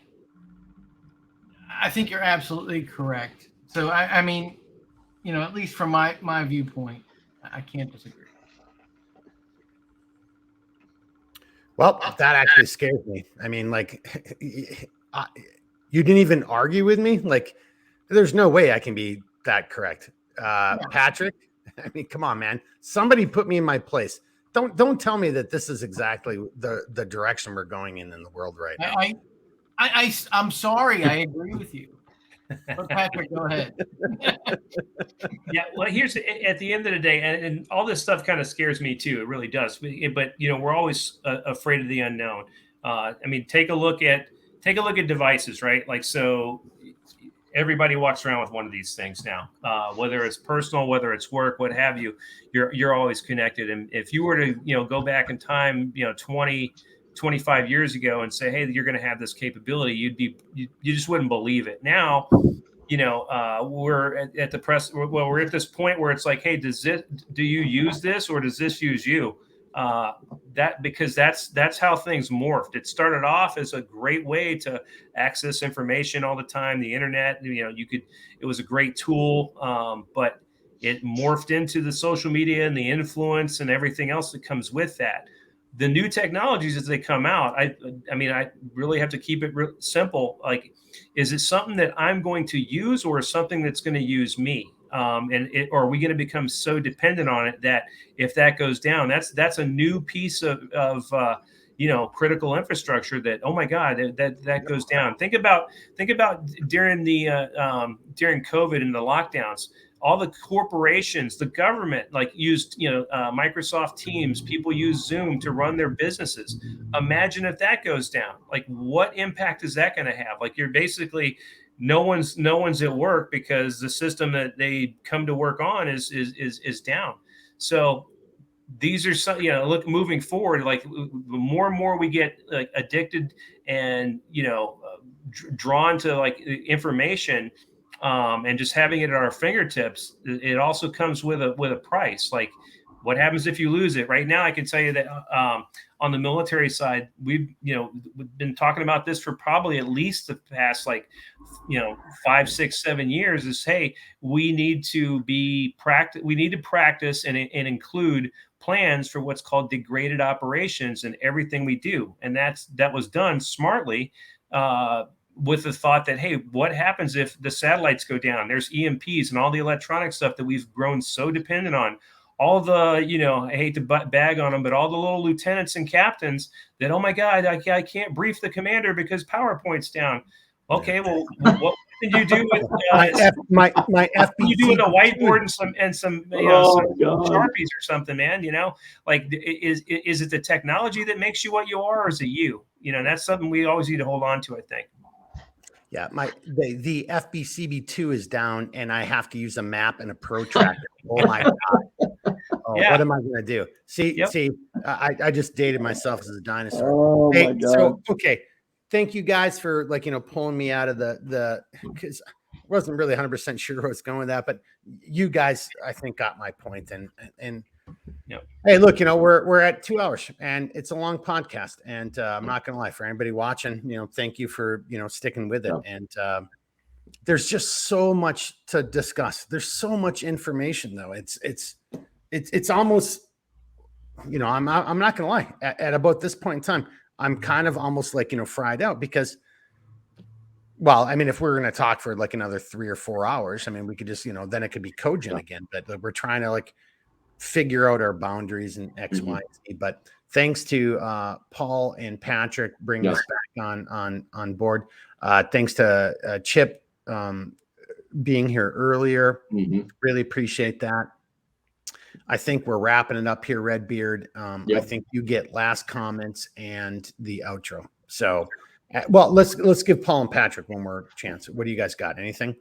think you're absolutely correct. So I mean, at least from my viewpoint, I can't disagree. Well, that actually scares me. I mean, like, you didn't even argue with me. Like, there's no way I can be that correct. Patrick, I mean, come on, man. Somebody put me in my place. Don't tell me that this is exactly the direction we're going in the world right now. I'm sorry. I agree with you. But Patrick, go ahead. Yeah, well, here's at the end of the day, and all this stuff kind of scares me too. It really does. But we're always afraid of the unknown. I mean, take a look at devices, right? Like, so everybody walks around with one of these things now, whether it's personal, whether it's work, what have you. You're always connected. And if you were to go back in time, 20, 25 years ago and say, hey, you're going to have this capability, you just wouldn't believe it. Now, we're at the press. Well, we're at this point where it's like, hey, do you use this, or does this use you? Because that's how things morphed. It started off as a great way to access information all the time. The internet, it was a great tool, but it morphed into the social media and the influence and everything else that comes with that. the new technologies as they come out, I mean, I really have to keep it simple. Like, is it something that I'm going to use, or is something that's going to use me? Or are we going to become so dependent on it that if that goes down, that's a new piece of critical infrastructure that, oh my God, that goes down. Think about during during COVID and the lockdowns, all the corporations, the government, like used, Microsoft Teams, people use Zoom to run their businesses. Imagine if that goes down, like what impact is that going to have? Like, you're basically, no one's at work because the system that they come to work on is down. So these are some, look, moving forward, like the more and more we get like addicted and, drawn to like information, and just having it at our fingertips, it also comes with a price. Like, what happens if you lose it? Right now, I can tell you that on the military side, we've been talking about this for probably at least the past 5, 6, 7 years. Is, hey, we need to practice and include plans for what's called degraded operations in everything we do, and that was done smartly. With the thought that, hey, what happens if the satellites go down? There's EMPs and all the electronic stuff that we've grown so dependent on. All the, I hate to bag on them, but all the little lieutenants and captains that, oh my God, I can't brief the commander because PowerPoint's down. Okay, well, what can you do with my FBC? You do with a whiteboard and some Sharpies or something, man. Like, is it the technology that makes you what you are, or is it you? That's something we always need to hold on to, I think. Yeah, the FBCB2 is down, and I have to use a map and a protractor. Oh my God! Yeah. What am I going to do? See, I just dated myself as a dinosaur. Oh my God! So okay, thank you guys for pulling me out of the because I wasn't really 100% sure where I was going with that, but you guys, I think, got my point. And hey, look, we're at 2 hours, and it's a long podcast, and I'm not gonna lie, for anybody watching, thank you for sticking with it. And there's just so much to discuss. There's so much information, though. It's almost, I'm not gonna lie, at about this point in time, I'm kind of almost like fried out, because, well, I mean, if we're going to talk for like another 3 or 4 hours, I mean, we could just, then it could be cogent again, but we're trying to figure out our boundaries and X, Y, and Z. But thanks to Paul and Patrick bringing us back on board. Thanks to Chip being here earlier. Really appreciate that. I think we're wrapping it up here, Redbeard. I think you get last comments and the outro. So, well, let's give Paul and Patrick one more chance. What do you guys got? Anything?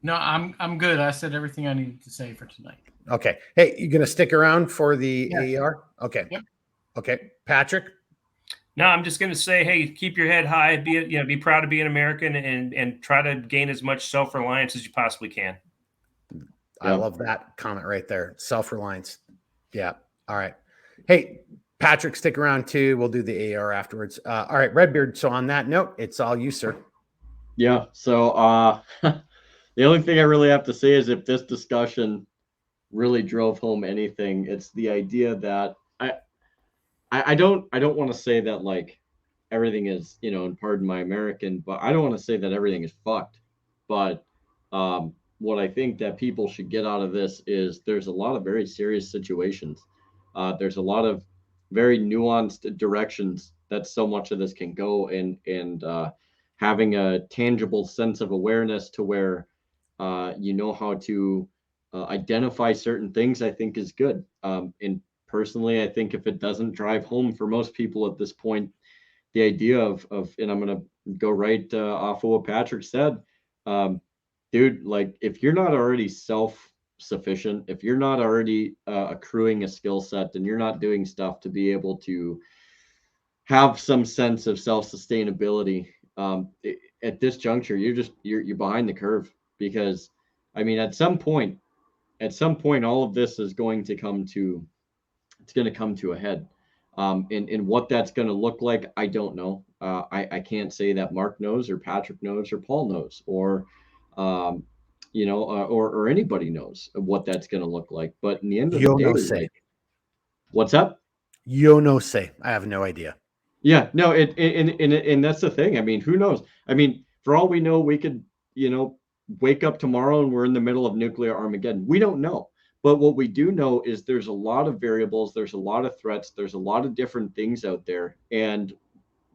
No, I'm good. I said everything I needed to say for tonight. Okay. Hey, you gonna stick around for the AER? Okay. Yep. Okay, Patrick. No, I'm just gonna say, hey, keep your head high. Be proud to be an American, and try to gain as much self-reliance as you possibly can. I love that comment right there. Self-reliance. Yeah. All right. Hey, Patrick, stick around too. We'll do the AR afterwards. All right, Redbeard. So on that note, it's all you, sir. Yeah. So the only thing I really have to say is, if this discussion really drove home anything, it's the idea that I don't want to say that like everything is, and pardon my American, but I don't want to say that everything is fucked. But what I think that people should get out of this is, there's a lot of very serious situations. There's a lot of very nuanced directions that so much of this can go, and having a tangible sense of awareness to where how to identify certain things, I think is good. And personally, I think if it doesn't drive home for most people at this point, the idea of and I'm going to go right off of what Patrick said, dude, like, if you're not already self-sufficient, if you're not already accruing a skill set, and you're not doing stuff to be able to have some sense of self-sustainability, at this juncture, you're behind the curve. Because, I mean, at some point, all of this is going to come to a head. And what that's going to look like, I don't know. I can't say that Mark knows, or Patrick knows, or Paul knows, or or anybody knows what that's going to look like. But in the end of the day, like, what's up? Yo no sé. I have no idea. Yeah, no, and that's the thing. I mean, who knows? I mean, for all we know, we could, wake up tomorrow and we're in the middle of nuclear Armageddon. We don't know. But what we do know is there's a lot of variables, there's a lot of threats, there's a lot of different things out there. And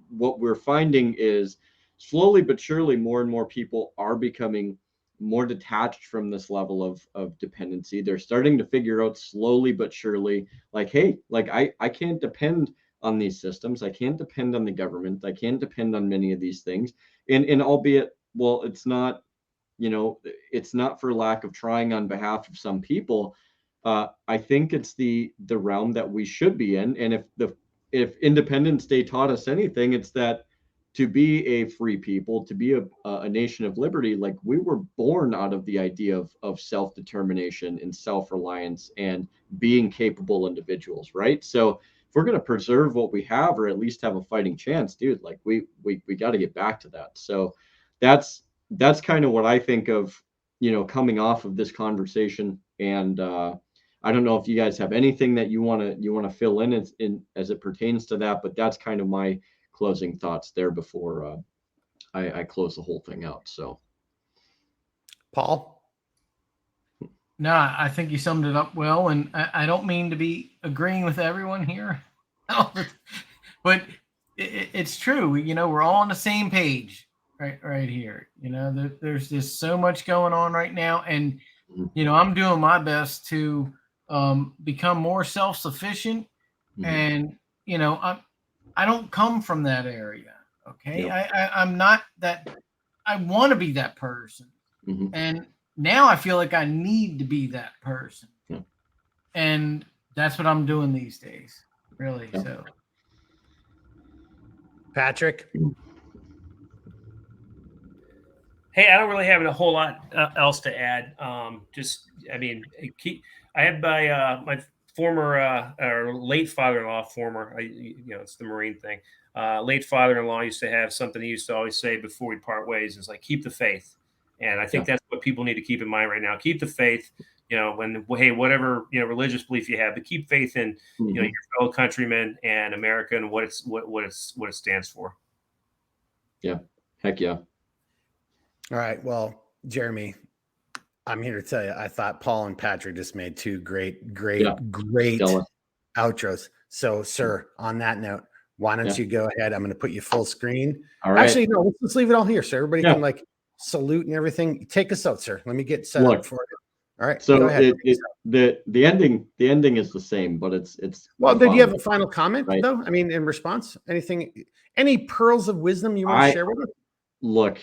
what we're finding is slowly but surely more and more people are becoming more detached from this level of dependency. They're starting to figure out slowly but surely, like, hey, like I can't depend on these systems. I can't depend on the government. I can't depend on many of these things. And albeit, well, it's not, it's not for lack of trying on behalf of some people. I think it's the realm that we should be in. And if Independence Day taught us anything, it's that to be a free people, to be a nation of liberty, like we were born out of the idea of self-determination and self-reliance and being capable individuals, right? So if we're going to preserve what we have, or at least have a fighting chance, dude, like we got to get back to that. So that's kind of what I think of, coming off of this conversation. And I don't know if you guys have anything that you want to fill in as it pertains to that, but that's kind of my closing thoughts there before I close the whole thing out. So, Paul? No, I think you summed it up well, and I don't mean to be agreeing with everyone here, but it's true. We're all on the same page right here. There's just so much going on right now, and I'm doing my best to become more self-sufficient, and I don't come from that area. Okay. Yep. I'm not that. I want to be that person. And now I feel like I need to be that person. And that's what I'm doing these days, really. So, Patrick? Hey, I don't really have a whole lot else to add. I had my former or late father-in-law, it's the Marine thing. Late father-in-law used to have something he used to always say before we'd part ways, is like, keep the faith. And I think that's what people need to keep in mind right now. Keep the faith, whatever, religious belief you have, but keep faith in, your fellow countrymen and America and what it stands for. Yeah. Heck yeah. All right. Well, Jeremy, I'm here to tell you, I thought Paul and Patrick just made two great outros. So, sir, on that note, why don't you go ahead? I'm going to put you full screen. All right. Actually, no, let's leave it all here so everybody can salute and everything. Take us out, sir. Let me get set up for it. All right. So the ending is the same, but it's well. Did you have a final comment though? I mean, in response, any pearls of wisdom you want to share with us? Look,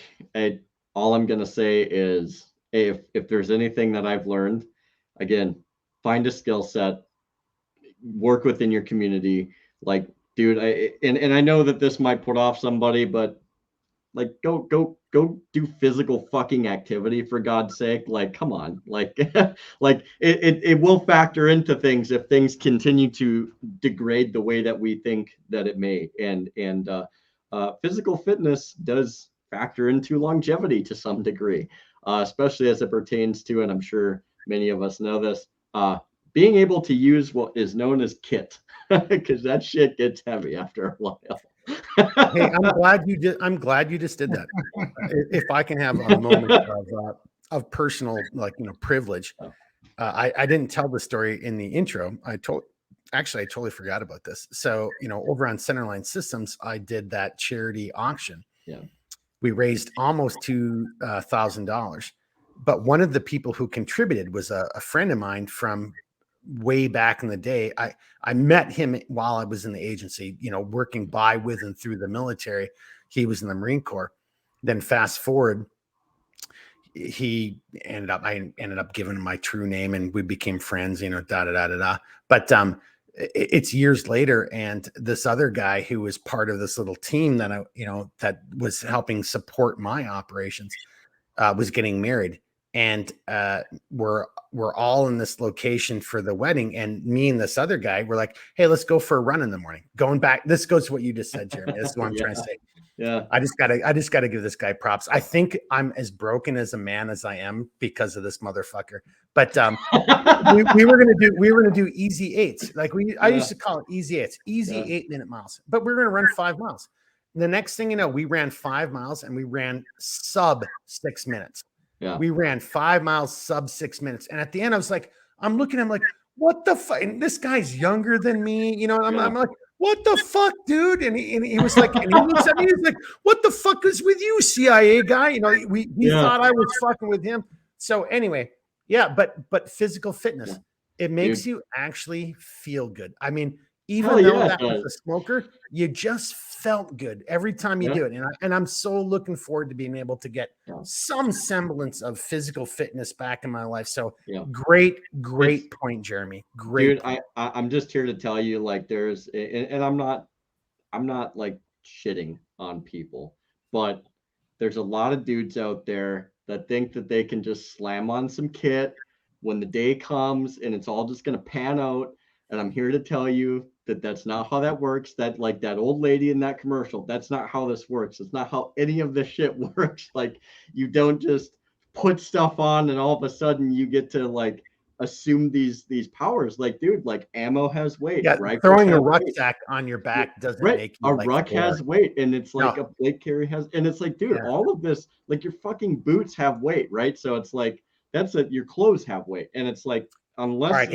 all I'm going to say is, if there's anything that I've learned, again, find a skill set, work within your community. Like, dude, I know that this might put off somebody, but like, go do physical fucking activity, for God's sake. Like, come on, like, like it will factor into things if things continue to degrade the way that we think that it may. And physical fitness does factor into longevity to some degree, especially as it pertains to, and I'm sure many of us know this, being able to use what is known as kit, because that shit gets heavy after a while. Hey, I'm glad you just did that. If I can have a moment of personal, privilege, I didn't tell the story in the intro. I totally forgot about this. So, over on Centerline Systems, I did that charity auction. Yeah. We raised almost $2,000, but one of the people who contributed was a friend of mine from way back in the day. I met him while I was in the agency, working by, with, and through the military. He was in the Marine Corps. Then fast forward, I ended up giving him my true name, and we became friends, But it's years later, and this other guy who was part of this little team that that was helping support my operations was getting married, and we're all in this location for the wedding, and me and this other guy were like, hey, let's go for a run in the morning. Going back, this goes to what you just said, Jeremy. This is what I'm trying to say. Yeah. I just gotta give this guy props. I think I'm as broken as a man as I am because of this motherfucker. But we were gonna do easy eights. Like I used to call it easy eights, easy 8-minute miles. But we were gonna run 5 miles. The next thing you know, we ran 5 miles and we ran sub 6 minutes. Yeah. We ran 5 miles sub 6 minutes. And at the end, I was like, I'm looking at him like, what the fuck? And this guy's younger than me, you know. I'm like, what the fuck, dude? And he was like, and he looks at me, he's like, what the fuck is with you, CIA guy? You know, he thought I was fucking with him. So anyway, but physical fitness, it makes you actually feel good. I mean, even though that was a smoker, you just felt good every time you do it. And I'm so looking forward to being able to get some semblance of physical fitness back in my life. So great point, Jeremy. Great. Dude, I'm just here to tell you, like, there's, and I'm not like shitting on people, but there's a lot of dudes out there that think that they can just slam on some kit when the day comes and it's all just going to pan out. And I'm here to tell you that that's not how that works. That, like that old lady in that commercial, that's not how this works. It's not how any of this shit works. Like, you don't just put stuff on and all of a sudden you get to like assume these powers. Like, dude, like ammo has weight. Yeah, right? Throwing a rucksack on your back doesn't make you a like ruck has weight, and it's like a plate carry has, and it's like, dude, all of this, like your fucking boots have weight, right? So it's like your clothes have weight, and it's like unless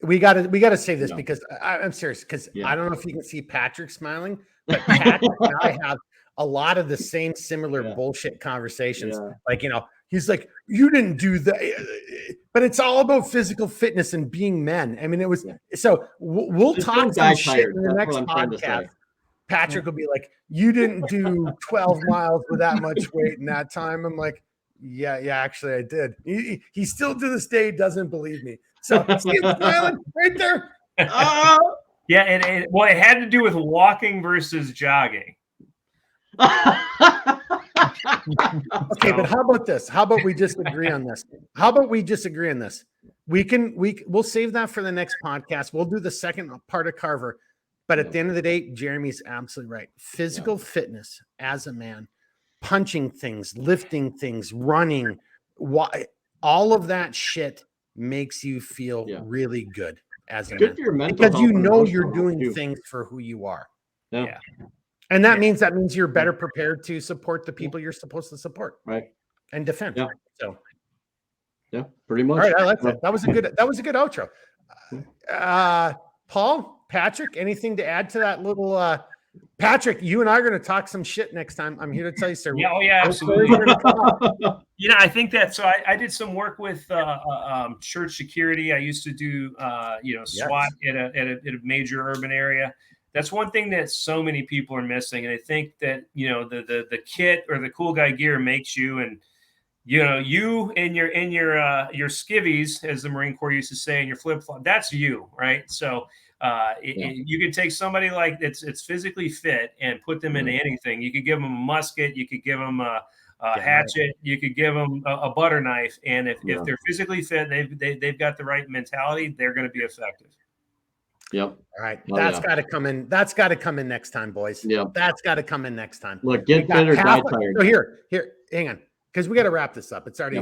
we gotta say this because I'm serious, because I don't know if you can see Patrick smiling, but Patrick and I have a lot of the same similar bullshit conversations. Like, you know, he's like, you didn't do that, but it's all about physical fitness and being men. I mean, it was so we'll just talk some shit in the That's next podcast. Patrick will be like, you didn't do 12 miles with that much weight in that time. I'm like, yeah, actually I did. He still to this day doesn't believe me. So see him smiling right there. Yeah, it had to do with walking versus jogging. Okay, but how about this? How about we just agree on this? We'll save that for the next podcast. We'll do the second part of Carver. But at the end of the day, Jeremy's absolutely right. Physical fitness as a man, punching things, lifting things, running, all of that shit makes you feel really good as a man, because you know you're doing things for who you are. Yeah. And that means you're better prepared to support the people you're supposed to support, right, and defend. Yeah. So, pretty much. All right, I like that. That was a good outro. Paul, Patrick, anything to add to that little? Patrick, you and I are going to talk some shit next time. I'm here to tell you, sir. Absolutely. You know, I think that. So I did some work with church security. I used to do SWAT at a major urban area. That's one thing that so many people are missing, and I think that the kit or the cool guy gear makes you, and you and your skivvies, as the Marine Corps used to say, and your flip flop. That's you, right? So. You could take somebody like it's physically fit and put them into anything. You could give them a musket, you could give them a hatchet, you could give them a butter knife, and if they're physically fit, they've got the right mentality, they're going to be effective. Yep. All right, that's got to come in. That's got to come in next time, boys. Yep. That's got to come in next time. Look, get fit or die tired. So here, hang on, because we got to wrap this up. It's already,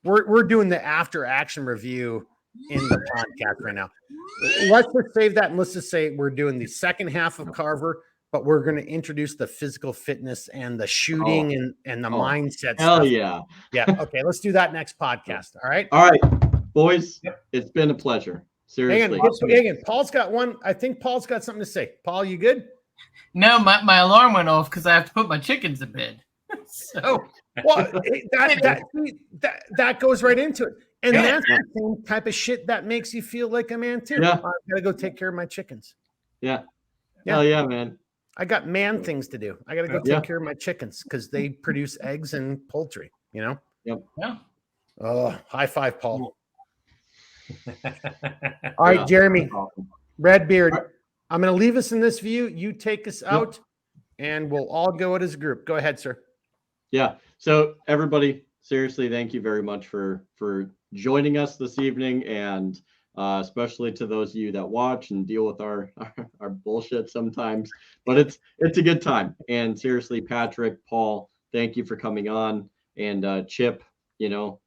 we're doing the after action review in the podcast right now. Let's just save that, and let's just say we're doing the second half of Carver, but we're going to introduce the physical fitness and the shooting and the mindset hell stuff. Yeah. Okay, let's do that next podcast. All right, boys, it's been a pleasure. Seriously. Hang on. Paul's got one. I think Paul's got something to say. Paul, you good? No, my alarm went off because I have to put my chickens to bed. So that goes right into it. And that's the same type of shit that makes you feel like a man too. Yeah. I gotta go take care of my chickens. Yeah. Hell yeah, man. I got man things to do. I gotta go take care of my chickens because they produce eggs and poultry, Yep. Yeah. Oh, high five, Paul. All right, Jeremy, Redbeard. I'm gonna leave us in this view. You take us out and we'll all go out as a group. Go ahead, sir. Yeah. So everybody, seriously, thank you very much for joining us this evening, and especially to those of you that watch and deal with our bullshit sometimes. But it's a good time. And seriously, Patrick, Paul, thank you for coming on. And Chip, you know,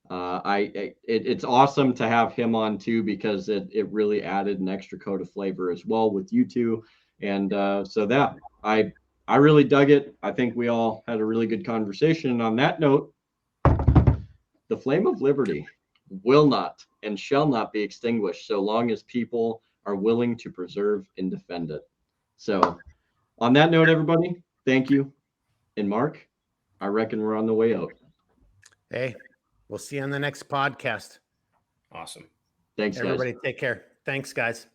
it's awesome to have him on too, because it really added an extra coat of flavor as well with you two. And so that I really dug it. I think we all had a really good conversation. And on that note, the flame of liberty will not and shall not be extinguished so long as people are willing to preserve and defend it. So on that note, everybody, thank you. And Mark, I reckon we're on the way out. Hey, we'll see you on the next podcast. Awesome. Thanks, guys. Everybody take care. Thanks, guys.